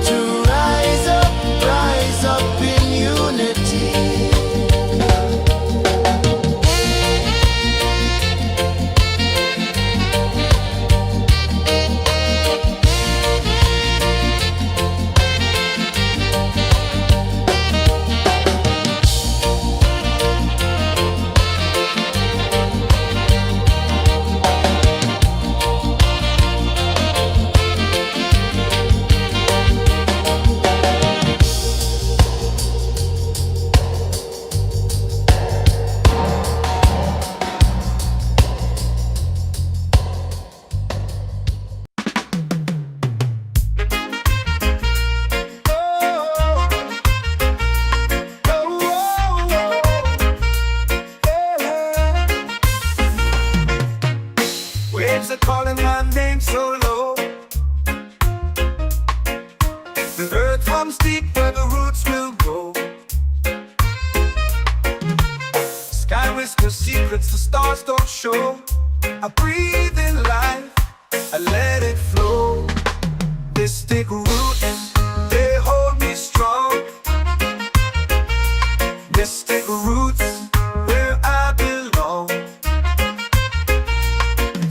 to rise up in unity. Waves are calling my name so low. The earth runs deep where the roots will grow. Sky whispers secrets the stars don't show. I breathe in life, I let it flow. Mystic roots, they hold me strong. Mystic roots, where I belong.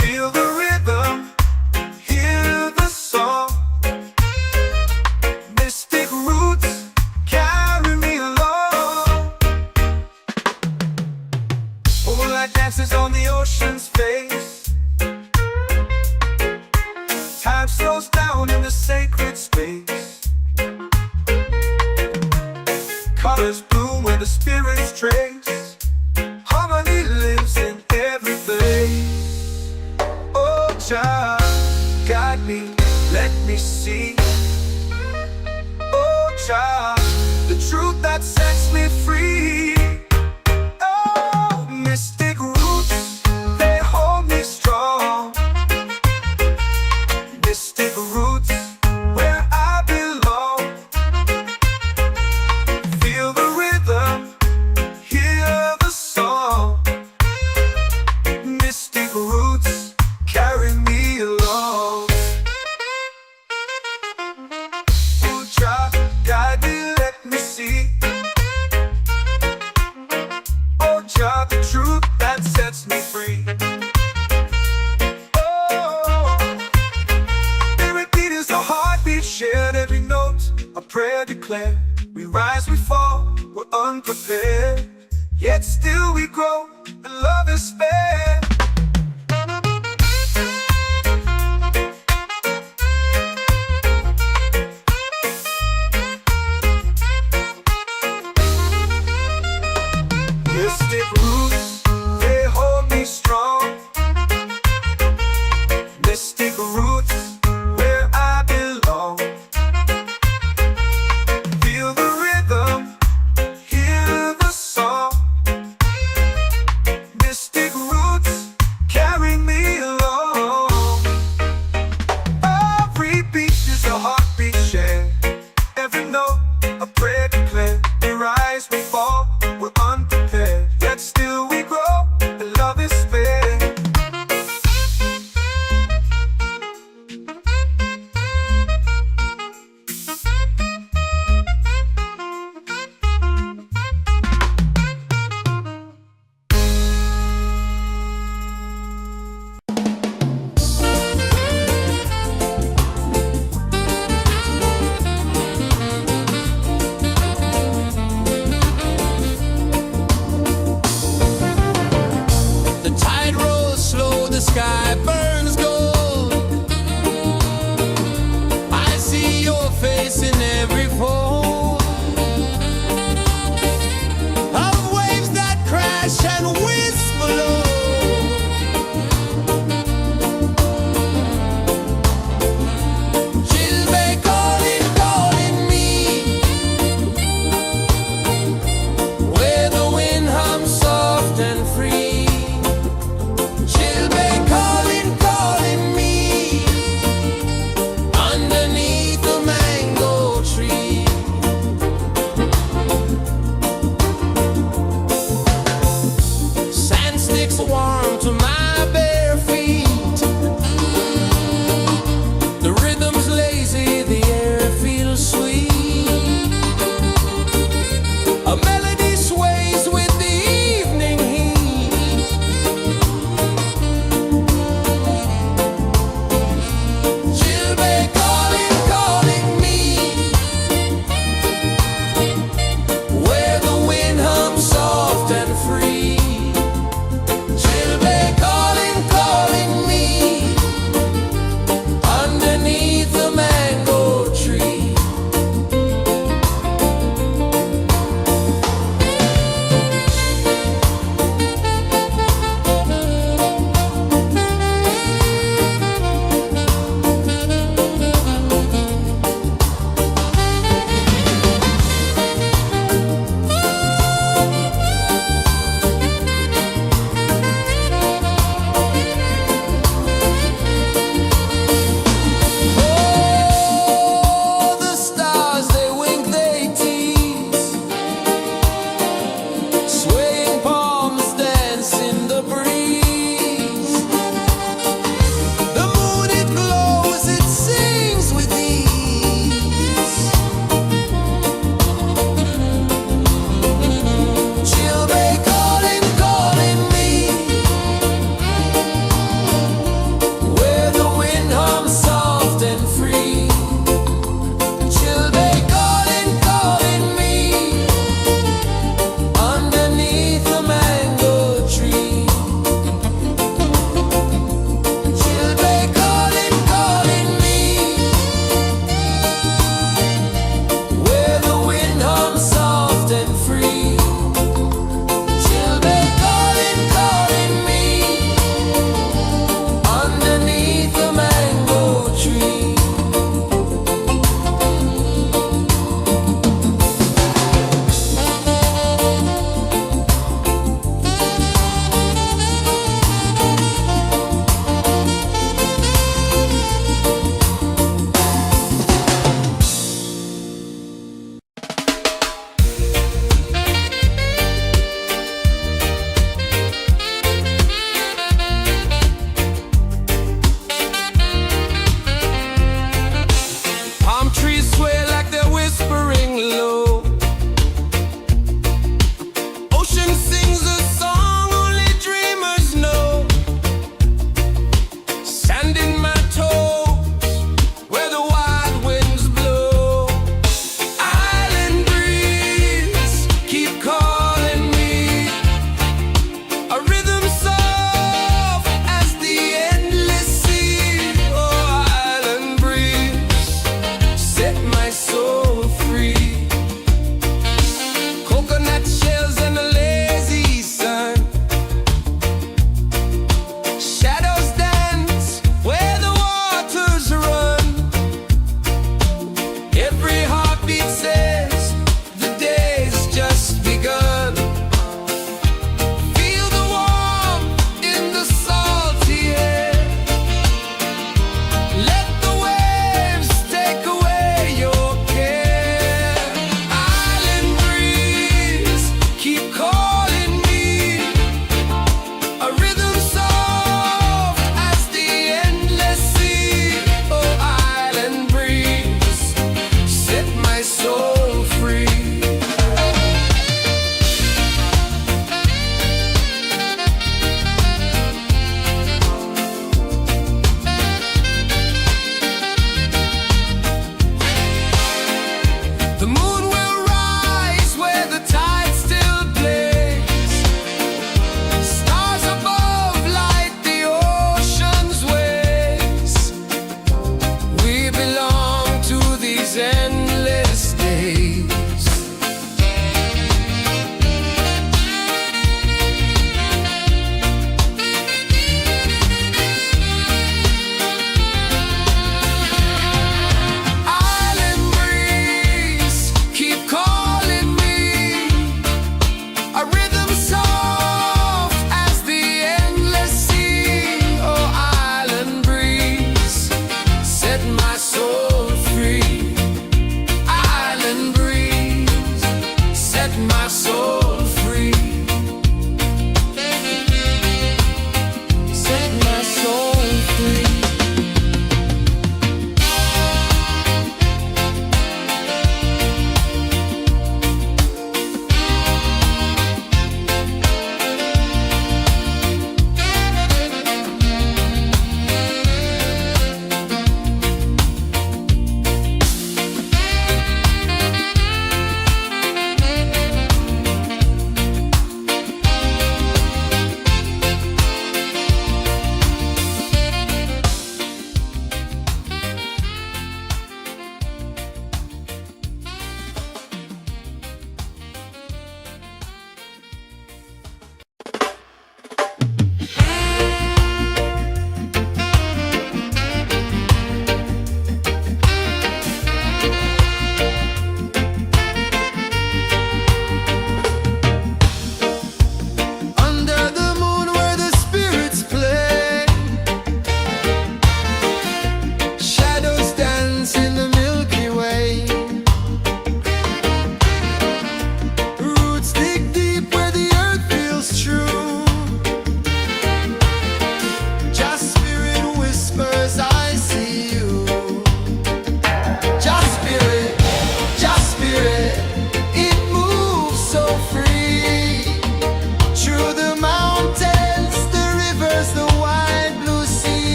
Feel the rhythm, hear the song. Mystic roots, carry me along. Moonlight dances on the ocean's face. Time slows down in the sacred space. Colors bloom where the spirits trace. Harmony lives in every place. Oh, Jah, guide me, let me see. Oh, Jah, the truth that sets me free. Oh, mystic roots, they hold me strong. Mystic roots, where I belong. Feel the rhythm, hear the song. Mystic roots, carry me along. Oh, Jah, guide me, let me see. Oh, Jah, the truth that sets me free. Oh, spirit beat is a heartbeat, shared every note. A prayer declared. We rise, we fall, we're unprepared. Yet still we grow, and love is spared. Mystic roots, they hold me strong. Mystic roots, where I belong. Feel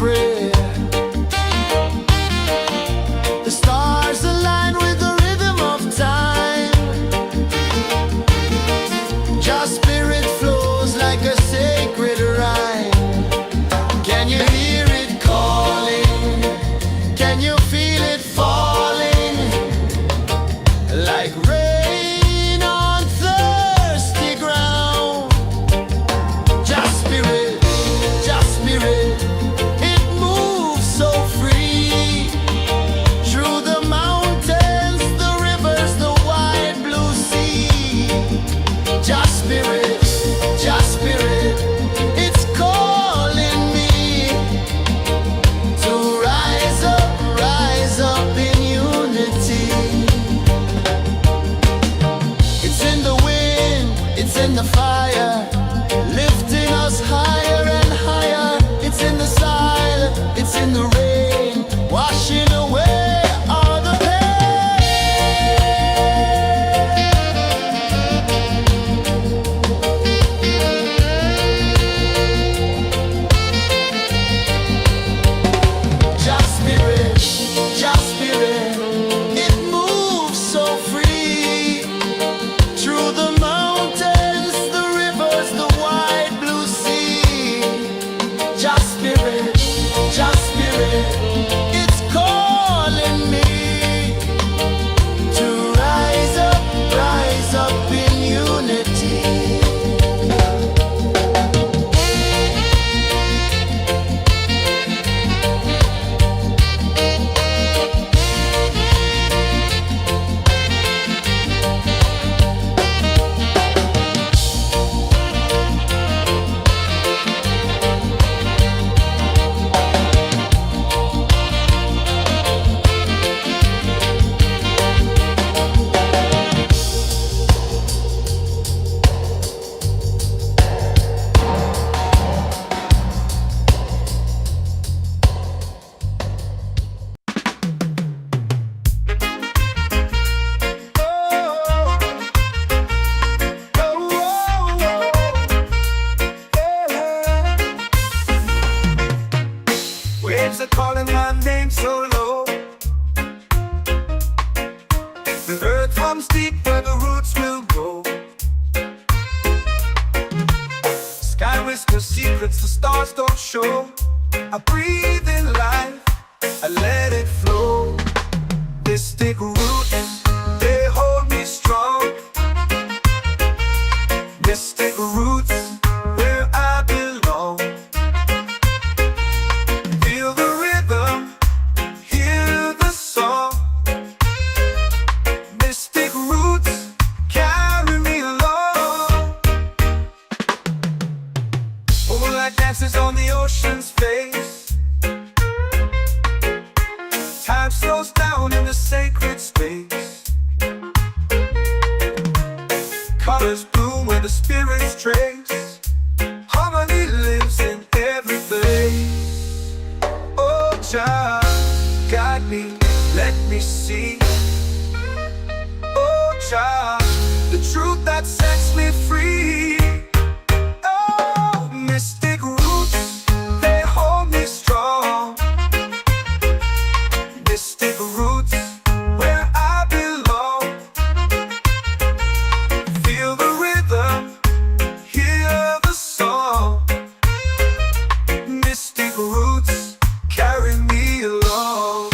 prayer. The stars align with the rhythm of time. Your spirit flows like a sacred rhyme. Can you hear it calling? Can you feel it falling? Like rain on thirsty ground. Just spirit, it moves so free. Through the mountains, the rivers, the wide blue sea. Just spirit, it's calling me to rise up in unity. It's in the wind, it's in the fire, lifting us higher and higher. It's in the silence, it's in the rain, washing away all the Just spirit, it moves so free. Through the mountains, the rivers, the wide blue sea. Just spirit, it's calling me to rise up in unity. Waves are calling my name so low. The earth comes deep where the roots will grow. Sky whispers secrets the stars don't show. I breathe in life, I let it flow. Mystic roots, they hold me strong. Mystic roots, where I belong. Feel the rhythm, hear the song. Mystic roots, carry me along. Moonlight dances on the ocean's face. Time slows down in the sacred space. Colors bloom where the spirits trace. Harmony lives in every place. Oh, child, guide me, let me see. Oh, child, the truth that sets me free. Oh, mystic roots, they hold me strong. Mystic roots, where I belong. Feel the rhythm, hear the song. Mystic roots, carry me along.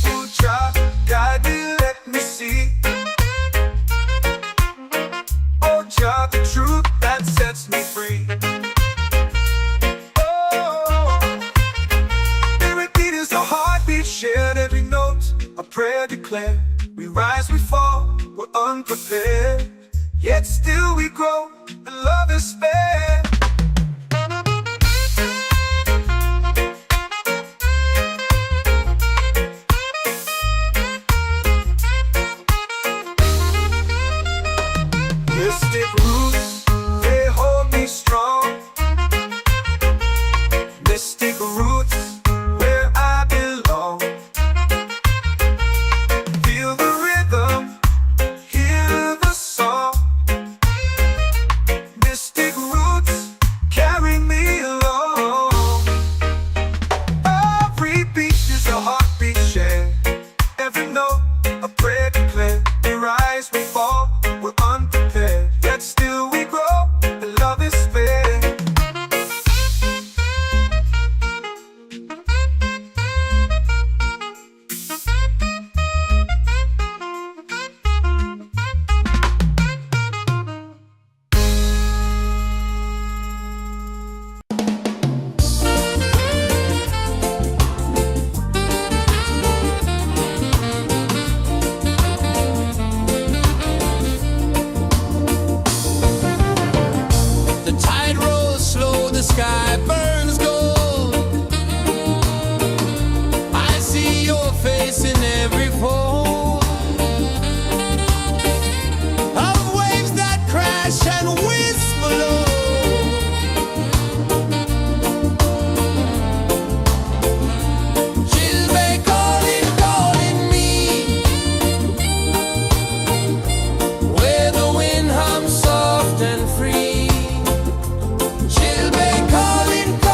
Ooh, child, guide me, let me see. Oh, child, the truth that sets me free. Oh, every beat is a heartbeat shared, every note a prayer declared. We rise, we fall, we're unprepared, yet still we grow, and love is spared. Mystic roots, they hold me strong. Mystic roots, where I belong. Feel the rhythm, hear the song. Mystic roots. sky burns gold. I see your face in every fold of waves that crash and whisper low. She'll be calling, calling me where the wind hums soft and free. She'll be calling, calling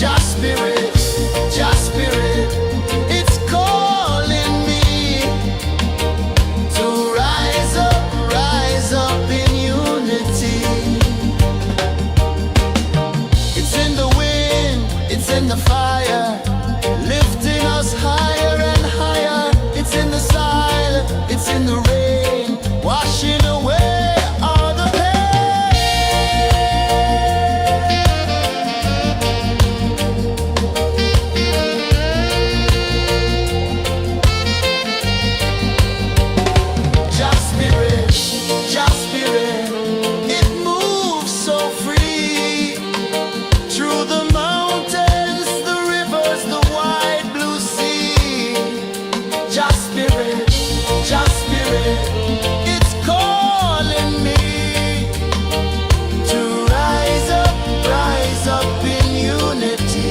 Jah Spirit, it's calling me to rise up in unity. It's in the wind, it's in the fire, lifting us higher and higher. It's in the silence, it's in the rain, washing away all the pain. Jah Spirit, it moves so free through the mountains, the rivers, the wide blue sea. Jah Spirit, it's calling me to rise up in unity.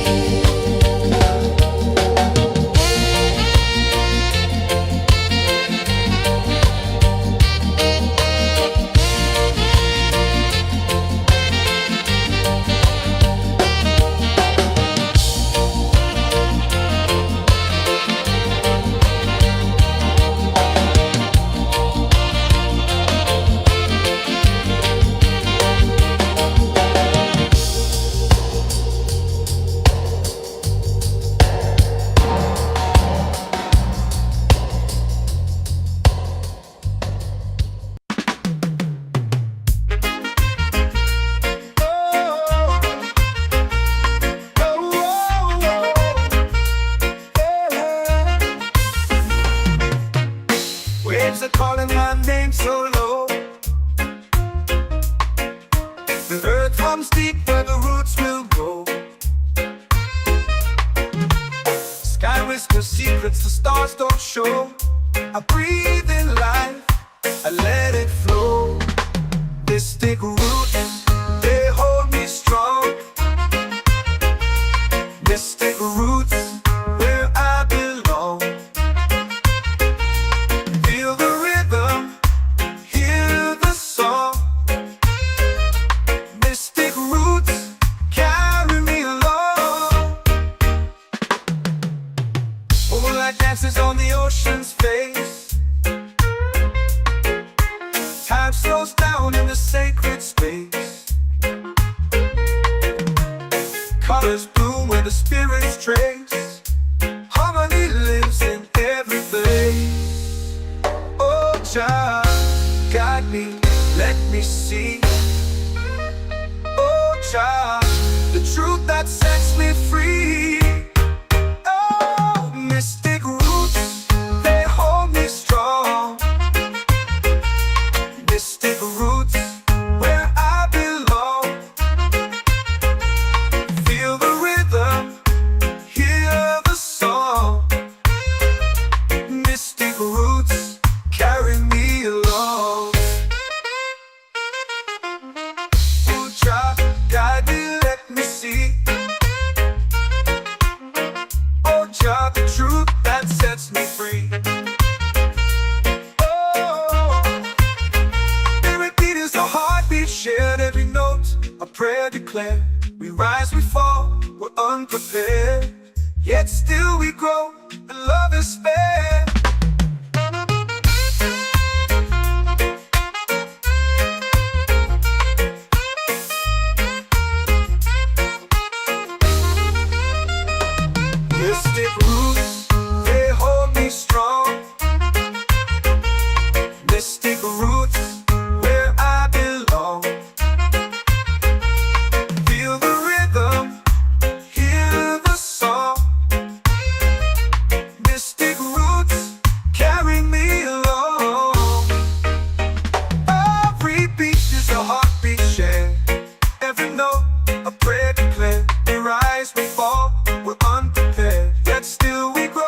Waves are calling my name so low. The earth hums deep where the roots will grow. Sky whispers secrets the stars don't show. I breathe in life, I let it flow. Mystic roots, they hold me strong. Mystic roots, where I belong. Feel the rhythm, hear the song. Mystic roots, carry me along. Moonlight dances on the ocean's face. Time slows down in the sacred space. Colors bloom where the spirits trace. Harmony lives in every place. Oh Jah, guide me, let me see. Oh Jah, the truth that sets me free. Oh, mystic roots, they hold me strong. Mystic roots, where I belong. Feel the rhythm, hear the song. Mystic roots, carry me along. Oh Jah, guide me, let me see. Oh Jah, the truth that sets me free. Oh, every beat is a heartbeat shared, every note a prayer declared. We rise, we fall, we're unprepared, yet still we grow, and love is spared. Mystic roots, they hold me strong. Mystic roots, where I belong. Feel the rhythm, hear the song. Mystic roots, carry me along. Every beat is a heartbeat shared, every note a prayer declared. We rise, we fall, we're unprepared, yet still we grow.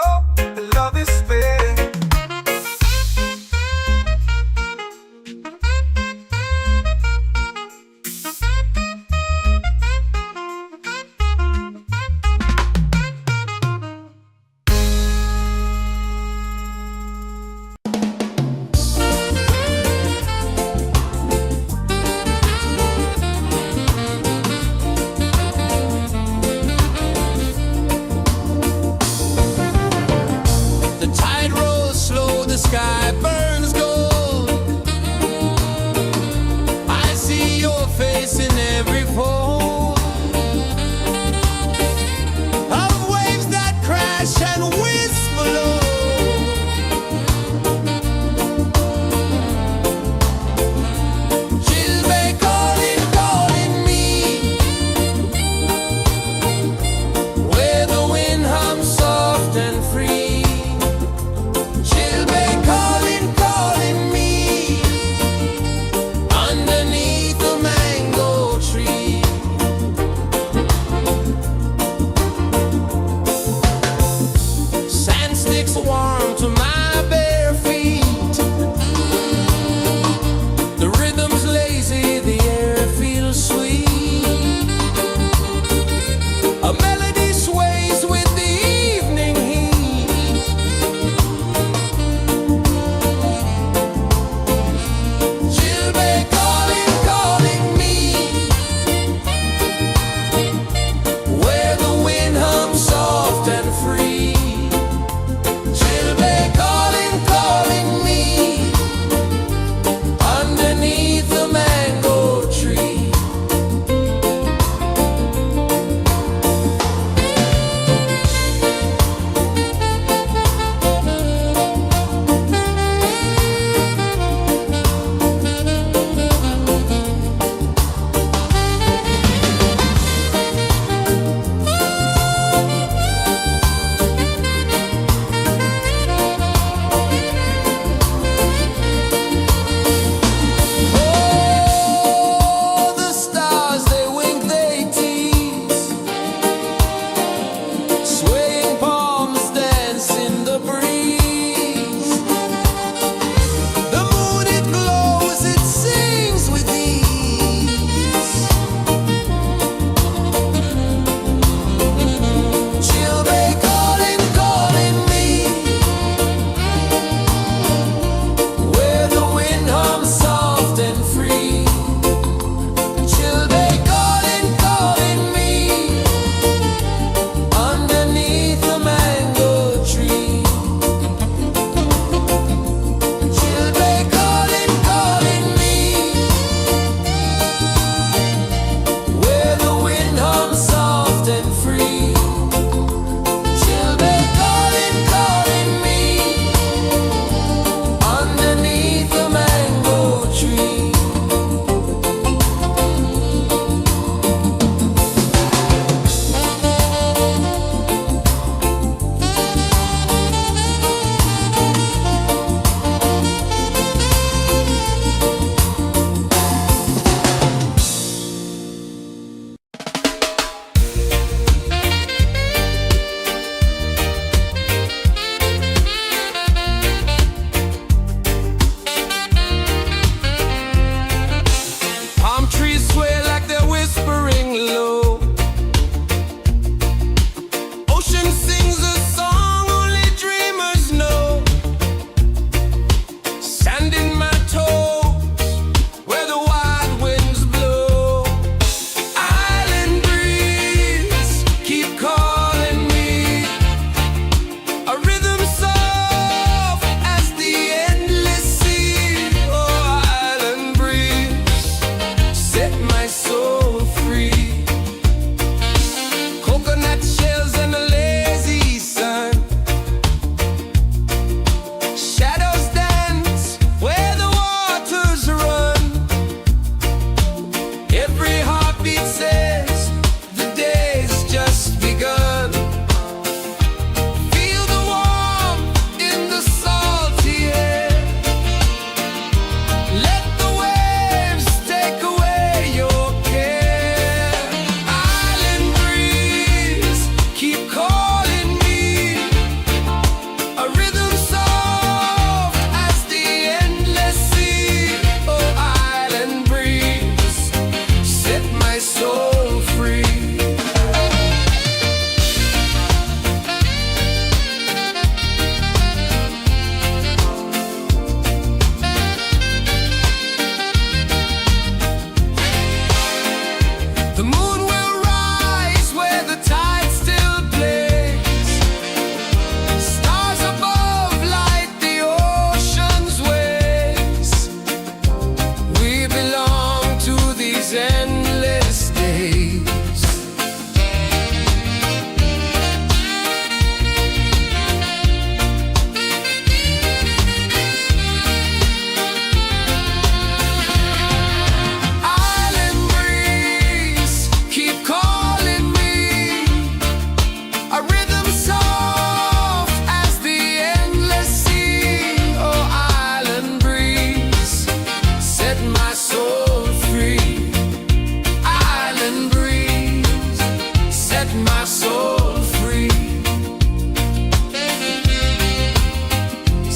my soul free.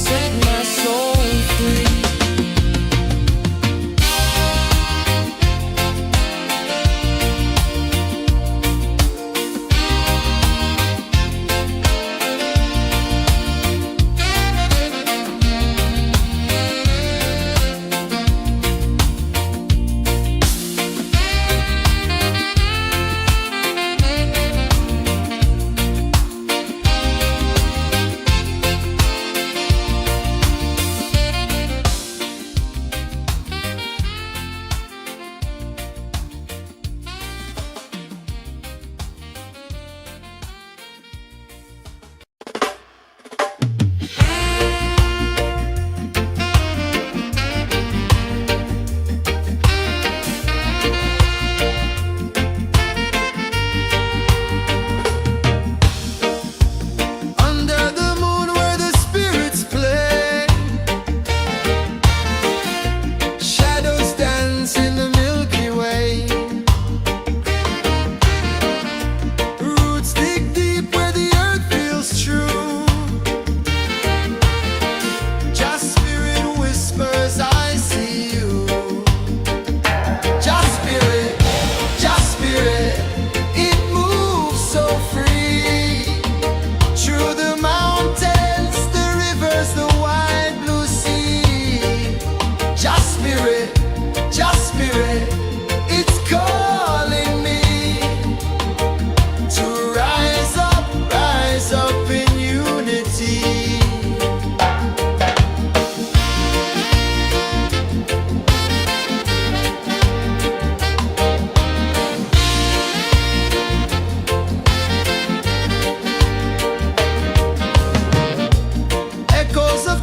Set my soul free.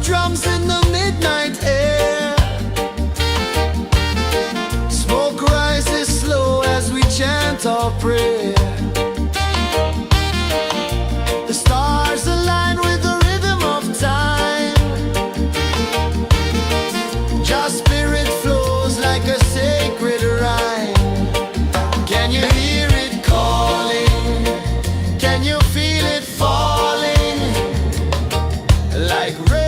Drums in the midnight air. Smoke rises slow as we chant our prayer. The stars align with the rhythm of time. Just spirit flows like a sacred rhyme. Can you hear it calling? Can you feel it falling? Like rain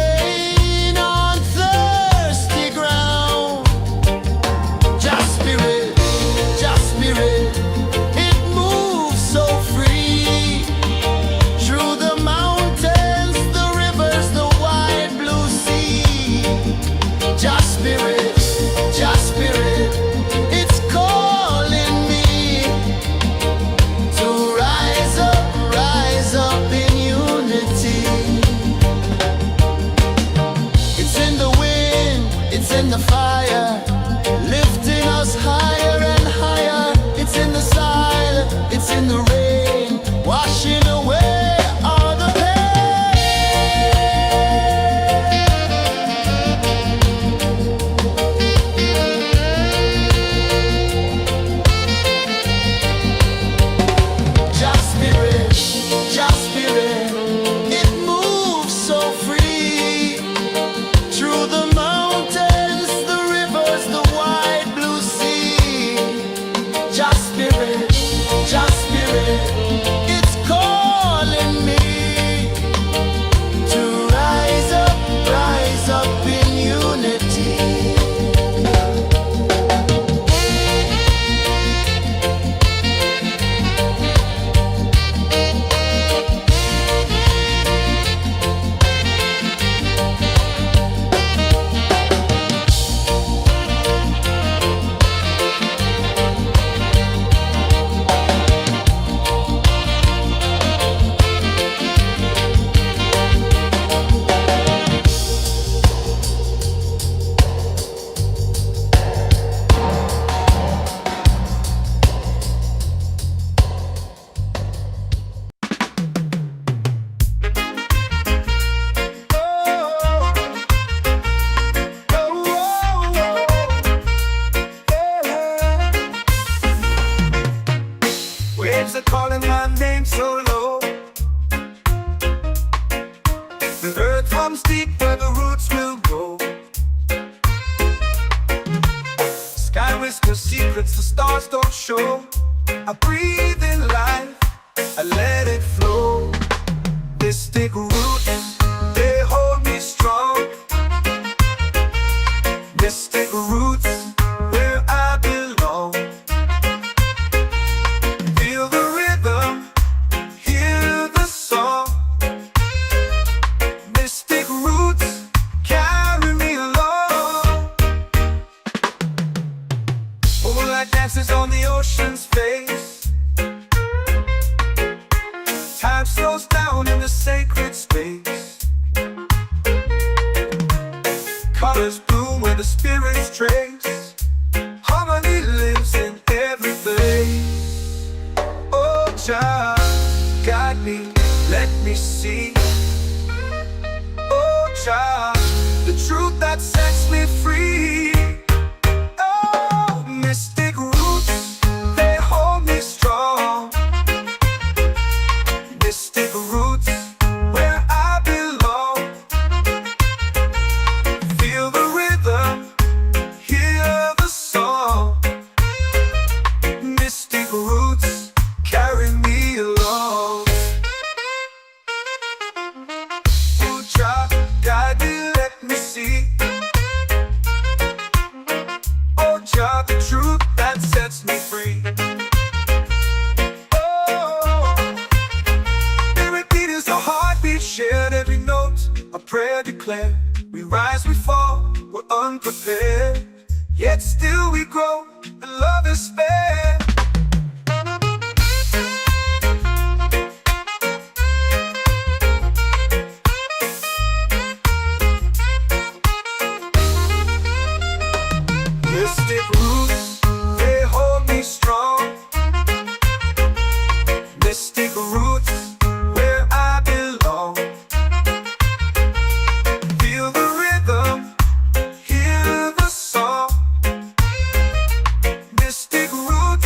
in the fire, lifting us higher and higher. It's in the silence, it's in the rain, washing away all the Just spirit, it moves so free through the mountains, the rivers, the wide blue sea. Just spirit, it's calling me to rise up in unity. Waves are calling my name so low. The earth runs deep where the roots will go. Sky whispers secrets the stars don't show. I breathe in life, I let it flow. Mystic roots, they hold me strong. Mystic roots, where I belong. Feel the rhythm, hear the song. Mystic roots, carry me along. Moonlight dances on the ocean's face. Time slows down in the sacred space. Colors bloom where the spirits trace. Harmony lives in every place. Oh, Jah, guide me, let me see. Oh, Jah, the truth that sets me free. Oh, mystic roots, they hold me strong. Mystic roots, where I belong. Feel the rhythm, hear the song. Mystic roots, carry me along. Oh, Jah, guide me, let me see. Oh, Jah, the truth that sets me free. Shared every note, a prayer declared. We rise, we fall, we're unprepared. Yet still we grow, and love is spared. Mystic roots, they hold me strong. Mystic roots, where I belong. Feel the rhythm, hear the song. Mystic roots,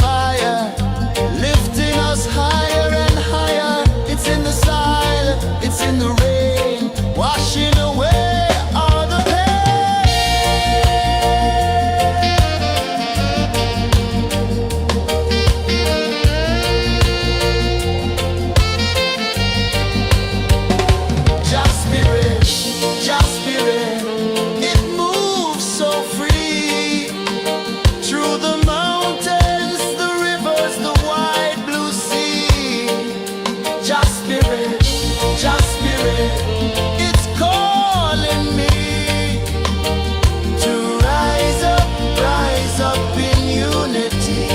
fire, lifting us higher and higher. It's in the silence, it's in the rain, washing away all the Just spirit, just spirit, it moves so free through the mountains, the rivers, the wide blue sea. Just spirit, it's calling me to rise up in unity.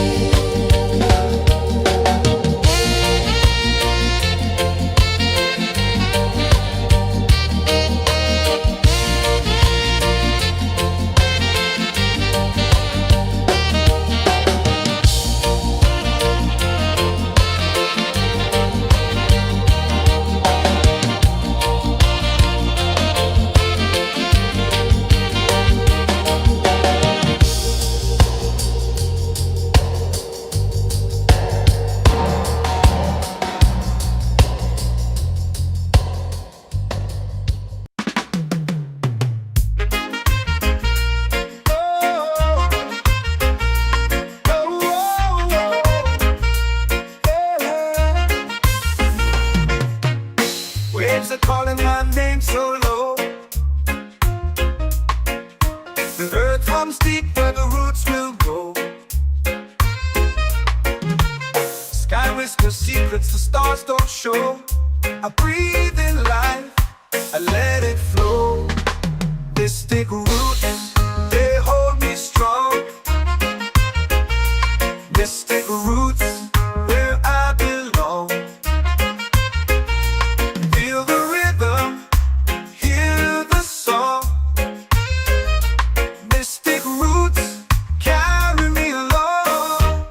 Waves are calling my name so low. The earth hums deep where the roots will grow. Sky whispers secrets the stars don't show. I breathe in life, I let it flow. Mystic roots, they hold me strong. Mystic roots, where I belong. Feel the rhythm, hear the song. Mystic roots, carry me along.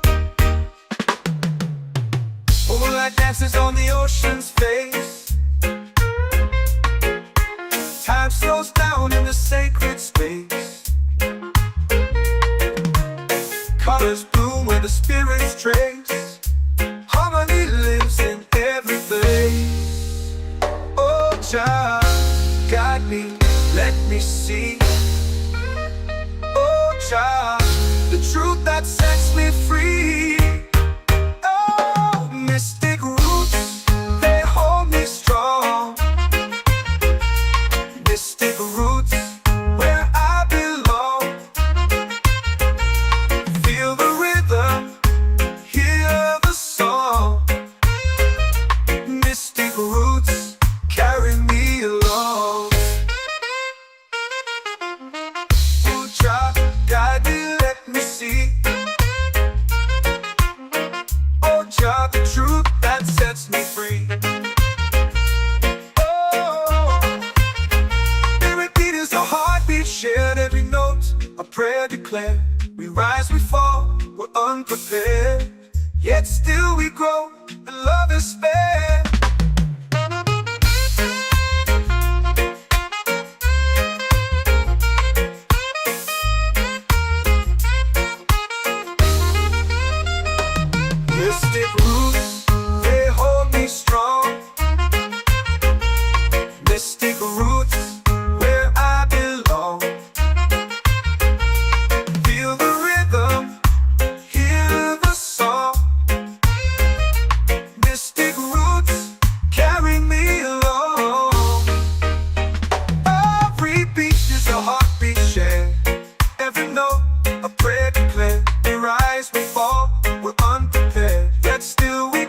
Moonlight dances on the ocean's face. Time slows down in the sacred space. Colors bloom where the spirits trace. Harmony lives in every place. Oh, child, guide me, let me see. Oh, child, the truth that sets me free. Oh, mystic roots, they hold me strong. Mystic roots, where I belong. Feel the rhythm, hear the song. Mystic roots, carry me along. Oh, child, guide me, let me see. Oh, child, the truth that sets me free. Oh, every beat is a heartbeat shared, every note a prayer declared. We rise, we fall, we're unprepared, yet still we grow, and love is spared. Mystic roots, they hold me strong. Mystic roots, where I belong. Feel the rhythm, hear the song. Mystic roots, carry me along. Every beat is a heartbeat shared, every note a prayer declared. We rise, we fall, we're unprepared, yet still we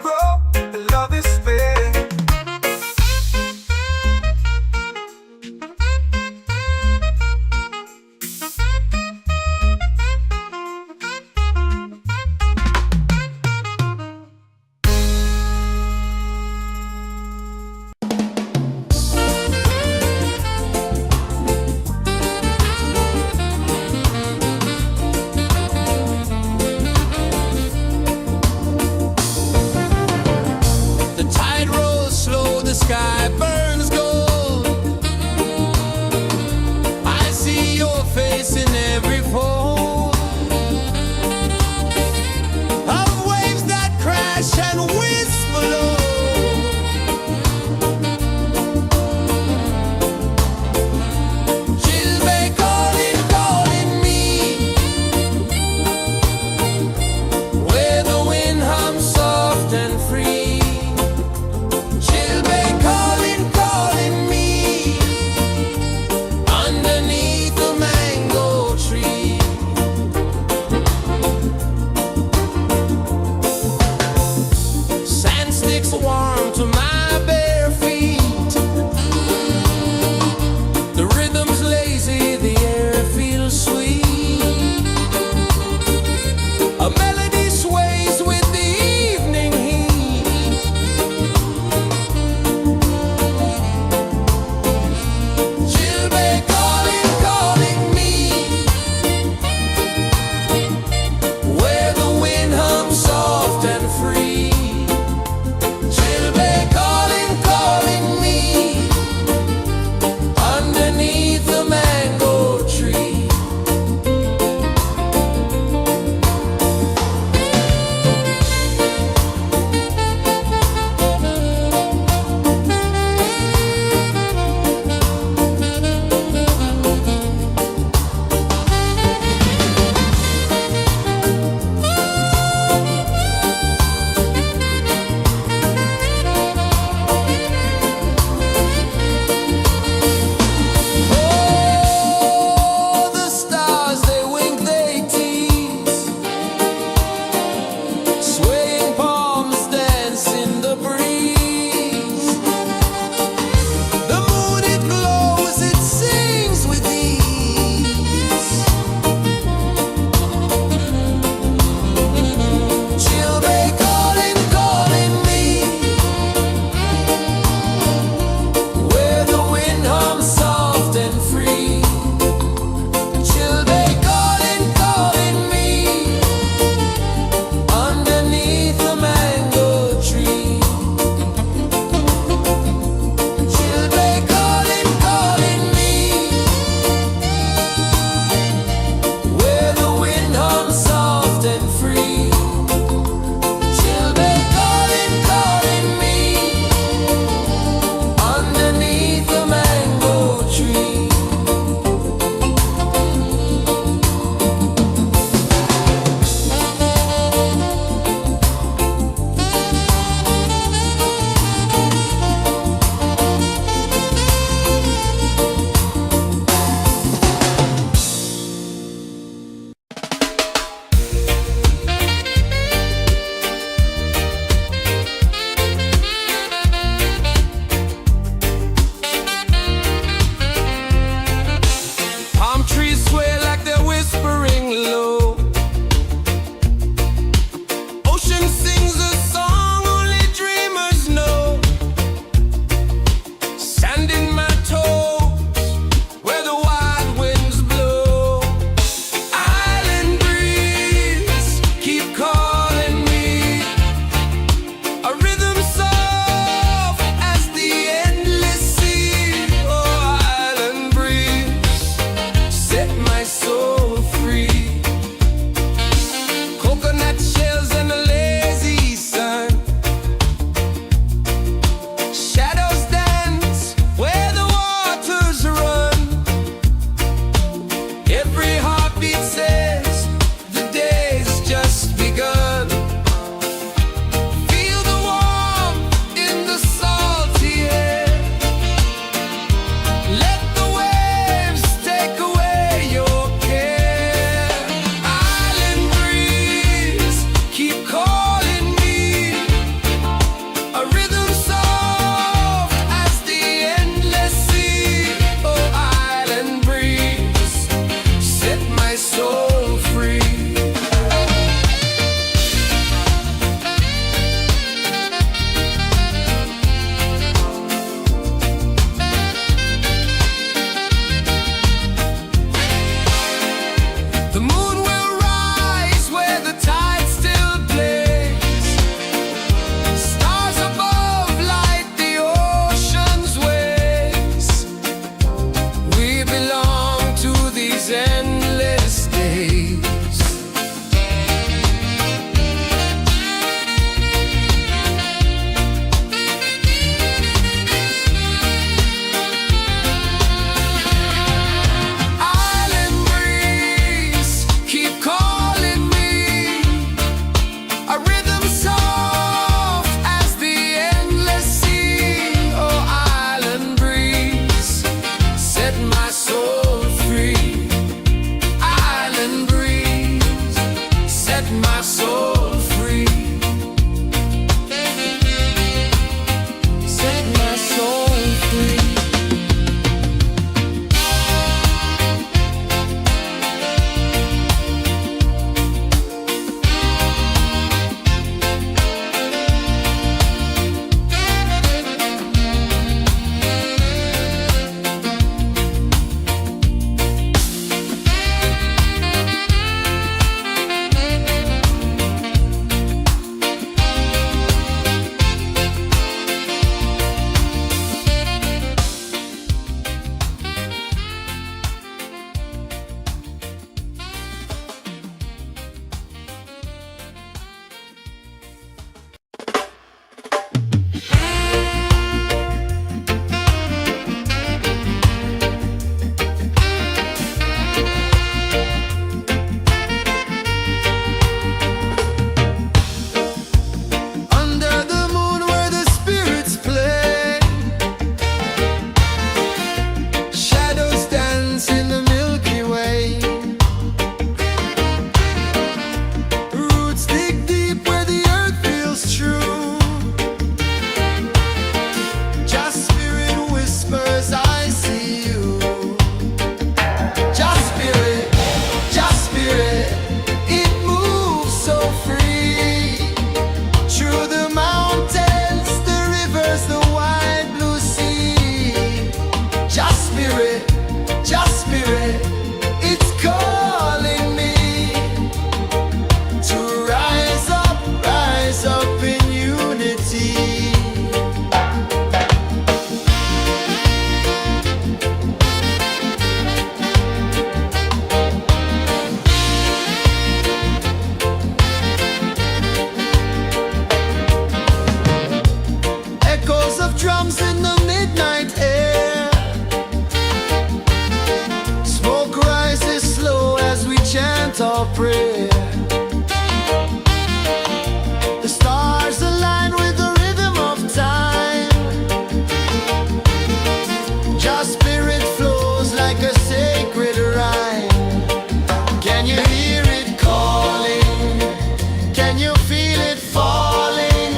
Spirit falling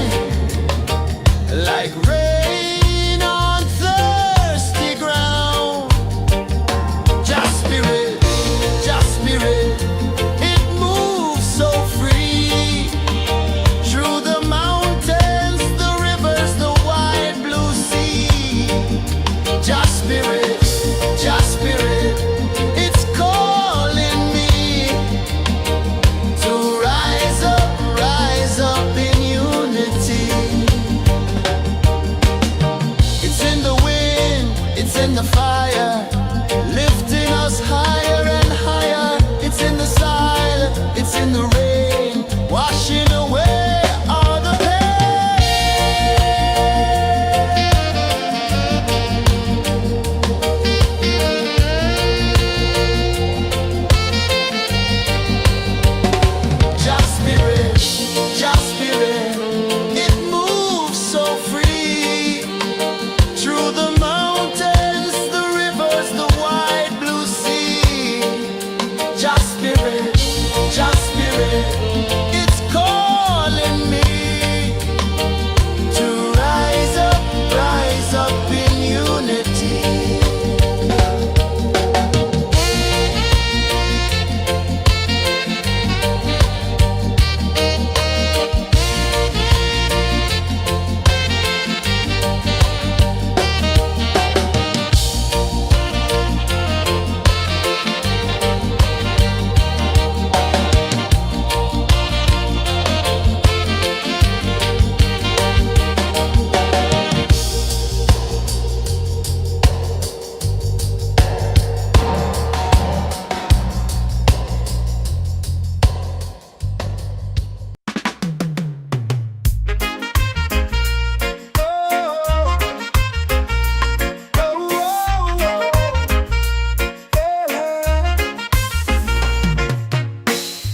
like rain on thirsty ground. Just Spirit, it moves so free through the mountains, the rivers, the wide blue sea. Just Spirit, it's calling me to rise up in unity. It's in the wind, it's in the fire, lifting us higher and higher. It's in the silence, it's in the rain, washing away all the Just Spirit, it moves so free through the mountains, the rivers, the wide blue sea. Just Spirit, it's calling me to rise up in unity.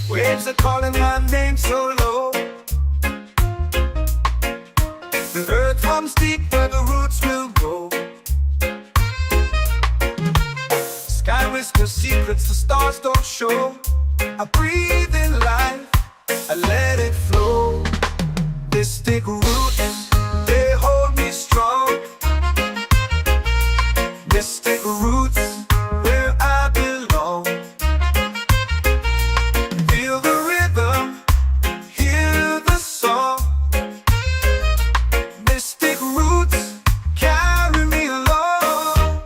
Waves are calling my name so low. The earth hums deep where the roots will grow. Sky whispers secrets the stars don't show. I breathe in life, I let it flow. Mystic roots, they hold me strong. Mystic roots, where I belong. Feel the rhythm, hear the song. Mystic roots, carry me along.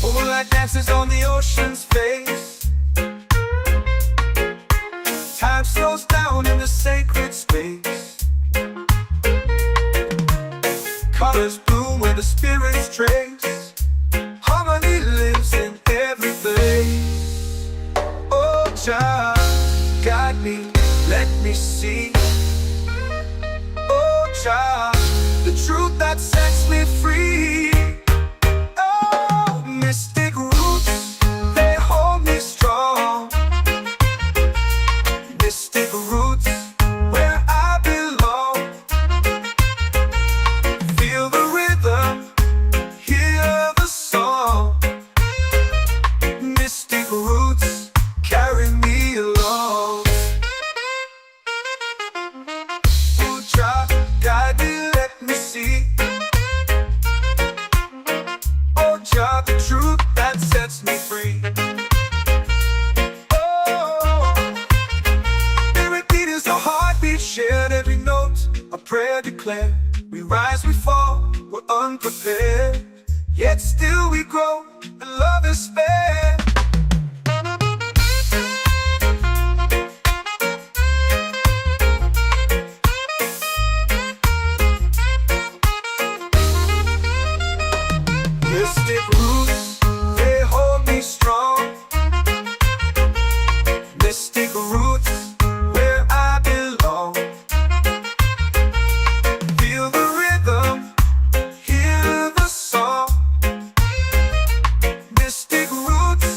Moonlight dances on the ocean's face. Time slows down in the sacred space. Colors bloom where the spirits trace. Harmony lives in every place. Oh, Jah, guide me, let me see. Oh, Jah, the truth that sets me free. Oh, mystic roots, they hold me strong. Mystic roots, where I belong. Feel the rhythm, hear the song. Mystic roots, carry me along. Oh, Jah, guide me, let me see. Oh, Jah, the truth that sets me free. Oh, every beat is a heartbeat shared, every note a prayer declared. We rise, we fall, we're unprepared, yet still we grow, and love is fair. Mystic roots, they hold me strong. Mystic roots, where I belong. Feel the rhythm, hear the song. Mystic roots,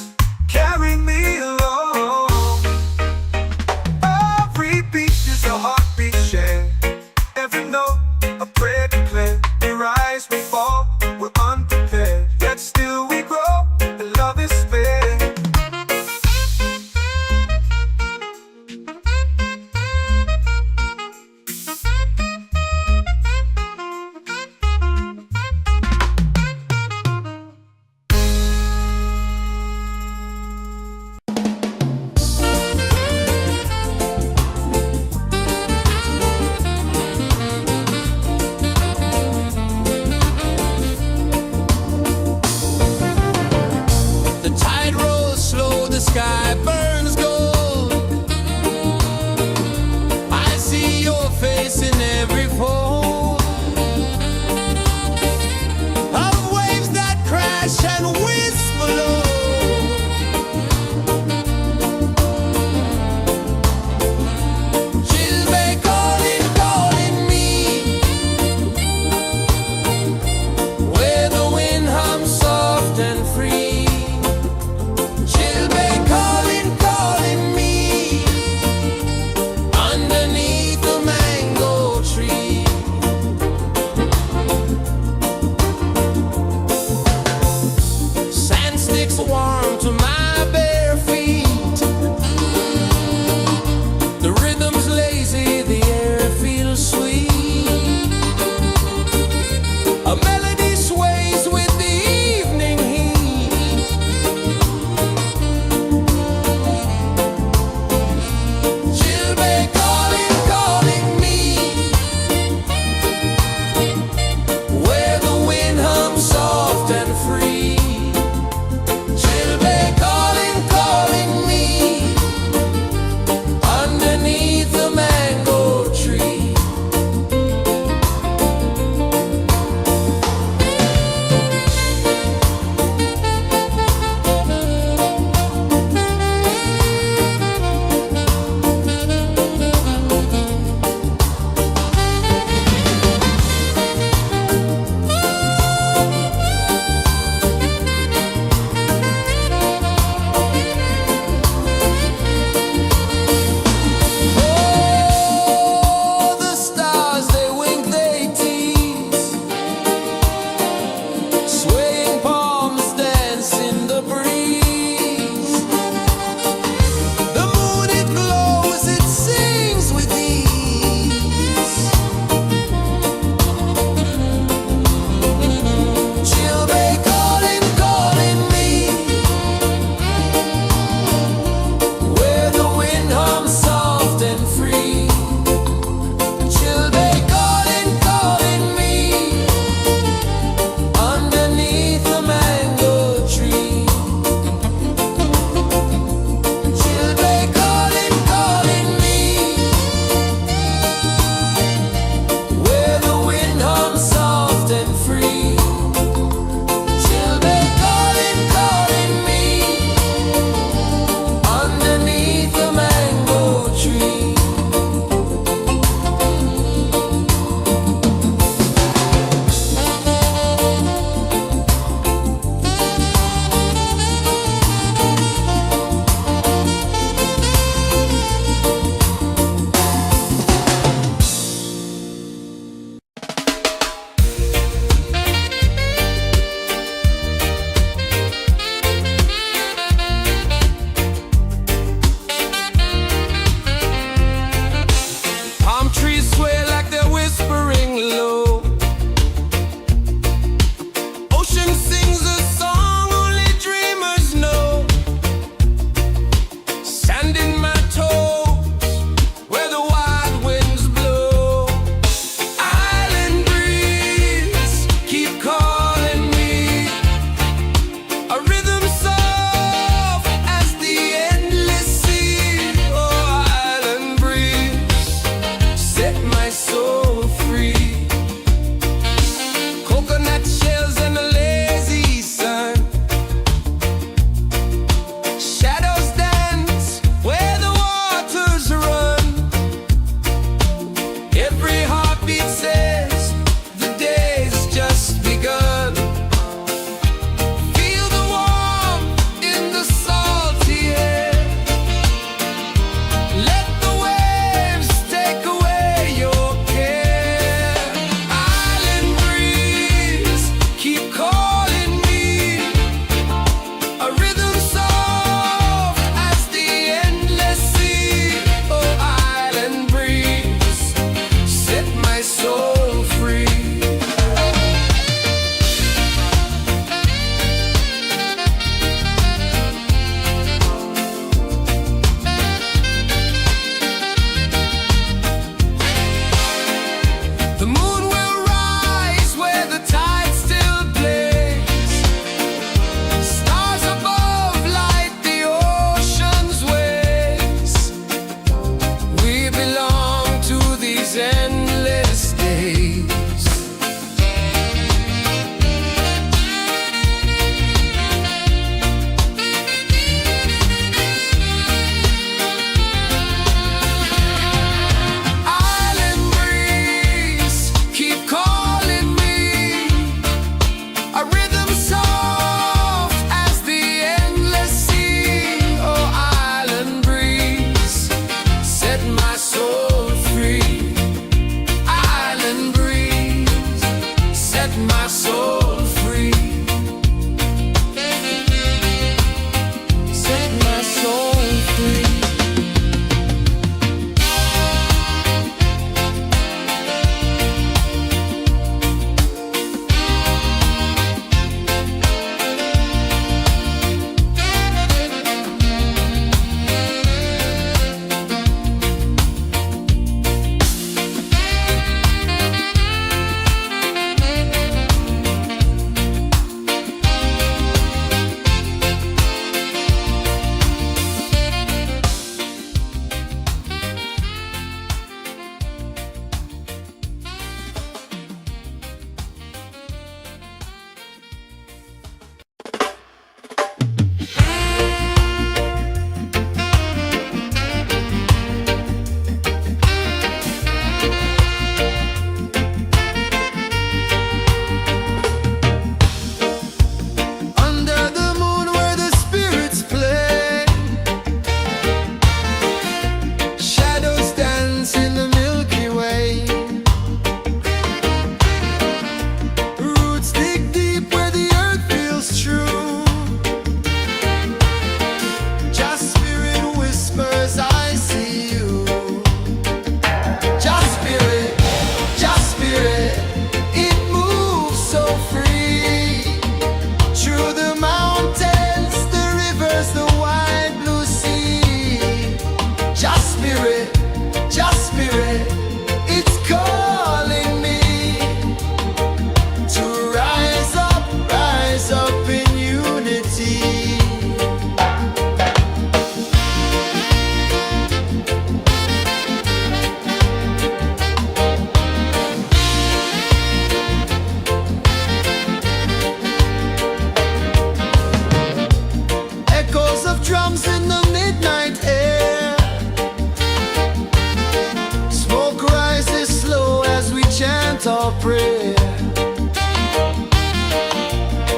prayer.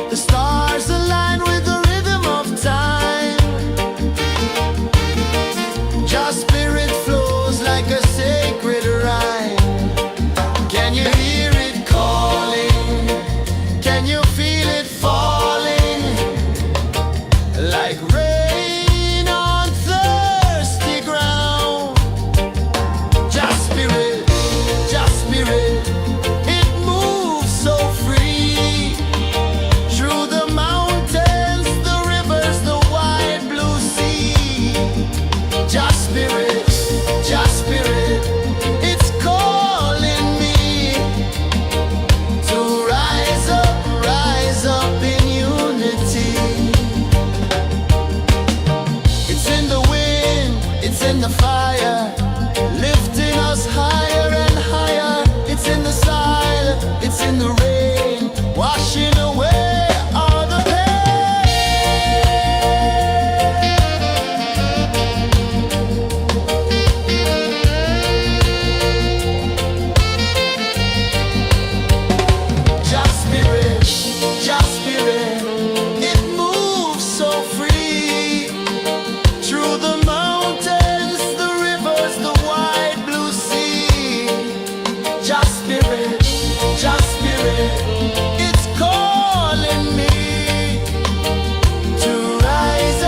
The stars align with the rhythm of time. Your spirit flows like a sacred rhyme. Can you hear it calling? Can you feel it falling? Like rain on thirsty ground. Just spirit, it moves so free. Through the mountains, the rivers, the wide blue sea. Just spirit, it's calling me to rise up in unity. It's in the wind, it's in the fire, lifting us higher and higher. It's in the silence, it's in the rain, washing away all the Just spirit, it moves so free. Through the mountains, the rivers, the wide blue sea. Just spirit, it's calling me to rise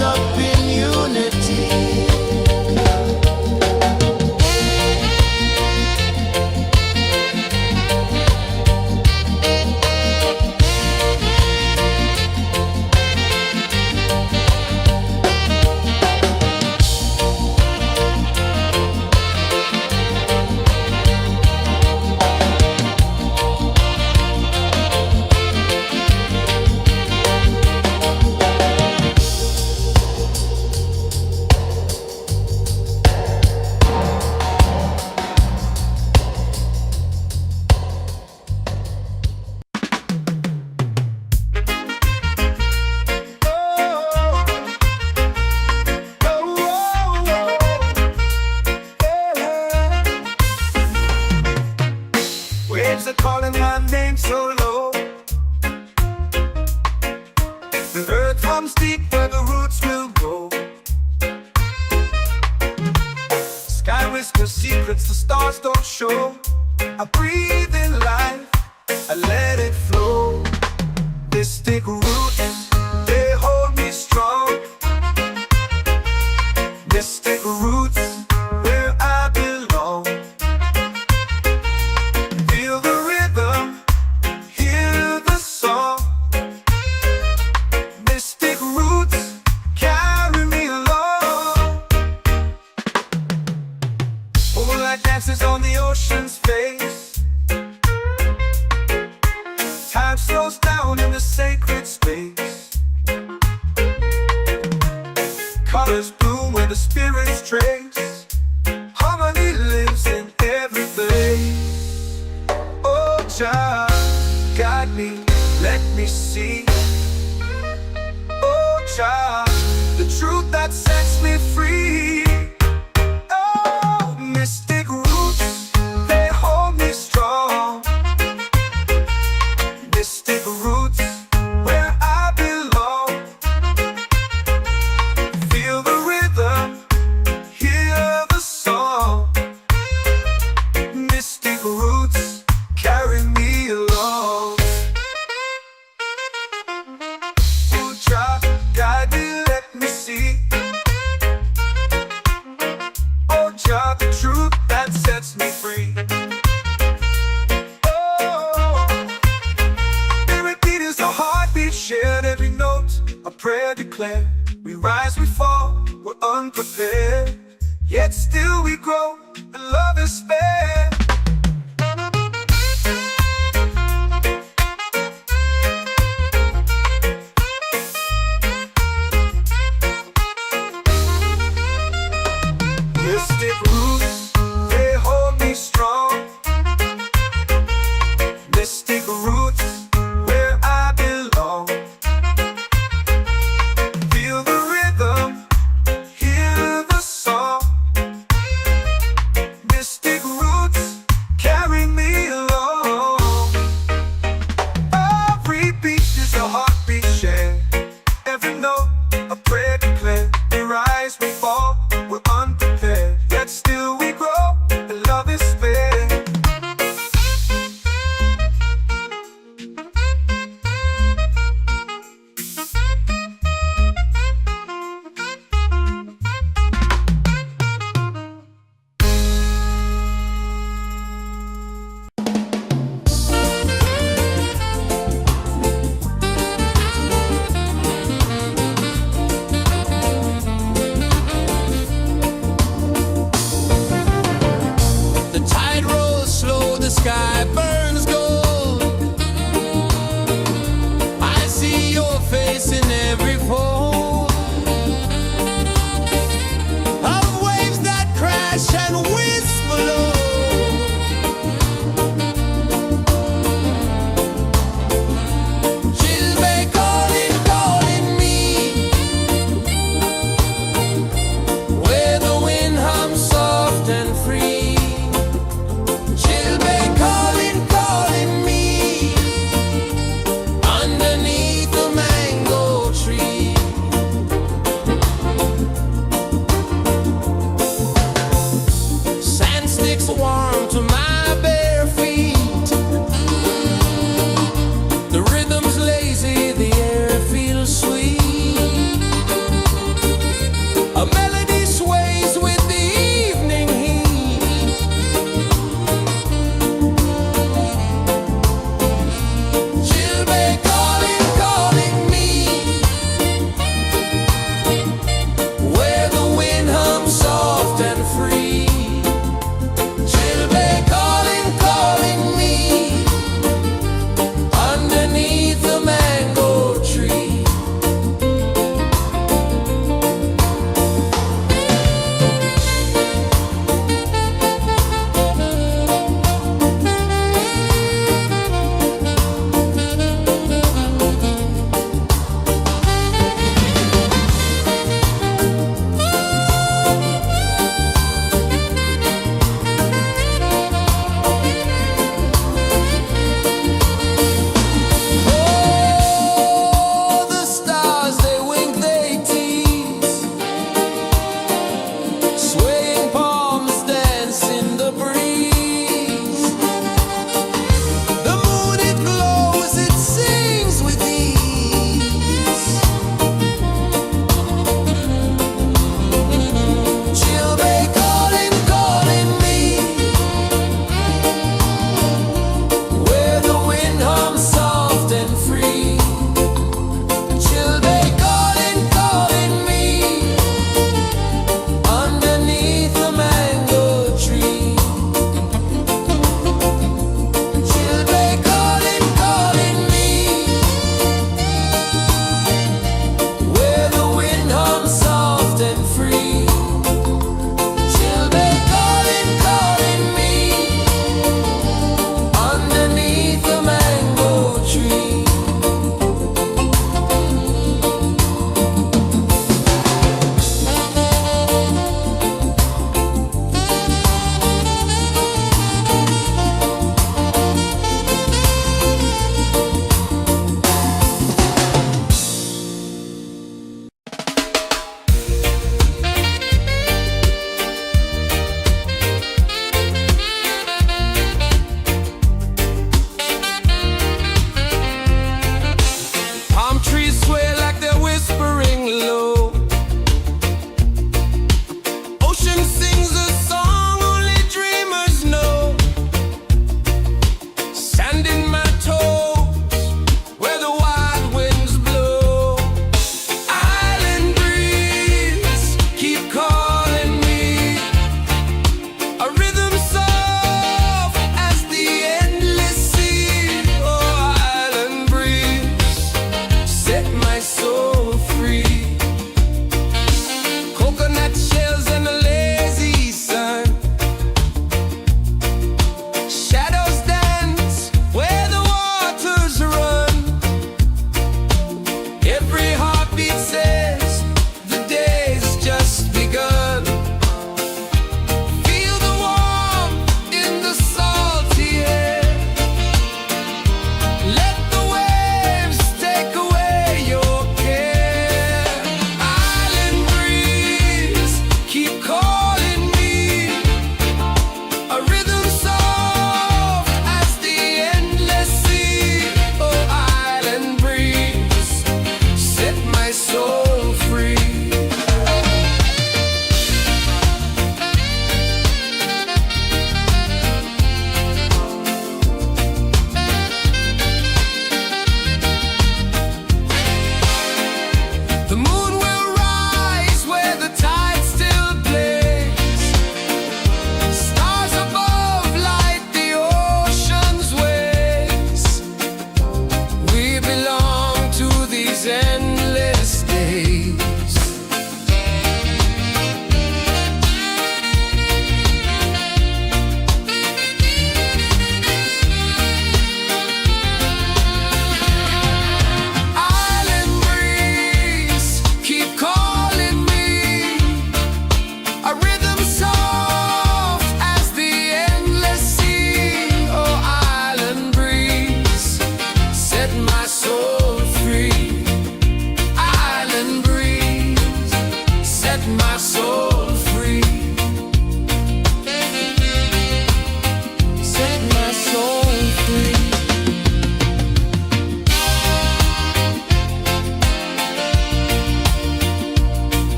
up in unity. Waves are calling my name so low. The earth hums deep where the roots will go. Sky whispers secrets the stars don't show. I breathe in life, I let it flow. This thick root, they hold me strong. This thick roots where I belong. Feel the rhythm, hear the song. Mystic roots carry me along. Moonlight dances on the ocean's face. Time slows down in the sacred space. Colors bloom where the spirits trace. Harmony lives in every place. Oh, Jah, guide me, let me see. Oh, Jah, the truth that sets me free. Oh, mystic roots, they hold me strong. Mystic roots, where I belong. Feel the rhythm, hear the song. Mystic roots carry me along. Oh, Jah, guide me, let me see. Oh, Jah, the truth that sets me free. Oh, spirit beat is a heartbeat shared, every note a prayer declared. We rise, we fall, we're unprepared, yet still we grow, and love is spared. Mystic roots, they hold me strong. Mystic roots, where I belong. Feel the rhythm, hear the song. whisper low. Chilbay calling, calling me, where the wind hums soft and free. Chilbay calling, calling me, underneath the mango tree. Sand sticks warm to my bare feet. The rhythm's lazy, the air feels sweet. A melody sways with the evening heat. Chilbay calling, calling me, where the wind hums soft and free. Chilbay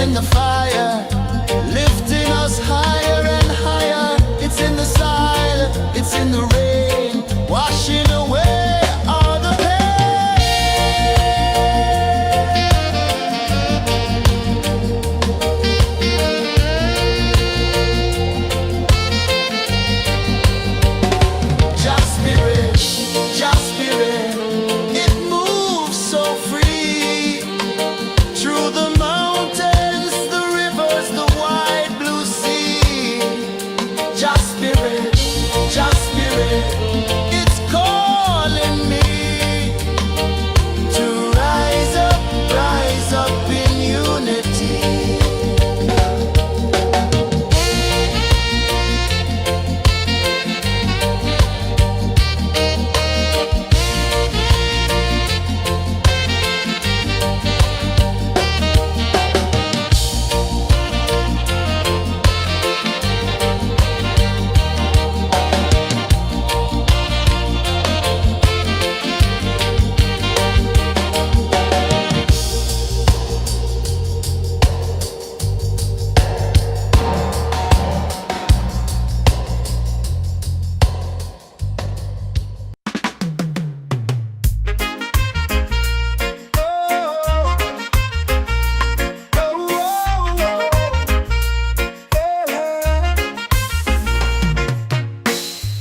in the fire, lifting us higher and higher. It's in the silence, it's in the rain, washing away all the pain. Just spirit, just spirit, it moves so free through the mountains, the rivers, the wide blue sea. Just spirit, it's calling me to rise up in unity.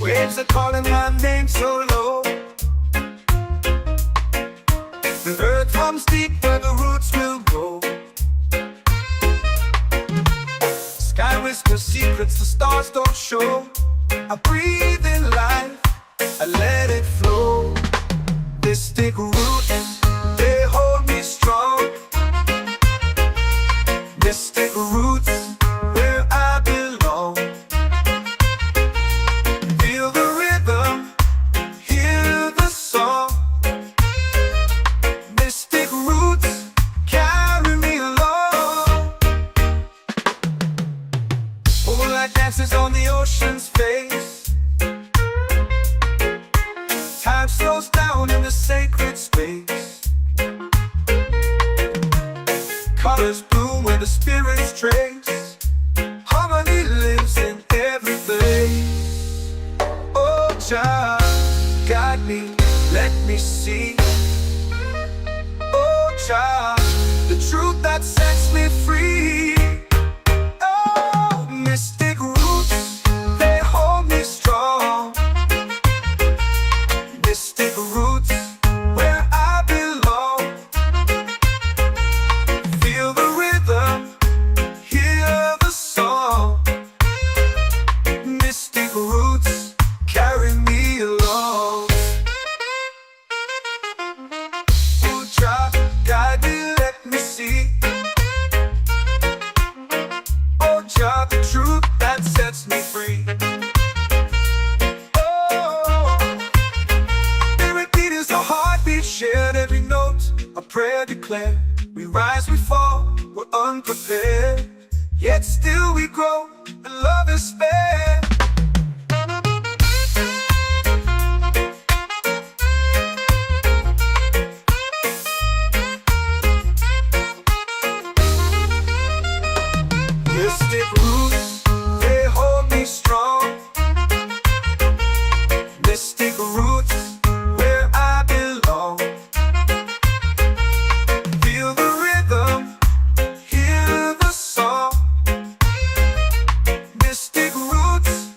Waves are calling my name so low. The earth hums deep where the roots will grow. Sky whispers secrets the stars don't show. I breathe in life, I let it flow. Mystic roots, they hold me strong. Mystic roots, where I belong. Feel the rhythm, hear the song. Mystic roots, carry me along. Moonlight dances on the ocean's face. Time slows down in the sacred space. Colors bloom where the spirits trace. Harmony lives in every place. Oh, Jah, guide me, let me see. Oh, Jah, the truth that sets me free. Oh, mystic roots, they hold me strong. Mystic roots, where I belong. Feel the rhythm, hear the song. Mystic roots, carry me along. Oh, Jah, guide me, let me see. Oh, Jah, the truth that sets me free. Oh, spirit beat is a heartbeat shared, every note a prayer declared. We rise, we fall, we're unprepared, yet still we grow, and love is spared. Mystic roots, they hold me strong. Mystic roots, where I belong. Feel the rhythm, hear the song. Mystic roots,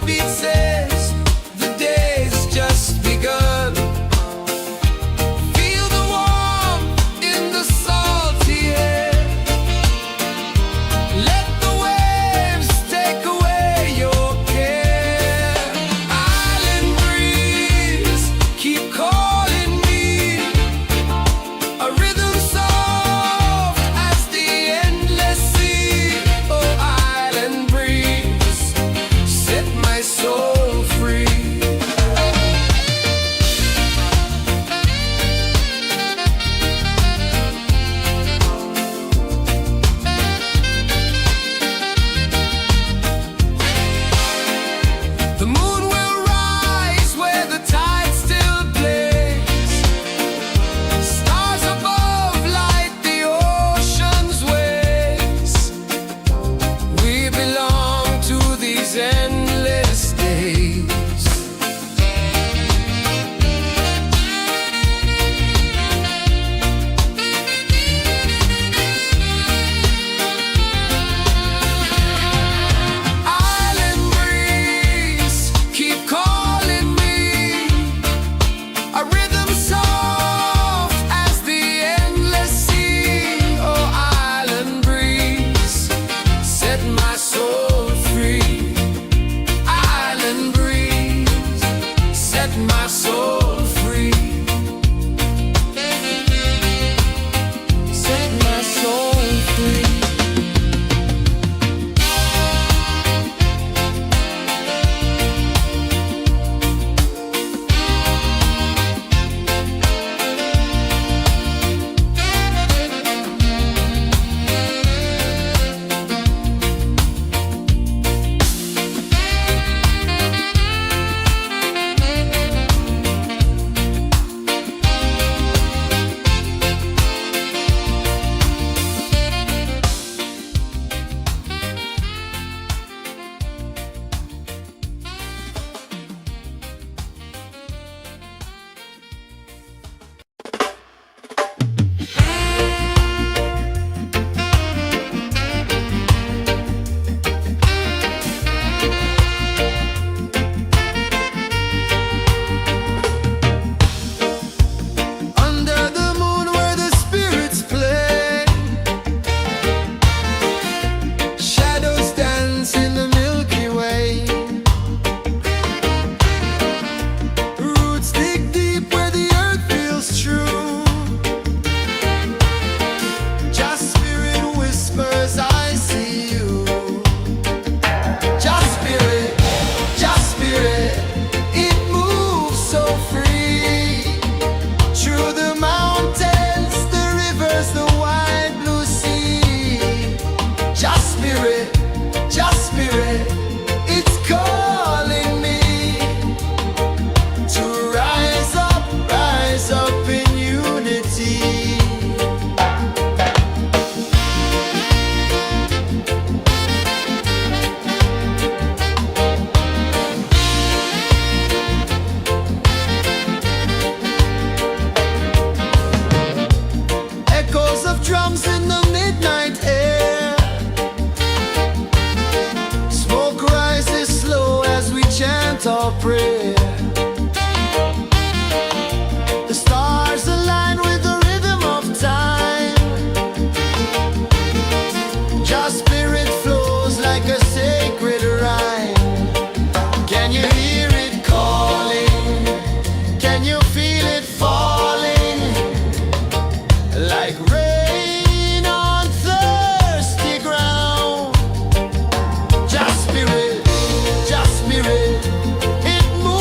heartbeat says the day's just begun. Feel the warmth in the salty air. Let the waves take away your care. Island breeze, keep calling me. A rhythm soft as the endless sea. Oh, island breeze, set my soul free. The moon will rise where the tide still plays. Stars above light the ocean's waves. We belong to these endless days. Island breeze, keep calling me. A rhythm soft as the endless sea. Oh, island breeze, set my soul free. Island breeze, set my soul free. Set my soul free. Under the moon where the spirits play, shadows dance in the Milky Way. Roots dig deep where the earth feels true. Just spirit whispers, I see you. Just spirit, it moves so free. Through the mountains, the rivers, the wide blue sea. Just spirit, it's calling me to rise up in unity. Echoes of drums in the midnight air. Smoke rises slow as we chant our prayer. The stars align with the rhythm of time. Just spirit flows like a sacred rhyme. Can you hear it calling? Can you feel it falling? Like rain on thirsty ground. Just spirit, it moves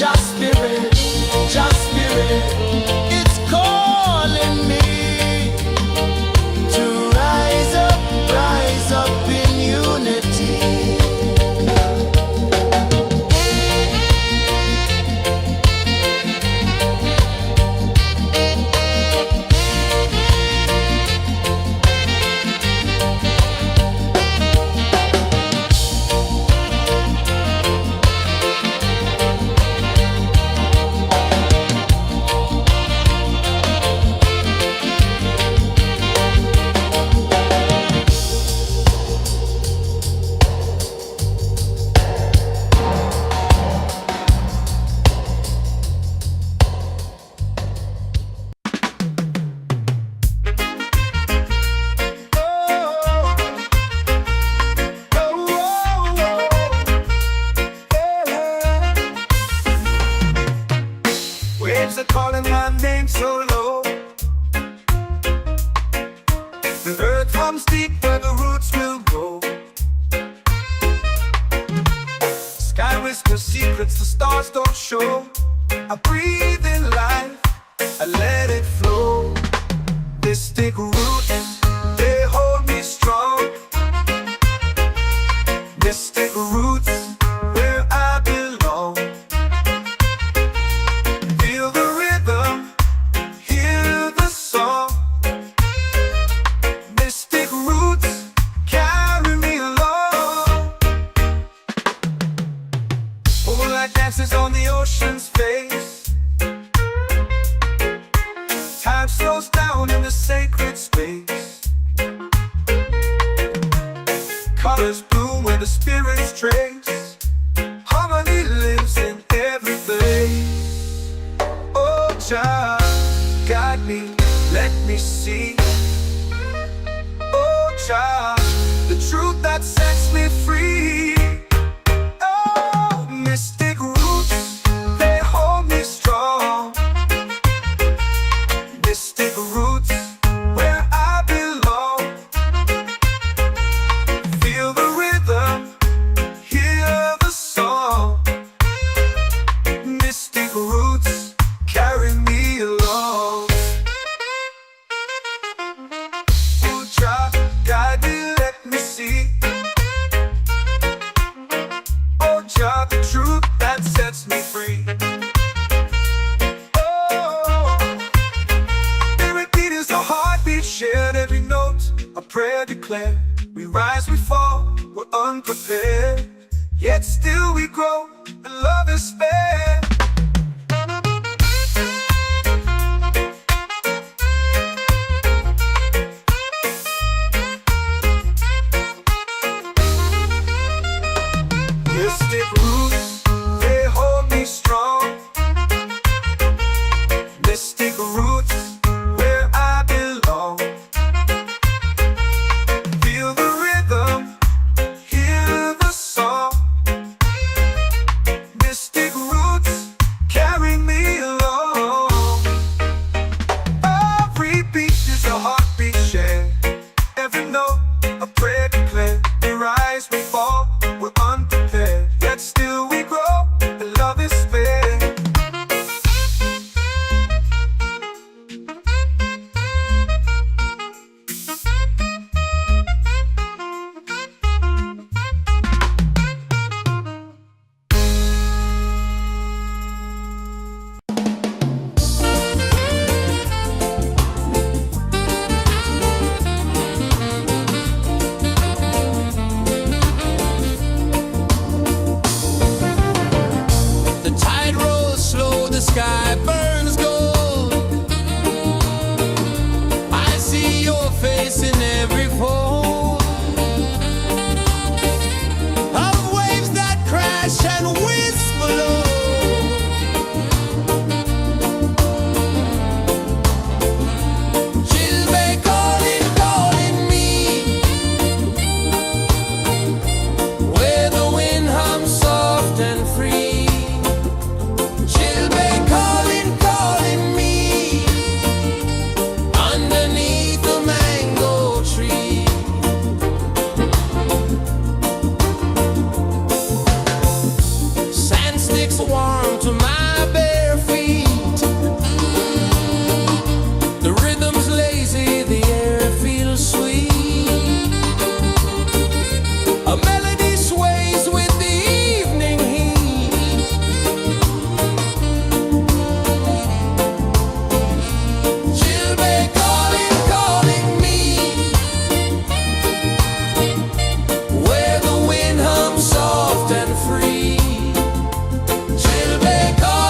Just spirit, it's calling me to rise up in unity. Waves are calling my name so low. The earth hums deep where the roots will go. Sky whispers secrets the stars don't show. I breathe in life, I let it flow. Mystic roots, they hold me strong. Mystic roots, where I belong. Feel the rhythm, hear the song. Mystic roots, carry me along. Moonlight dances on the ocean's face. Time slows down in the sacred space. Colors bloom where the spirits trace. Harmony lives in every place. Oh, Jah, guide me, let me see. Oh, Jah, the truth that sets me free. Oh, mystic roots, they hold me strong. Mystic roots, where I belong. Feel the rhythm, hear the song. Mystic roots, carry me along. Oh, Jah, guide me, let me see. Oh, Jah, the truth that sets me free. Oh, every beat is a heartbeat shared, every note a prayer declared. We rise, we fall, we're unprepared, yet still we grow, and love is spared. Mystic roots, they hold me strong. Mystic roots, where I belong. Feel the rhythm, hear the song. Mystic roots, carry me along. Every beat is a heartbeat shared, every note a prayer declared. We rise, we fall, we're unprepared, yet still we grow, and love is spared. The tide rolls slow, the sky burns gold. I see your face in every fold of waves that crash and whisper low. She'll be calling me, where the wind hums soft and free. She'll be calling warm to my bare feet. The rhythm's lazy, the air feels sweet. A melody sways with the evening heat. Children calling, calling me, where the wind hums soft and free. Children calling.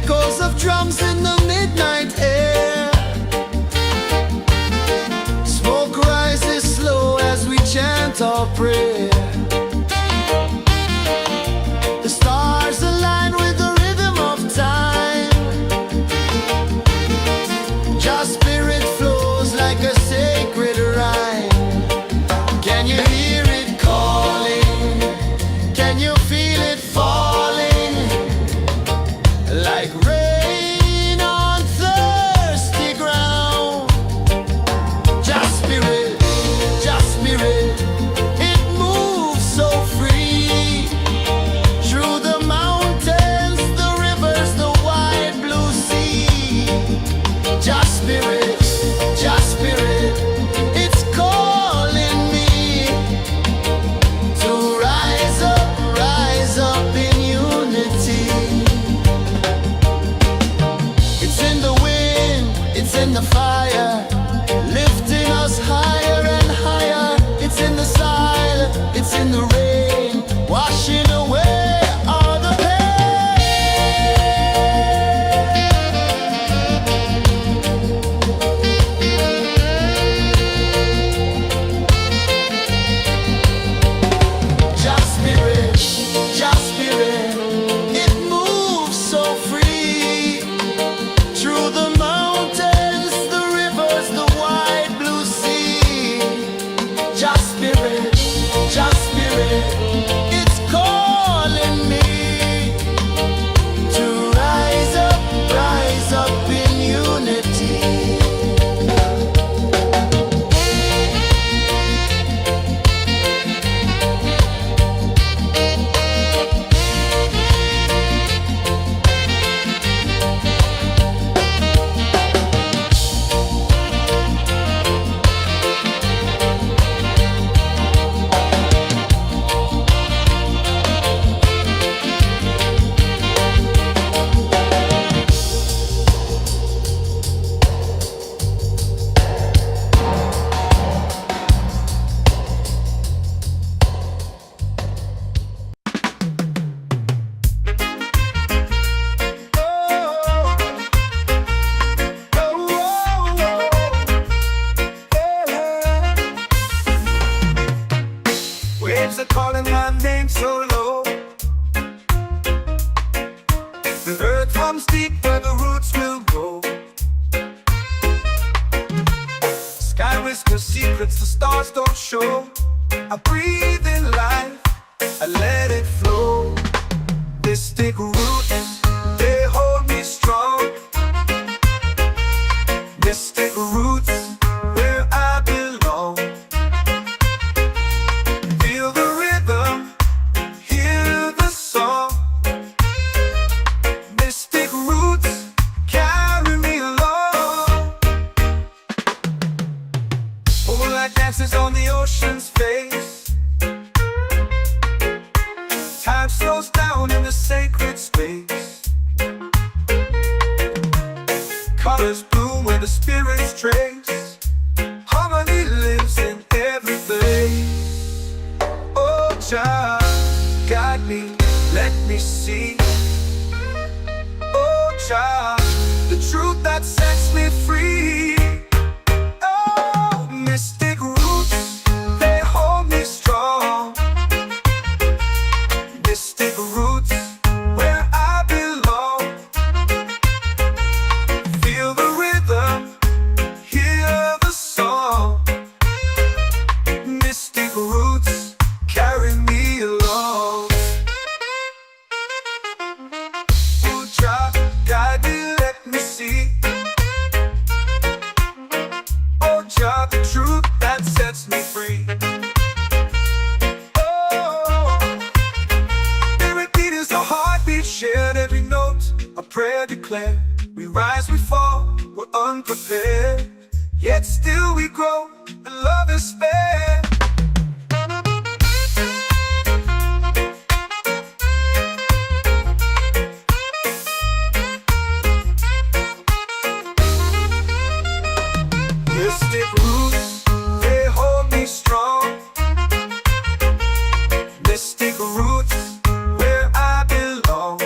Echoes of drums in the midnight air. Smoke rises slow as we chant our prayer. The stars align with the rhythm of time. Your spirit flows like a sacred rhyme. Can you hear it calling? Can you feel it falling? Like rain on thirsty ground. Just spirit, it moves so free. Through the mountains, the rivers, the wide blue sea. Just spirit, it's calling me to rise up in unity. It's in the wind, it's in the fire, lifting us higher and higher. It's in the silence, it's in the rain, washing away all the Just spirit, it moves so free. Through the mountains, the rivers, the wide blue sea. Just spirit, it's calling me to rise up in unity. Waves are calling my name so low. The earth runs deep where the roots will go. Sky whispers secrets the stars don't show. I breathe in life, I let it flow. Mystic roots, they hold me strong. Mystic roots, where I belong. Feel the rhythm, hear the song. Mystic roots, carry me along. Moonlight dances on the ocean's face. Time slows down in the sacred space. Colors bloom where the spirits trace. Harmony lives in every place. Oh, Jah, guide me, let me see. Oh, Jah, the truth that sets me free. Oh, mystic roots, they hold me strong. Mystic roots, where I belong. Feel the rhythm, hear the song. Mystic roots, carry me along. Oh, Jah, guide me, let me see. Oh, Jah, the truth that sets me free. Oh, spirit beat is a heartbeat, shared every note. A prayer declared. We rise, we fall, we're unprepared. Yet still we grow, and love is fair. Mystic roots, they hold me strong. Mystic roots, where I belong.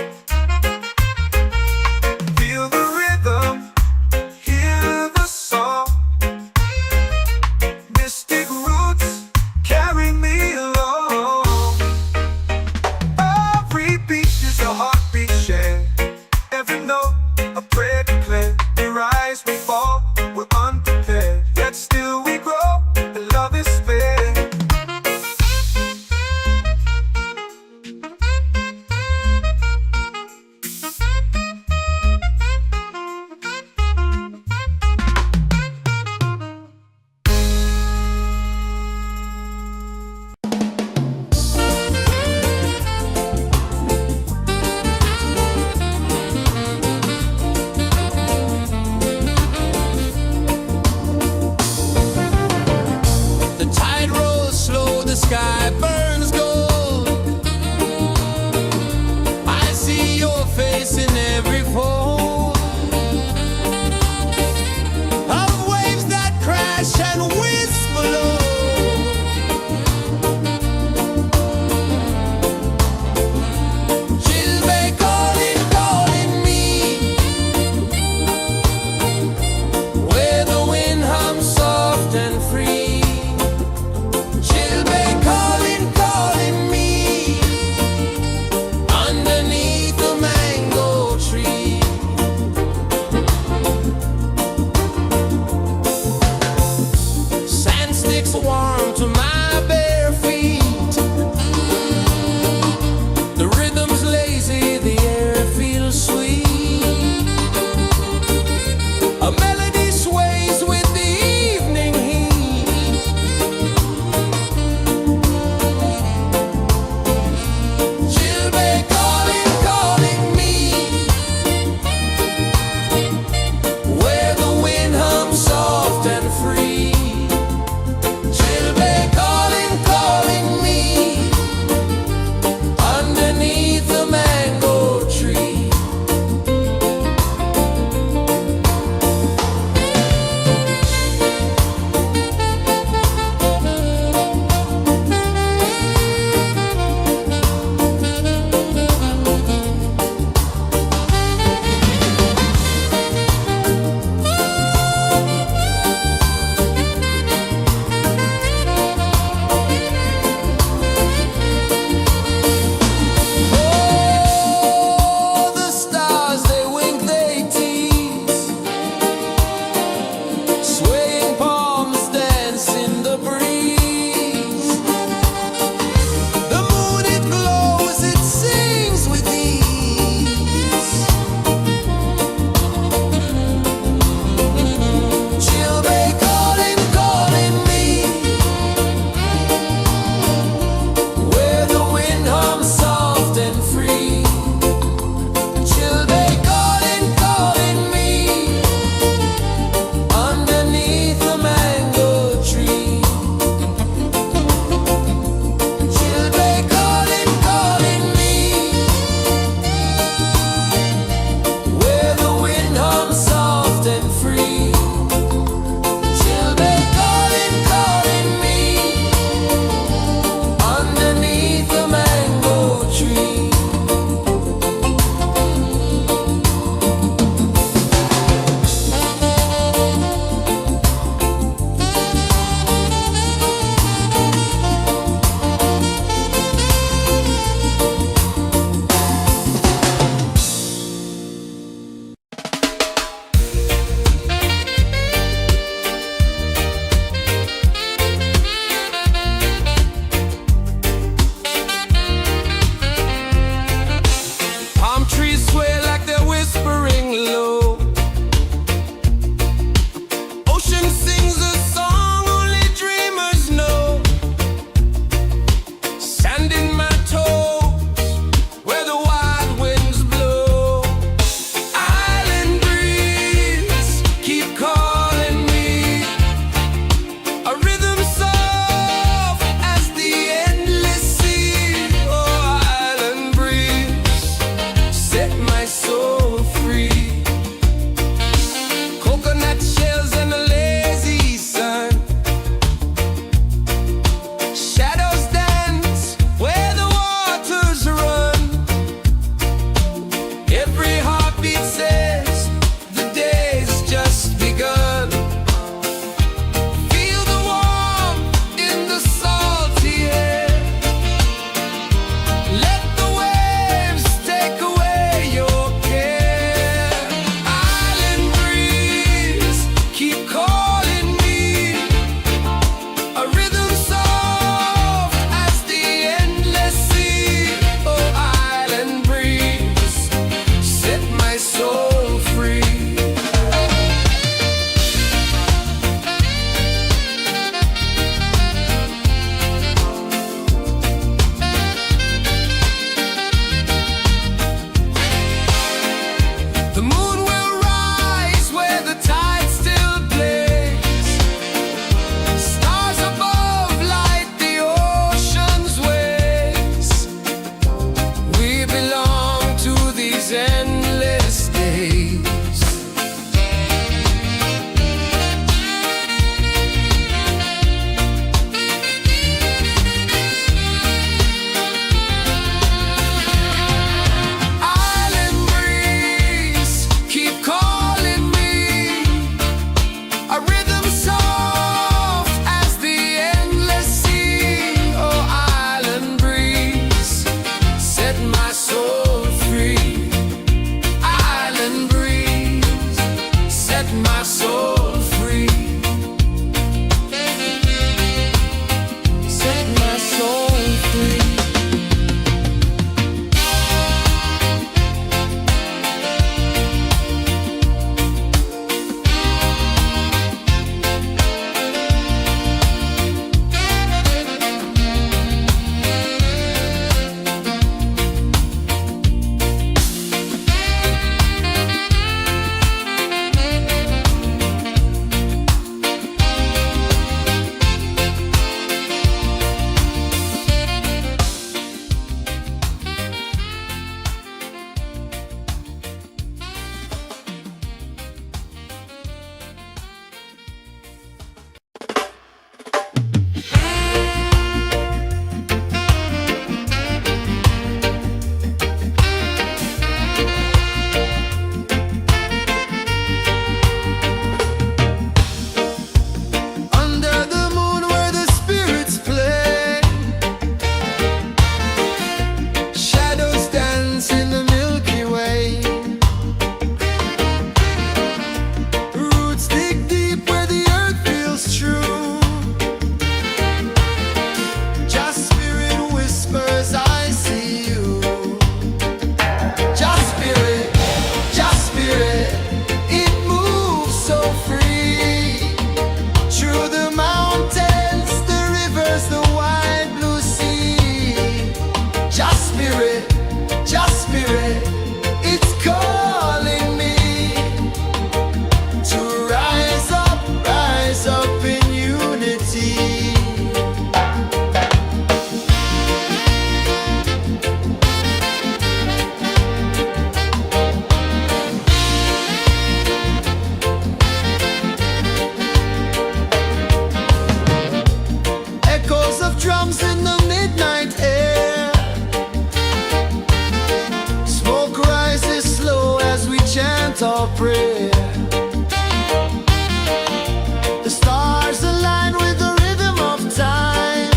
The stars align with the rhythm of time.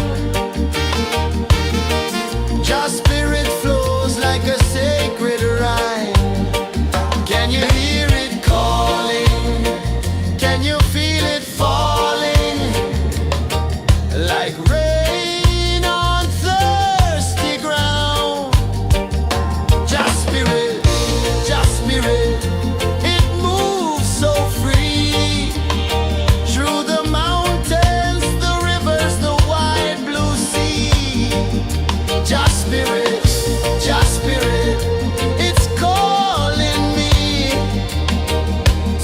Your spirit flows like a sacred rhyme. Can you hear it calling? Can you feel it falling? Like rain on thirsty ground. Just spirit, it moves so free. Through the mountains, the rivers, the wide blue sea. Just spirit, it's calling me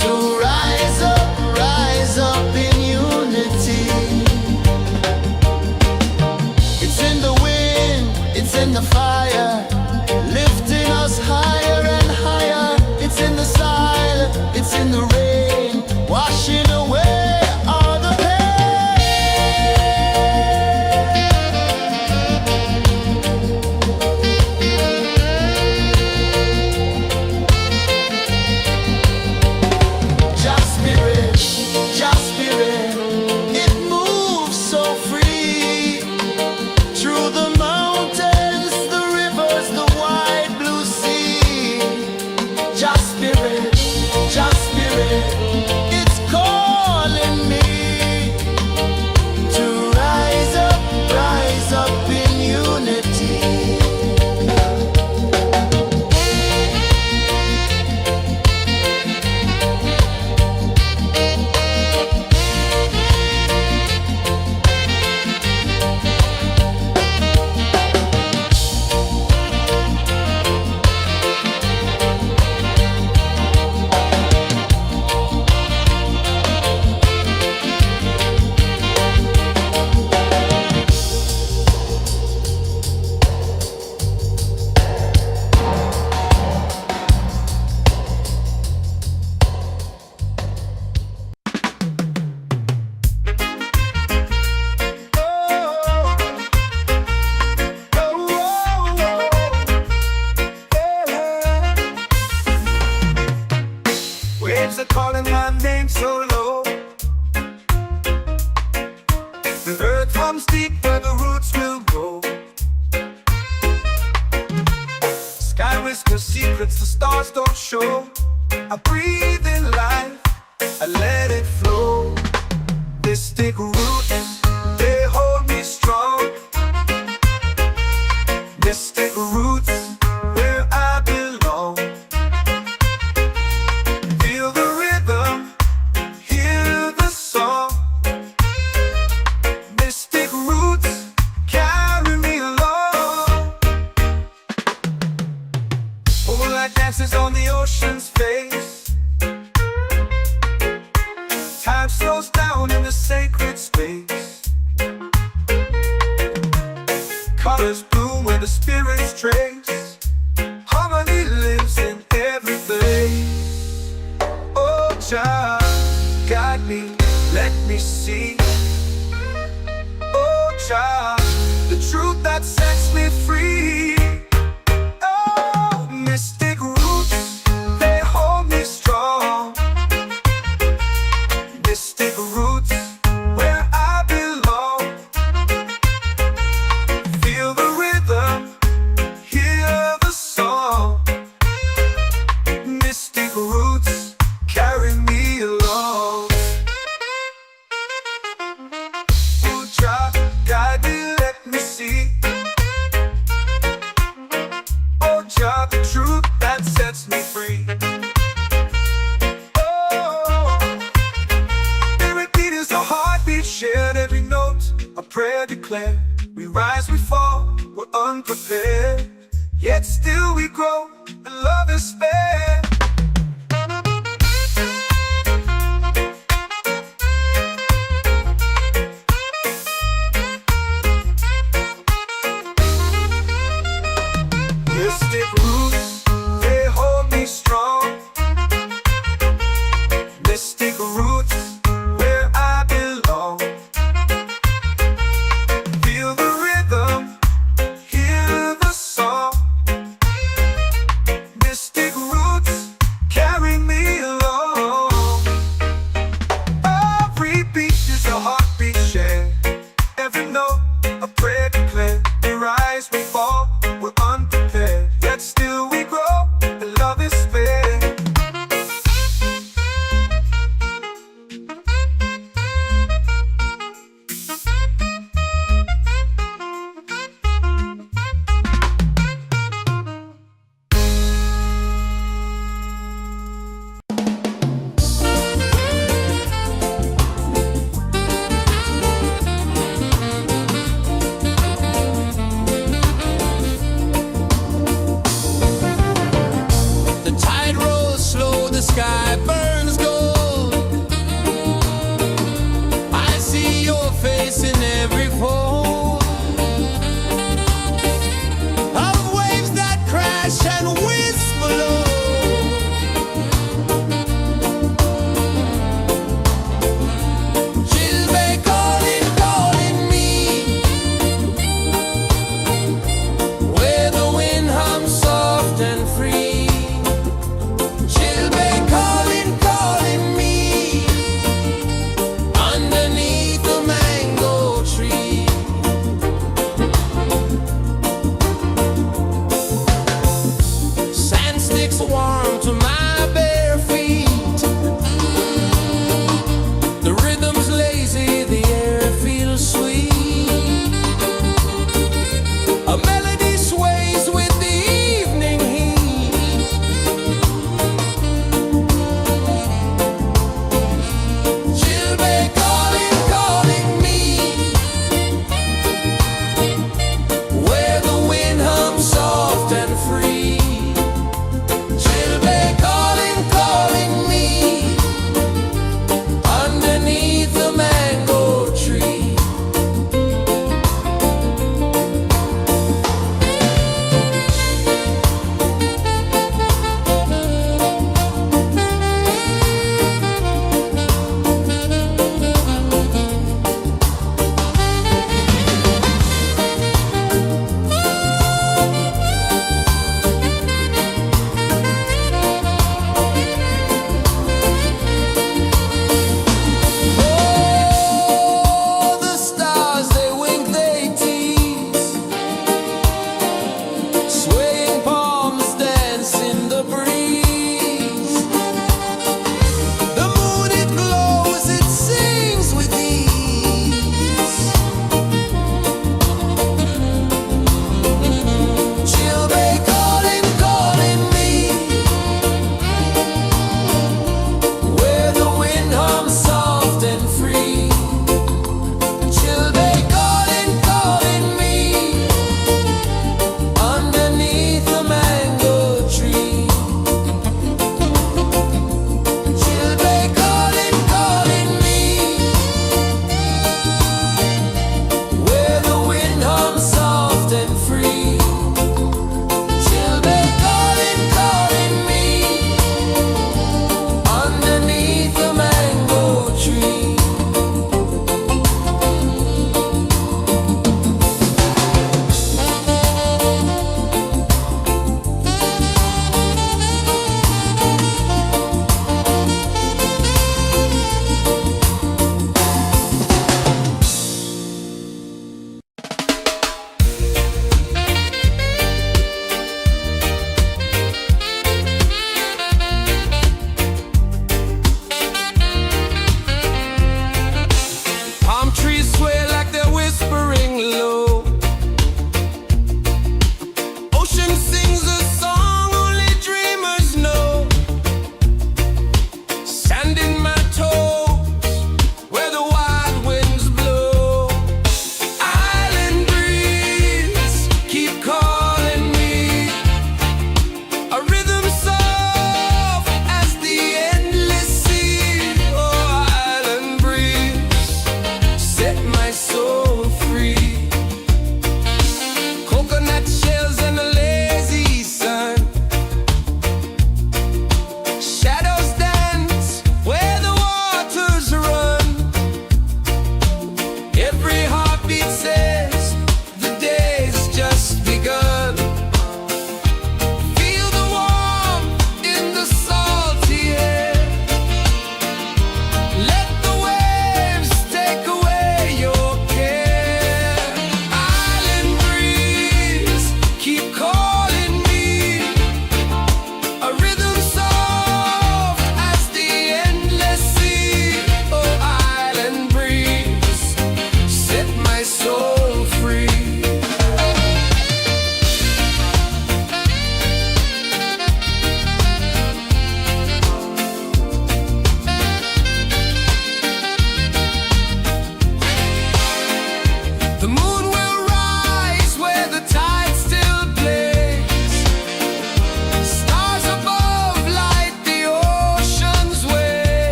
to rise up in unity. It's in the wind, it's in the fire, lifting us higher and higher. It's in the silence, it's in the rain, washing away all the Just spirit, it moves so free. Through the mountains, the rivers, the wide blue sea. Just spirit, it's calling me to rise up in unity. Waves are calling my name so low. The earth comes deep where the roots will grow. Sky whispers secrets the stars don't show. I breathe in life, I let it flow. They stick roots, they hold me strong. They stick roots where I belong. Feel the rhythm, hear the song. Mystic roots carry me along. Moonlight dances on the ocean's face. Time slows down in the sacred space. Colors bloom where the spirits trace. Harmony lives in every face. Oh, Jah, guide me, let me see. Oh, Jah, the truth that sets me free. Oh, mystic roots, they hold me strong. Mystic roots, where I belong. Feel the rhythm, hear the song. Mystic roots carry me along. Oh, Jah, guide me, let me see. Oh, Jah, the truth that sets me free. Oh, spirit beat is a heartbeat shared, every note a prayer declared. We rise, we fall, we're unprepared, yet still we grow, and love is spared. Mystic roots, they hold me strong. Mystic roots, where I belong. Feel the rhythm, hear the song. Mystic roots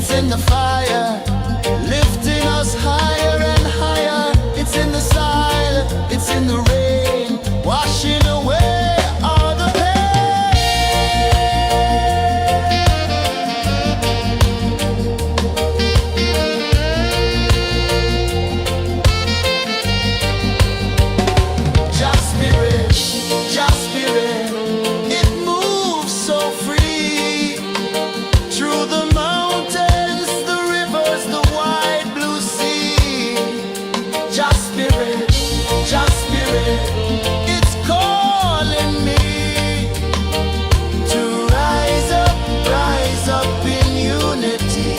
it's in the fire, lifting us higher and higher. It's in the silence, it's in the rain, washing away all the pain. Just spirit, it moves so free through the mountains, the rivers, the wide blue sea. Just spirit, it's calling me to rise up in unity.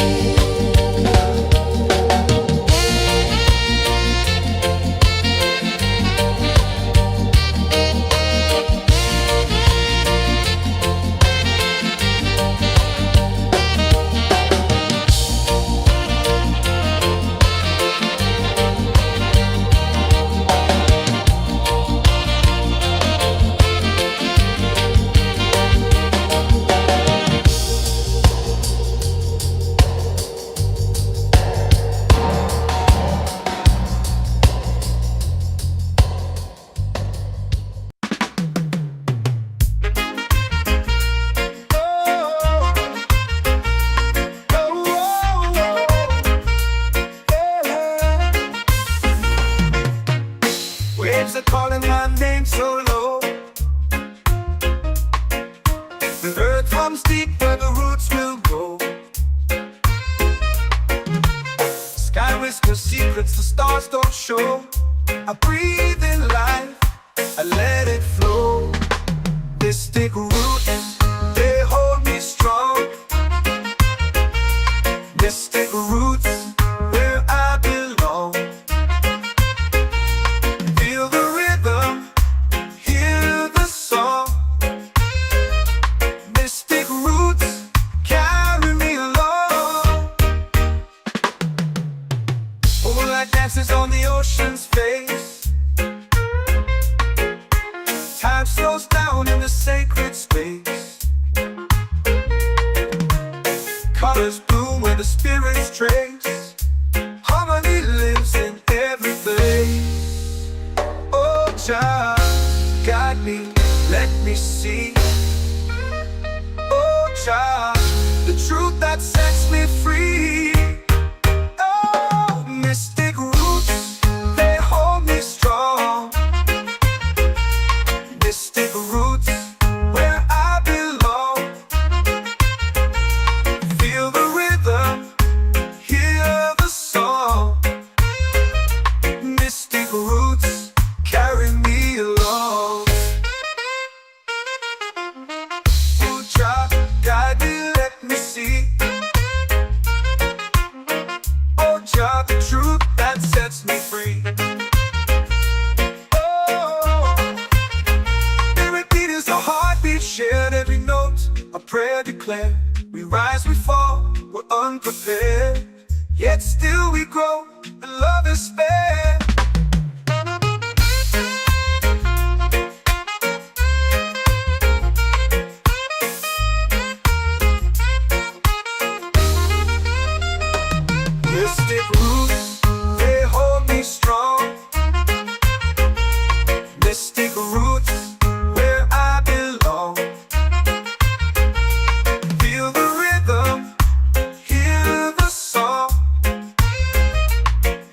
Waves are calling my name so low. The earth hums deep where the roots will go. Sky whispers secrets the stars don't show. I breathe in life, I let it flow. Mystic roots, they hold me strong. Mystic roots, where I belong. Feel the rhythm, hear the song. Mystic roots, carry me along. Moonlight dances on the ocean's face. Time slows down in the sacred space. Colors bloom where the spirits trace. Harmony lives in every place. Oh, child, guide me, let me see. Oh, child, the truth that sets me free. Oh, mystic roots, they hold me strong. Mystic roots, where I belong. Feel the rhythm, hear the song. Mystic roots, carry me along. Oh, child, guide me, let me see. Oh, child, the truth that sets me free. Oh, every beat is a heartbeat shared, every note a prayer declared. We rise, we fall, we're unprepared, yet still we grow, and love is spared. Mystic roots, they hold me strong. Mystic roots, where I belong. Feel the rhythm, hear the song.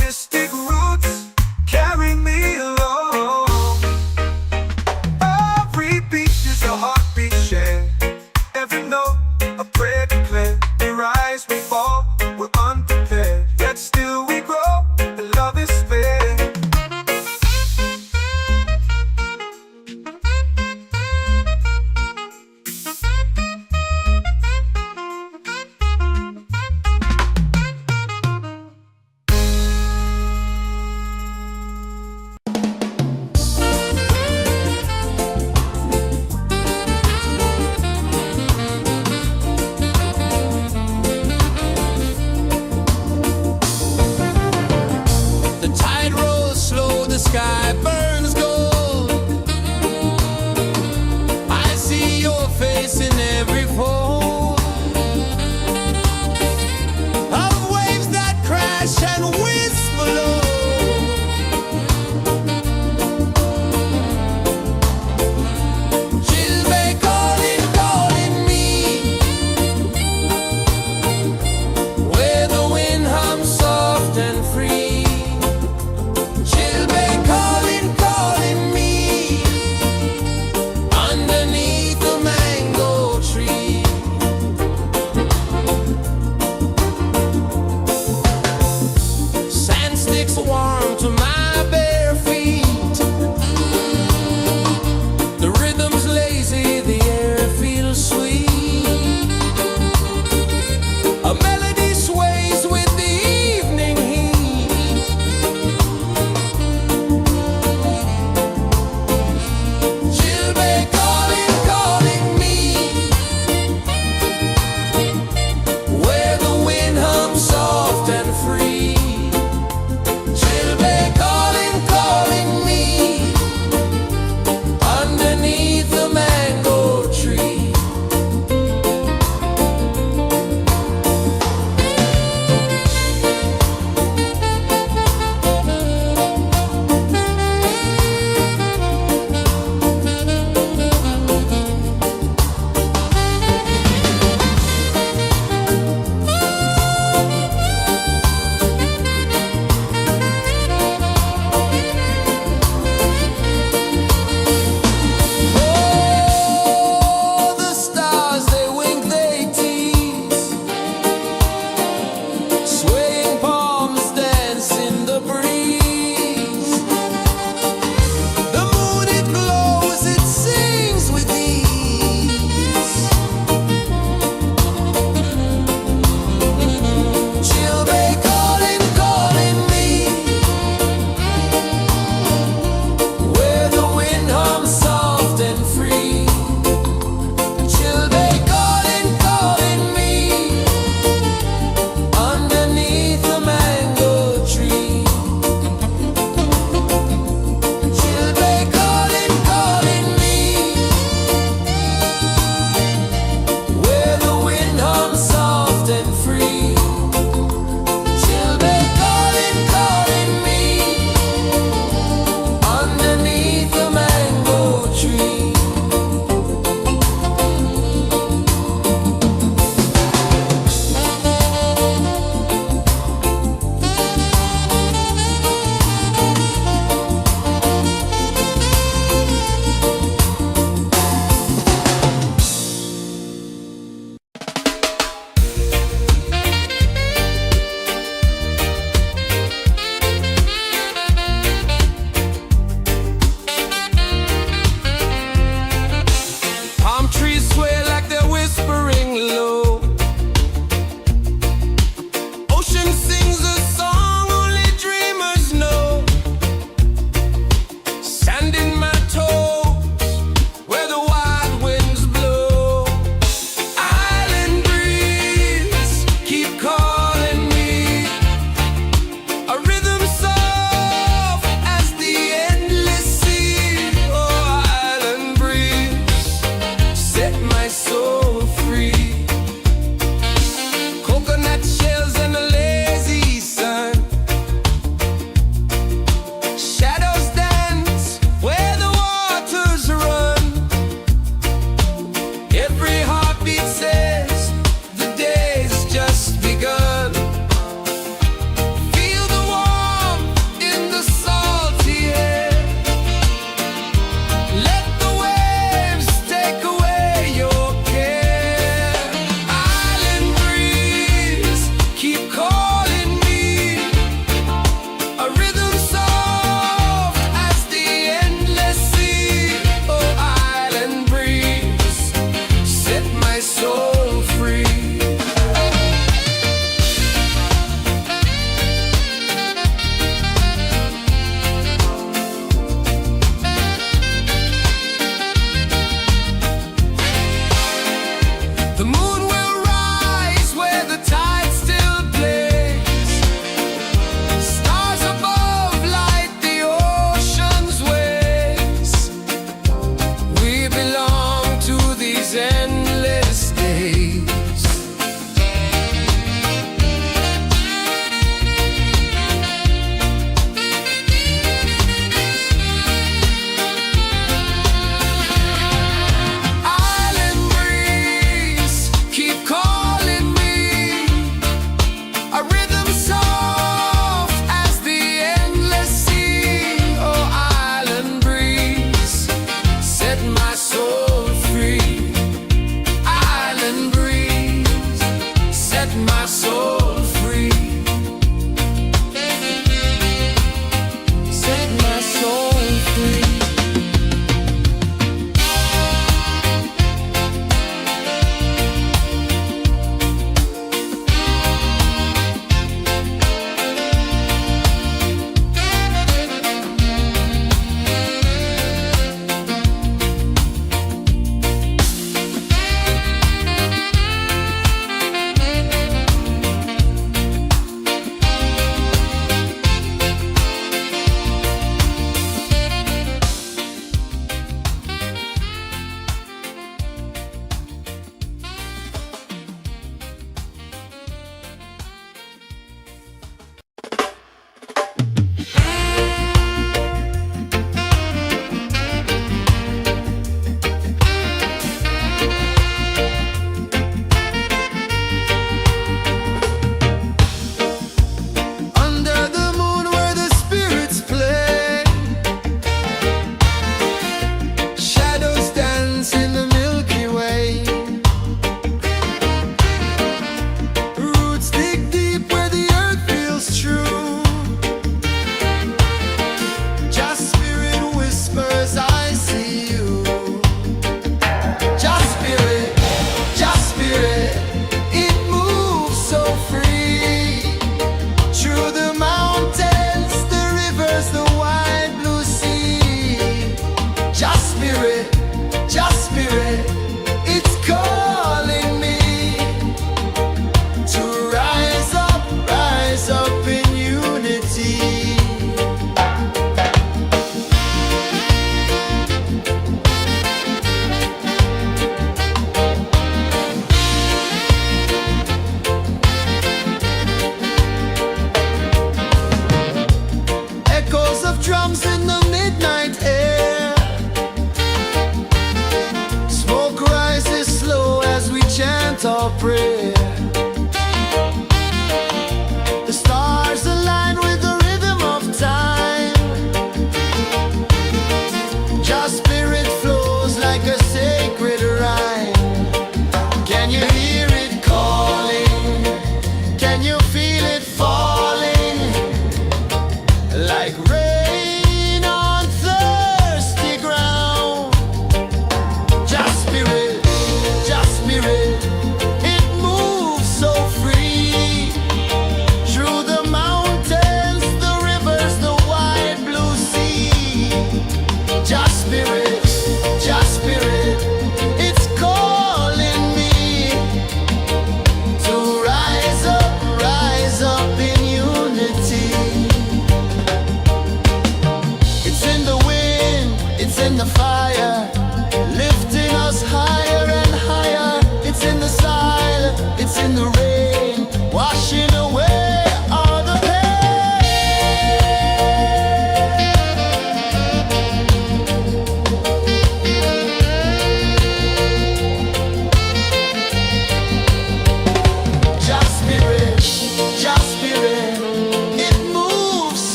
Mystic roots, carry me along. Every beat is a heartbeat shared, every note a prayer declared. We rise, we fall, we're unprepared, yet still we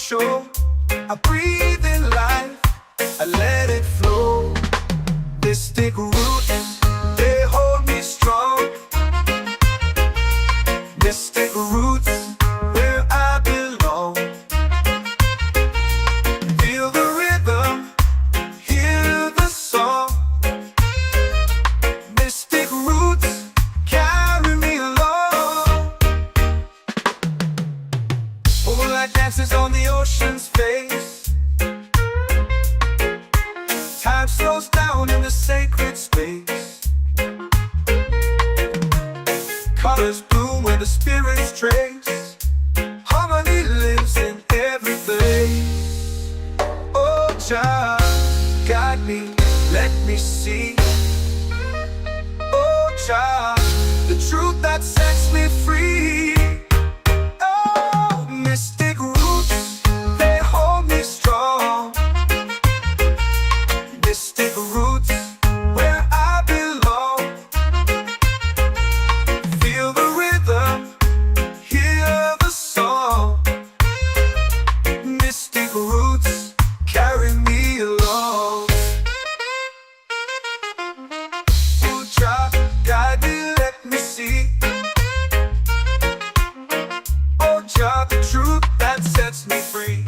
shore. I breathe in life, I let it flow. Mystic roots, they hold me strong. Mystic roots, where I belong. Feel the rhythm, hear the song. Mystic roots, carry me along. Moonlight dances on the ocean's face. Time slows down in the sacred space. Colors bloom where the spirits trace. Harmony lives in every place. Oh, child, guide me, let me see. Oh, child, the truth that sets me free. Oh, mystic roots, they hold me strong. Mystic roots, where I belong. Feel the rhythm, hear the song. Mystic roots, carry me along. Oh, child, guide me, let me see. Oh, child, the truth that sets me free.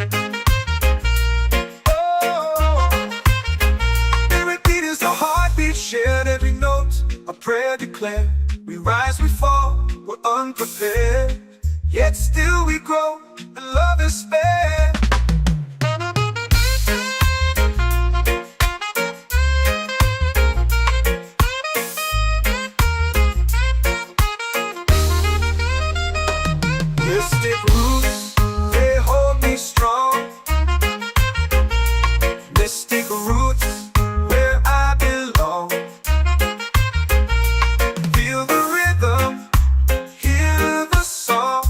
Oh, every beat is a heartbeat shared, every note a prayer declared. We rise, we fall, we're unprepared, yet still we grow, and love is spared. Mystic roots, they hold me strong. Mystic roots, where I belong. Feel the rhythm, hear the song.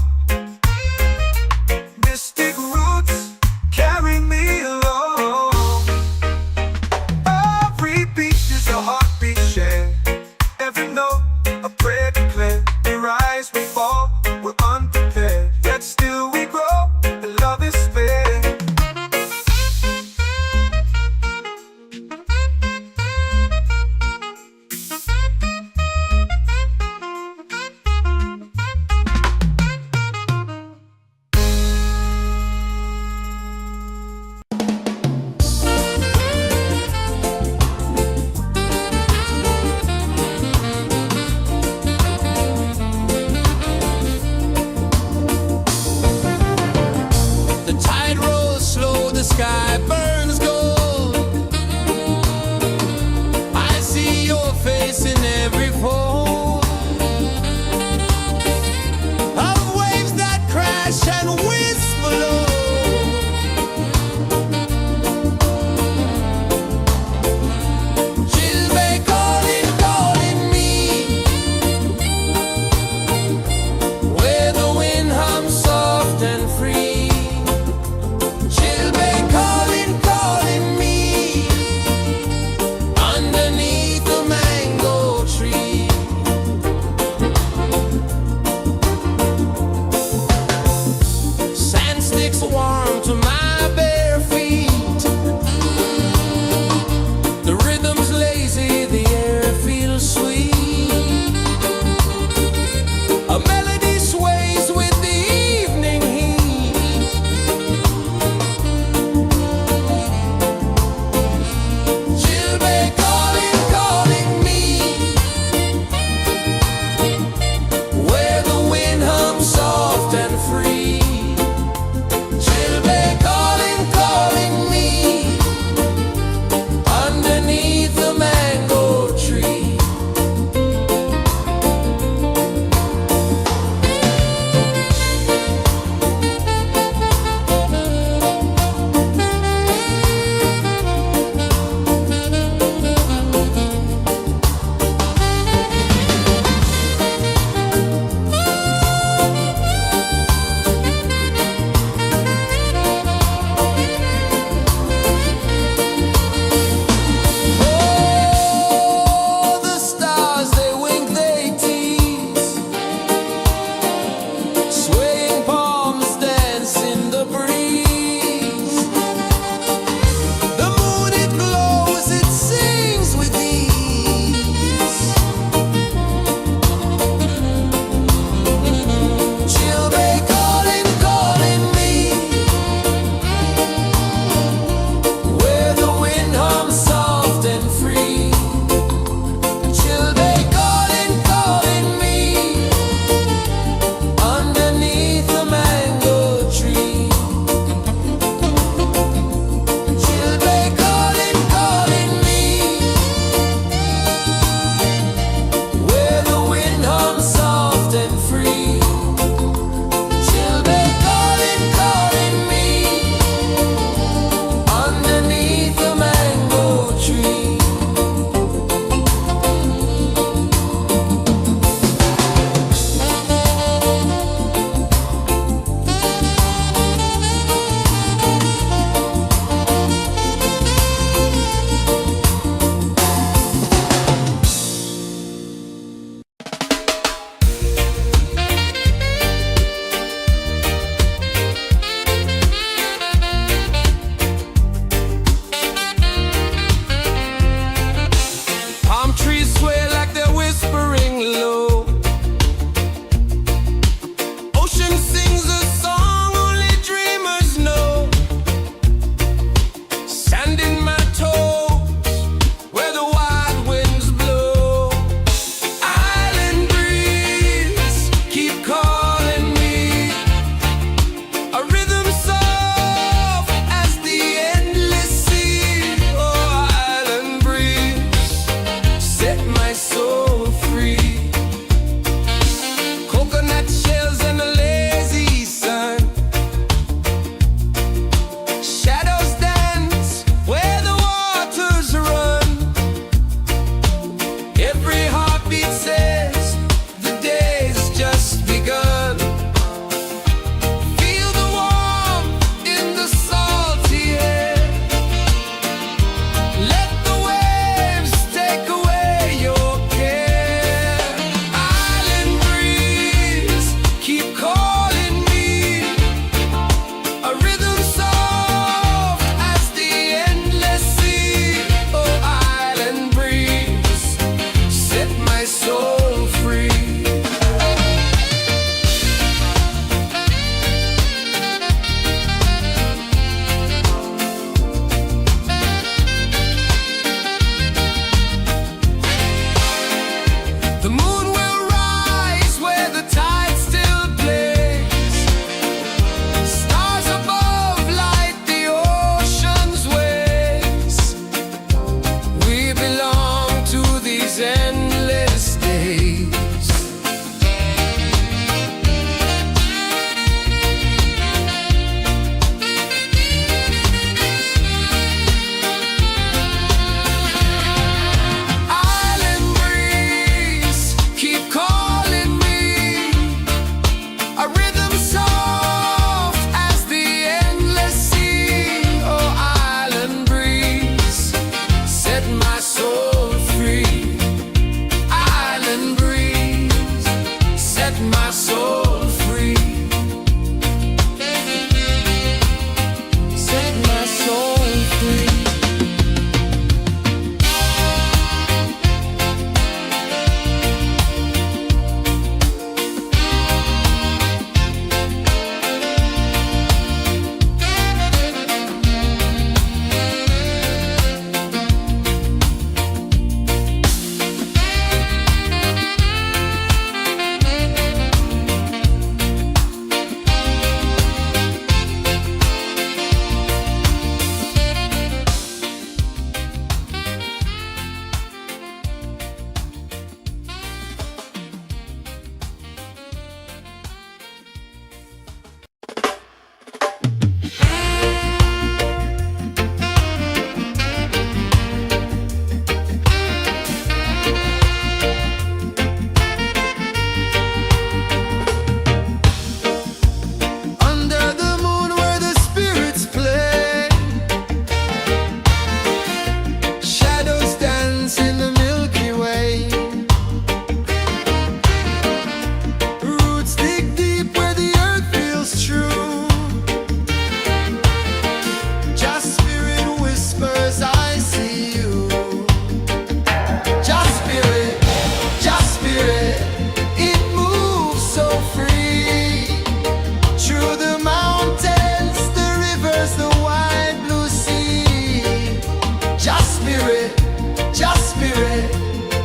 spirit,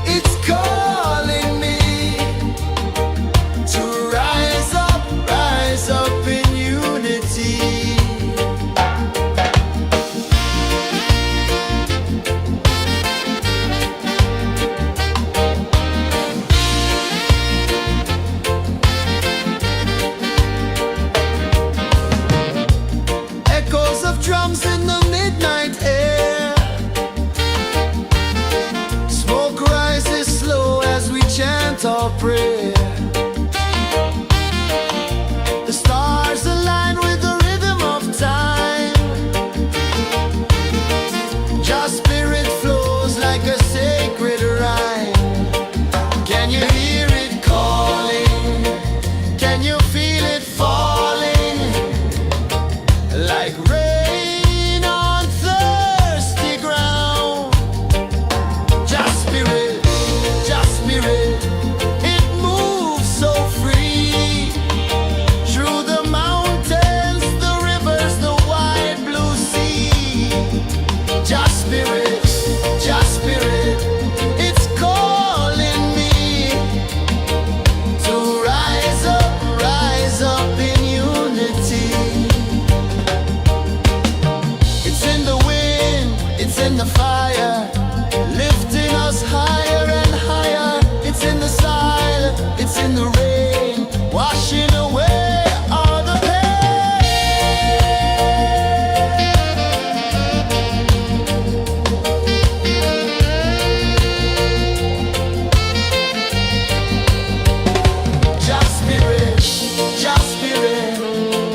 it's calling me to rise up in unity. Echoes of drums in the midnight air. Smoke rises slow as we chant our prayer. The stars align with the rhythm of time. Your spirit flows like a sacred rhyme. Can you hear it calling? Can you feel it falling? Like rain on thirsty ground. Just spirit, it moves so free. Through the mountains, the rivers, the wide blue sea. Just spirit, it's calling me to rise up in unity. It's in the wind, it's in the fire, lifting us higher and higher. It's in the silence, it's in the rain, washing away all the pain. Just spirit,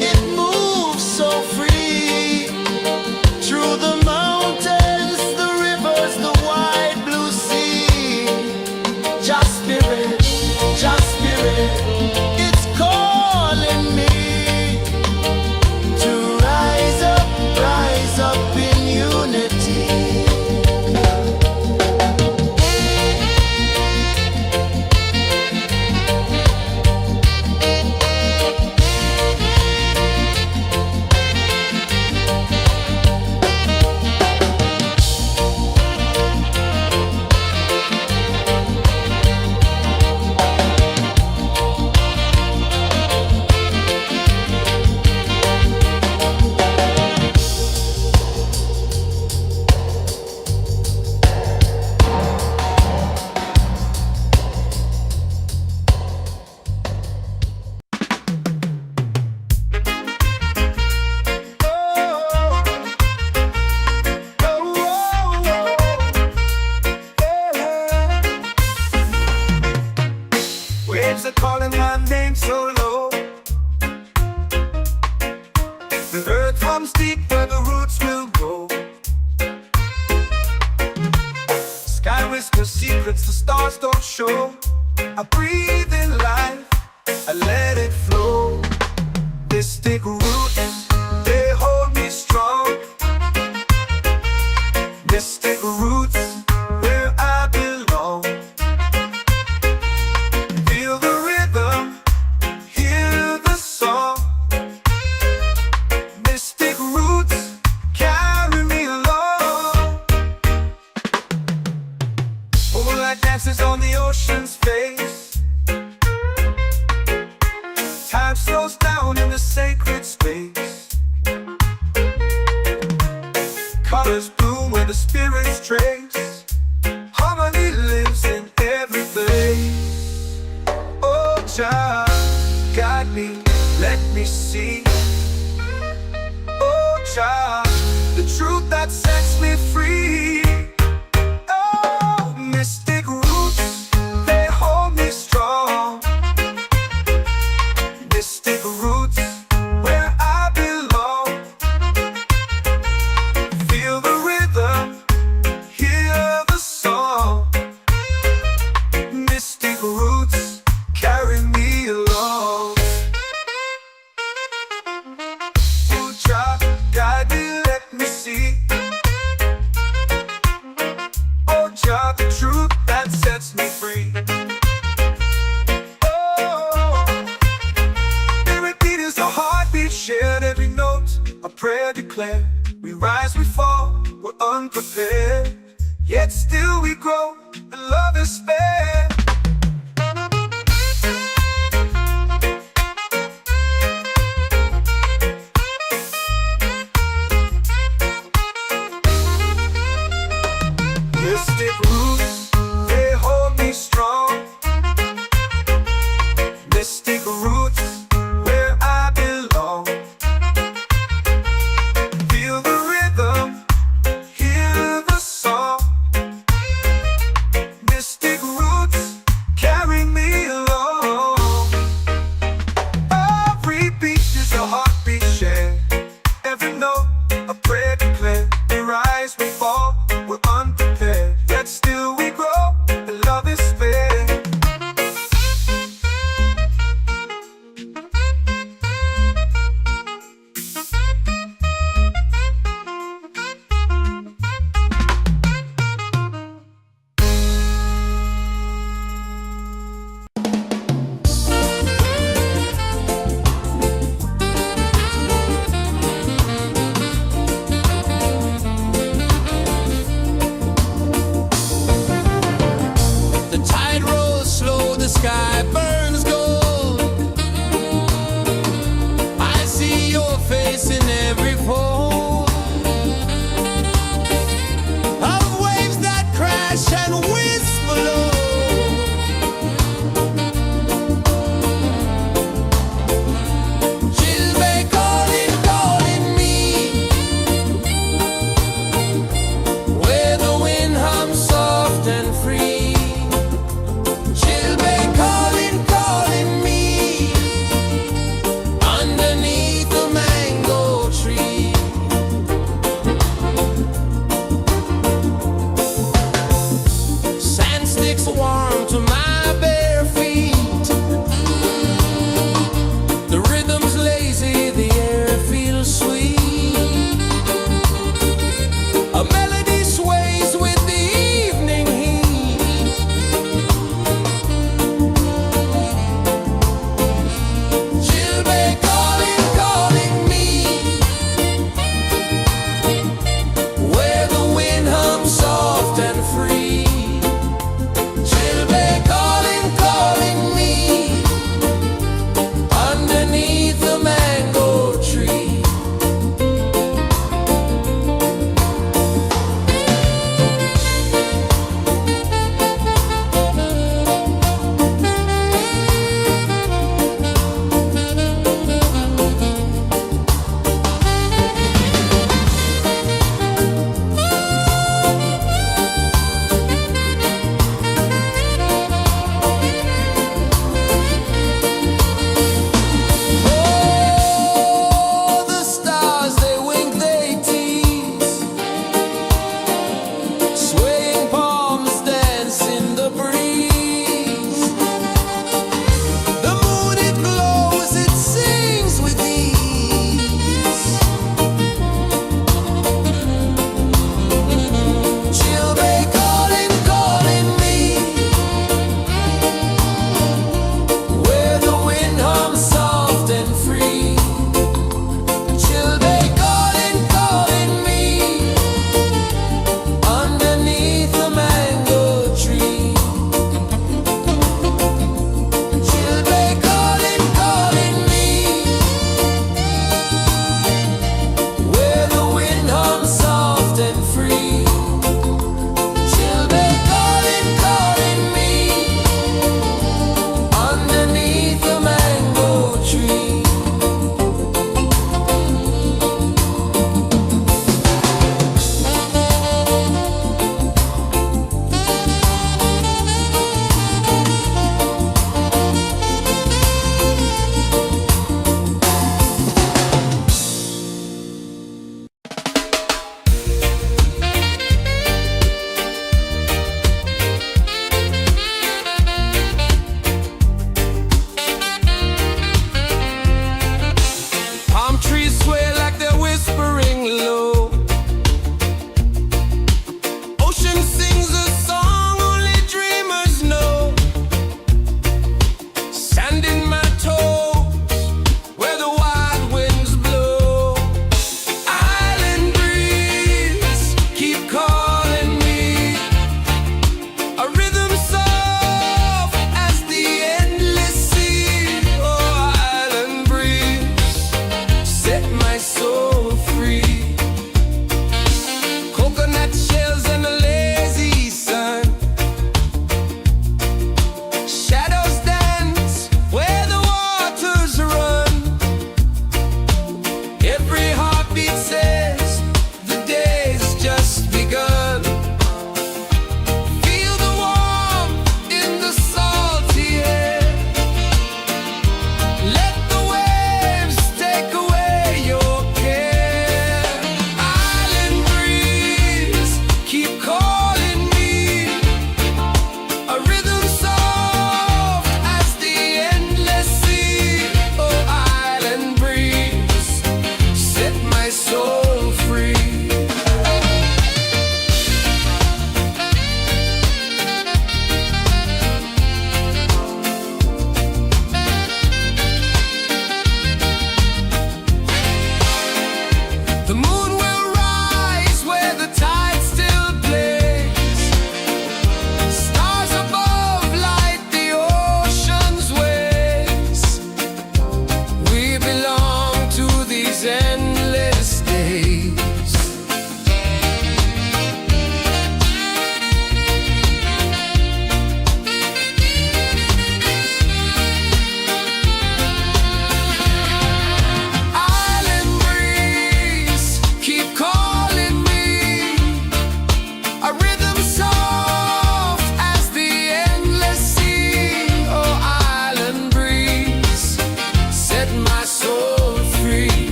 it moves so free. Through the mountains, the rivers, the wide blue sea. Just spirit, it's calling me to rise up in unity. Waves are calling my name so low. The earth comes deep where the roots will go. Sky whispers secrets the stars don't show. I breathe in life, I let it flow. This thick roots, they hold me strong. Mystic roots, where I belong. Feel the rhythm, hear the song. Mystic roots, carry me along. Moonlight dances on the ocean's face. Time slows down in the sacred space. Colors bloom where the spirits trace. Harmony lives in every place. Oh, child, guide me, let me see. Oh, child, the truth that sets me free. Oh, mystic roots, they hold me strong. Mystic roots, where I belong. Feel the rhythm, hear the song. Mystic roots, carry me along. yet still we grow, and love is spare. Mystic roots, they hold me strong. Mystic roots, where I belong. Feel the rhythm, hear the song. Mystic roots, carry me along. Every beat is a heartbeat shared. Every note, a prayer declared. We rise, we fall, we're unprepared, yet still we grow, and love is fair. The tide rolls slow, the sky burns gold. I see your face in every fold of waves that crash and whisper low. She'll be calling, calling me where the wind hums soft and free. She'll be calling, calling me underneath the mango tree.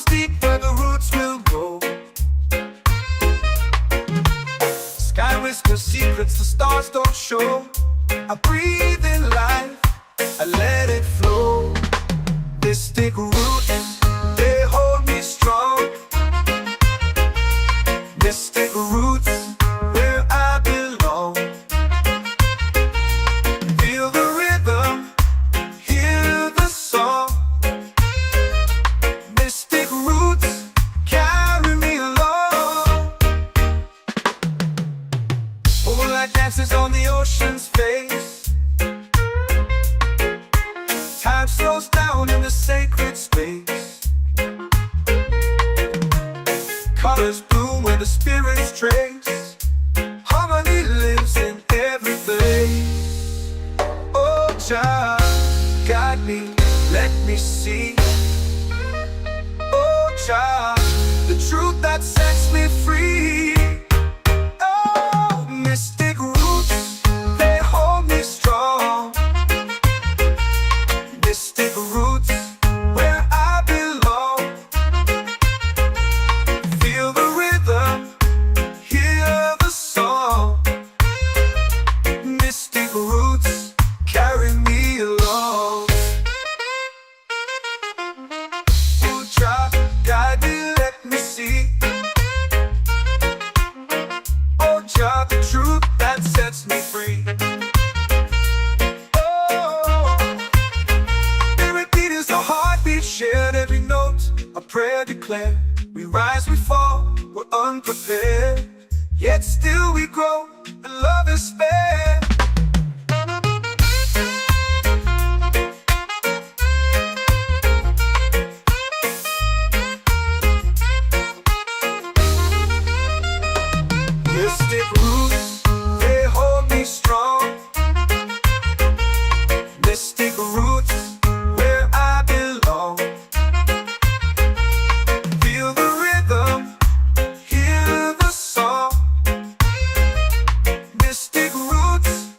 runs deep where the roots will grow. Sky whispers secrets the stars don't show. I breathe in life, I let it flow. Mystic roots, they hold me strong. Mystic roots, where I belong. Feel the rhythm, hear the song. Mystic roots, carry me along. Moonlight dances on the ocean's face. Time slows down in the sacred space. Colors bloom where the spirits trace. Harmony lives in every place. Oh, child, guide me, let me see. Oh, child, the truth that sets me free. Oh, mystic roots, they hold me strong. Mystic roots, where I belong. Feel the rhythm, hear the song. Mystic roots, carry me along. Oh, child, guide me, let me see. Oh, child, the truth that sets me free. Shared every note, a prayer declared. We rise, we fall, we're unprepared. Yet still we grow, and love is spared. Mystic roots, they hold me strong. Mystic roots, where I belong. Feel the rhythm, hear the song. Mystic roots,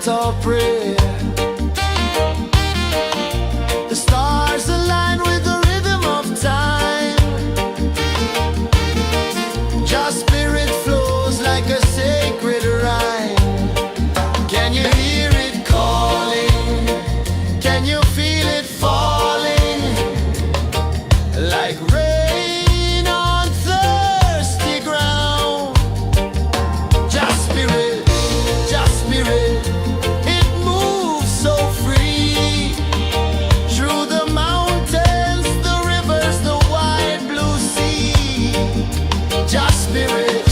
chant or pray. The stars align with the rhythm of time. Just spirit flows like a sacred rhyme. Can you hear it calling? Can you feel it falling? Like rain on thirsty ground. Just spirit, it moves so free. Through the mountains, the rivers, the wide blue sea. Just spirit,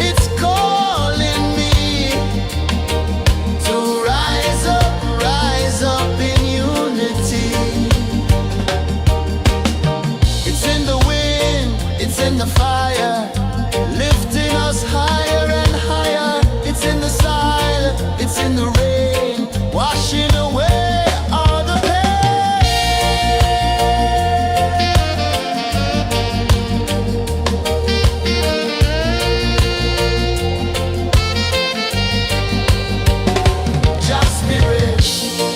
it's calling me to rise up in unity. It's in the wind, it's in the fire, lifting us higher and higher. It's in the silence, it's in the rain, washing away all the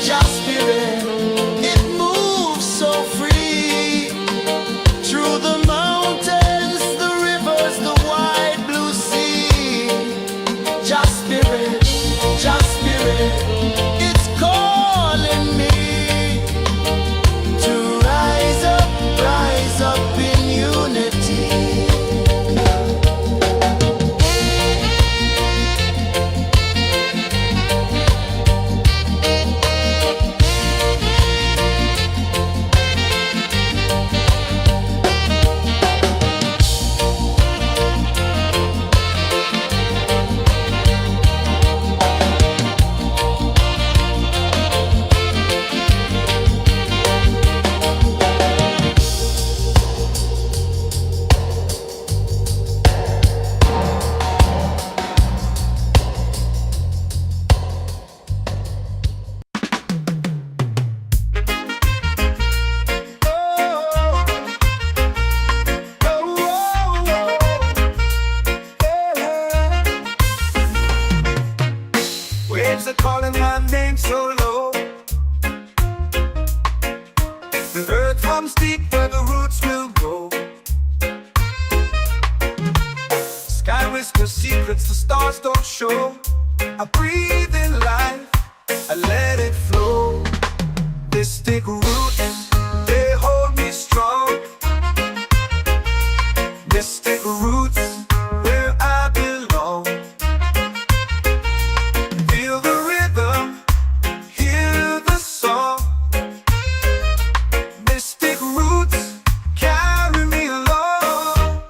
Just spirit, it moves so free. Through the mountains, the rivers, the wide blue sea. Just spirit, it's calling me to rise up in unity. Waves are calling my name so low. The earth hums deep where the roots will grow. Sky whispers secrets the stars don't show. I breathe in life, I let it flow. Mystic roots, they hold me strong. Mystic roots, where I belong. Feel the rhythm, hear the song. Mystic roots, carry me along.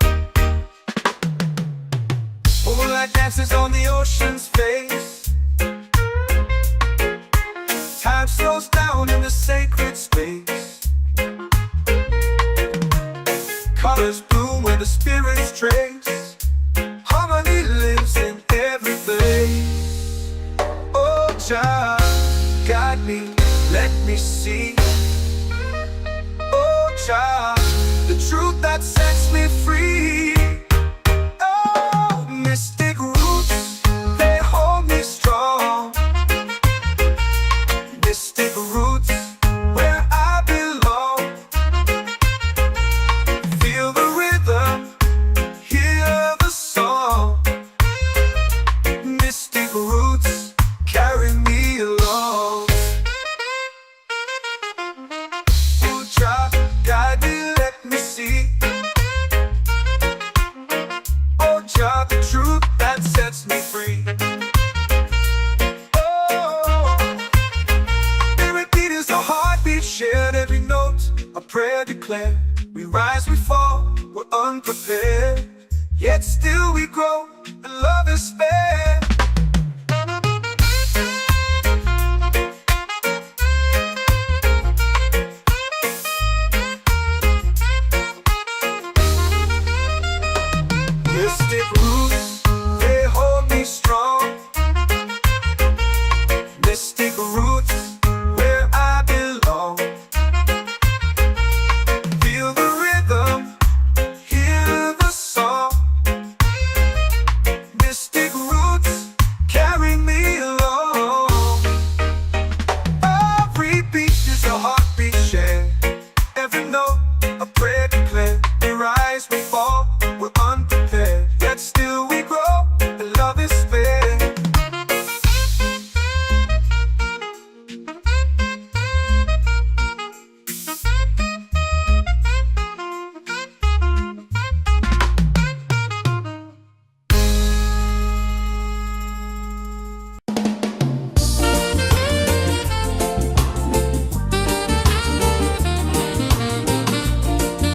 Moonlight dances on the ocean's face. Time slows down in the sacred space. Colors bloom where the spirits trace. Harmony lives in every place. Oh, Jah, guide me, let me see. Oh, Jah, the truth that sets me free. Oh, mystic roots, they hold me strong. Mystic roots, where I belong. Feel the rhythm, hear the song. Mystic roots, carry me along. Oh, Jah, guide me, let me see. Oh, Jah, the truth that sets me free. Oh, every beat is a heartbeat shared, every note a prayer declared. We rise, we fall, we're unprepared, yet still we grow, and love is spared. Mystic roots, they hold me strong. Mystic roots, where I belong. Feel the rhythm, hear the song. A prayer